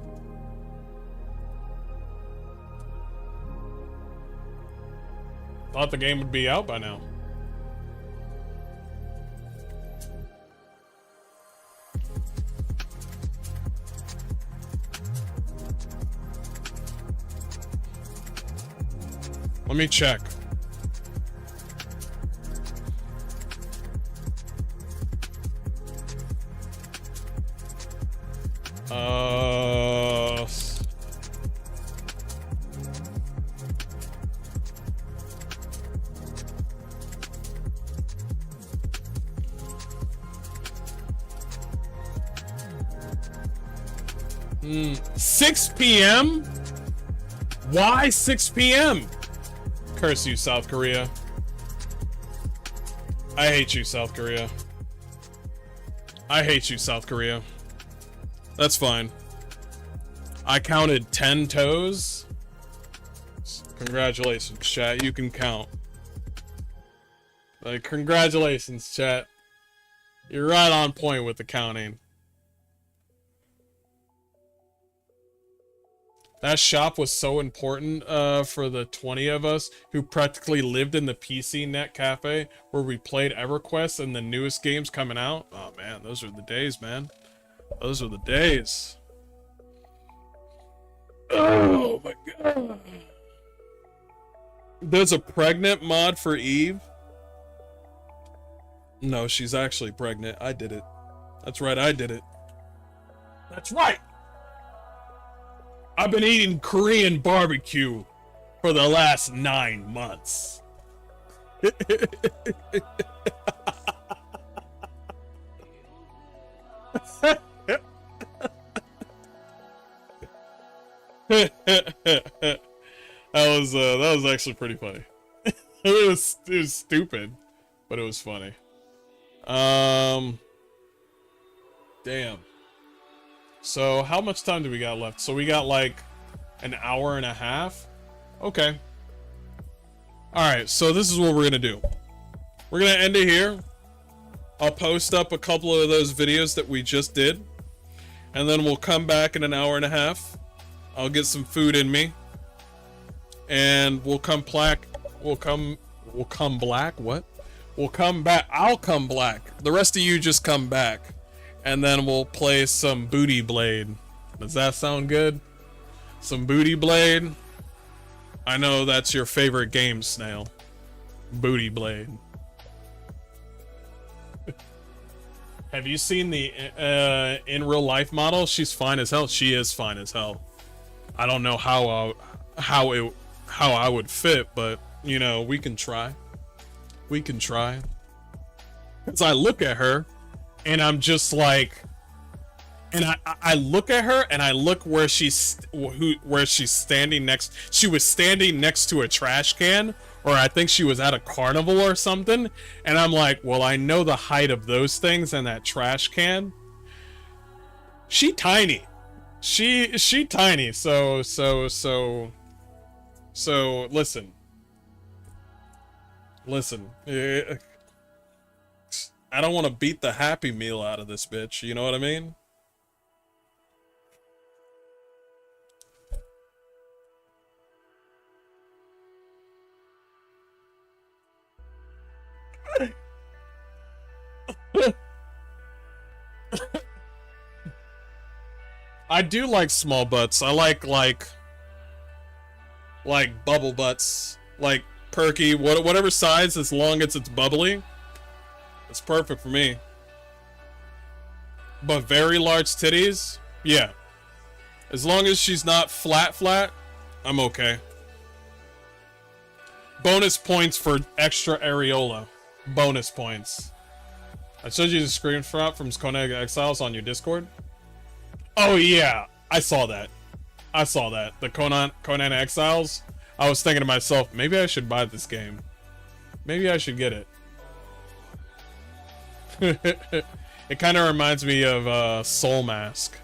Thought the game would be out by now. Let me check. Uh... 6 p.m.? Why 6 p.m.? Curse you, South Korea. I hate you, South Korea. I hate you, South Korea. That's fine. I counted 10 toes. Congratulations, chat. You can count. Like, congratulations, chat. You're right on point with the counting. That shop was so important for the 20 of us who practically lived in the PC Net Cafe where we played EverQuest and the newest games coming out. Oh man, those are the days, man. Those are the days. Oh my god. There's a pregnant mod for Eve. No, she's actually pregnant. I did it. That's right, I did it. That's right! I've been eating Korean barbecue for the last 9 months. That was actually pretty funny. it was stupid, but it was funny. Damn. So how much time do we got left? So we got like an hour and a half. Okay. All right. So this is what we're gonna do. We're gonna end it here. I'll post up a couple of those videos that we just did, and then we'll come back in an hour and a half. I'll get some food in me, and we'll come black. We'll come black. What? We'll come back. I'll come black. The rest of you just come back, and then we'll play some Booty Blade. Does that sound good? Some Booty Blade. I know that's your favorite game, Snail. Booty Blade. Have you seen the in real life model? She's fine as hell. She is fine as hell. I don't know how I would fit, but you know, we can try. We can try. Cause I look at her, and I'm just like, and I look at her, and I look where she's standing next. She was standing next to a trash can, or I think she was at a carnival or something. And I'm like, well, I know the height of those things and that trash can. She tiny. She tiny. So listen. Listen. I don't want to beat the Happy Meal out of this bitch. You know what I mean? I do like small butts. I like bubble butts, like perky, whatever size, as long as it's bubbly. It's perfect for me. But very large titties, yeah. As long as she's not flat, I'm okay. Bonus points for extra areola. Bonus points. I showed you the screenshot from Conan Exiles on your Discord. Oh yeah, I saw that. The Conan Exiles. I was thinking to myself, maybe I should buy this game. Maybe I should get it. It kind of reminds me of Soul Mask.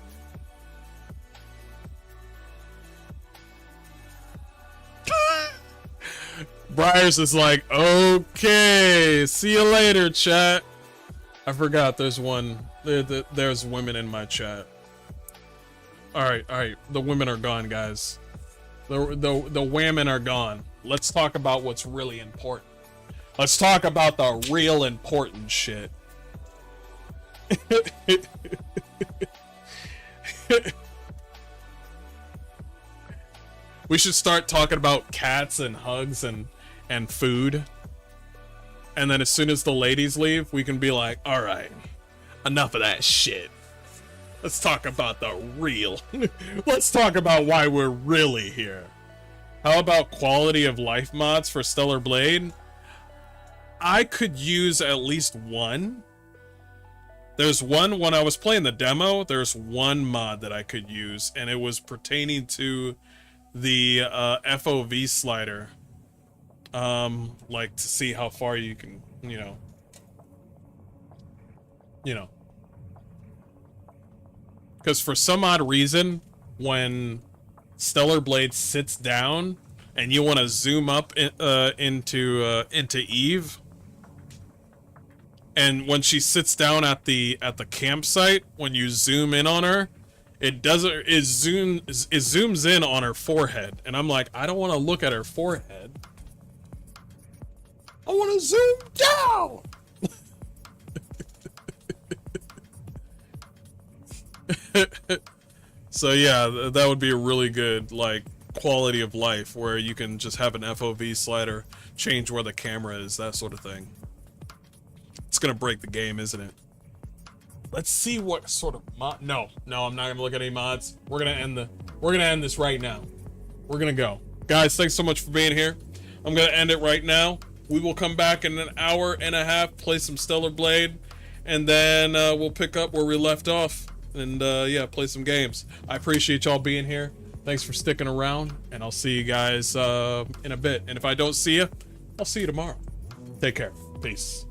Briars is like, okay, see you later, chat. I forgot there's one. There's women in my chat. All right. The women are gone, guys. The women are gone. let's talk about what's really important. Let's talk about the real important shit. We should start talking about cats and hugs and food. And then as soon as the ladies leave, we can be like, all right, enough of that shit. Let's talk about the real. Let's talk about why we're really here. How about quality of life mods for Stellar Blade? I could use at least one. There's one, when I was playing the demo, there's one mod that I could use, and it was pertaining to the FOV slider. Like to see how far you can, you know. Because for some odd reason, when Stellar Blade sits down and you want to zoom up into Eve, and when she sits down at the campsite, when you zoom in on her, it zooms in on her forehead, and I'm like, I don't want to look at her forehead. I want to zoom down. So yeah, that would be a really good, like, quality of life where you can just have an FOV slider, change where the camera is, that sort of thing. It's gonna break the game, isn't it? Let's see what sort of mod. No, I'm not gonna look at any mods. We're gonna end this right now. We're gonna go. Guys, thanks so much for being here. I'm gonna end it right now. We will come back in an hour and a half, play some Stellar Blade, and then we'll pick up where we left off. And yeah, play some games. I appreciate y'all being here. Thanks for sticking around, and I'll see you guys in a bit. And if I don't see you, I'll see you tomorrow. Take care. Peace.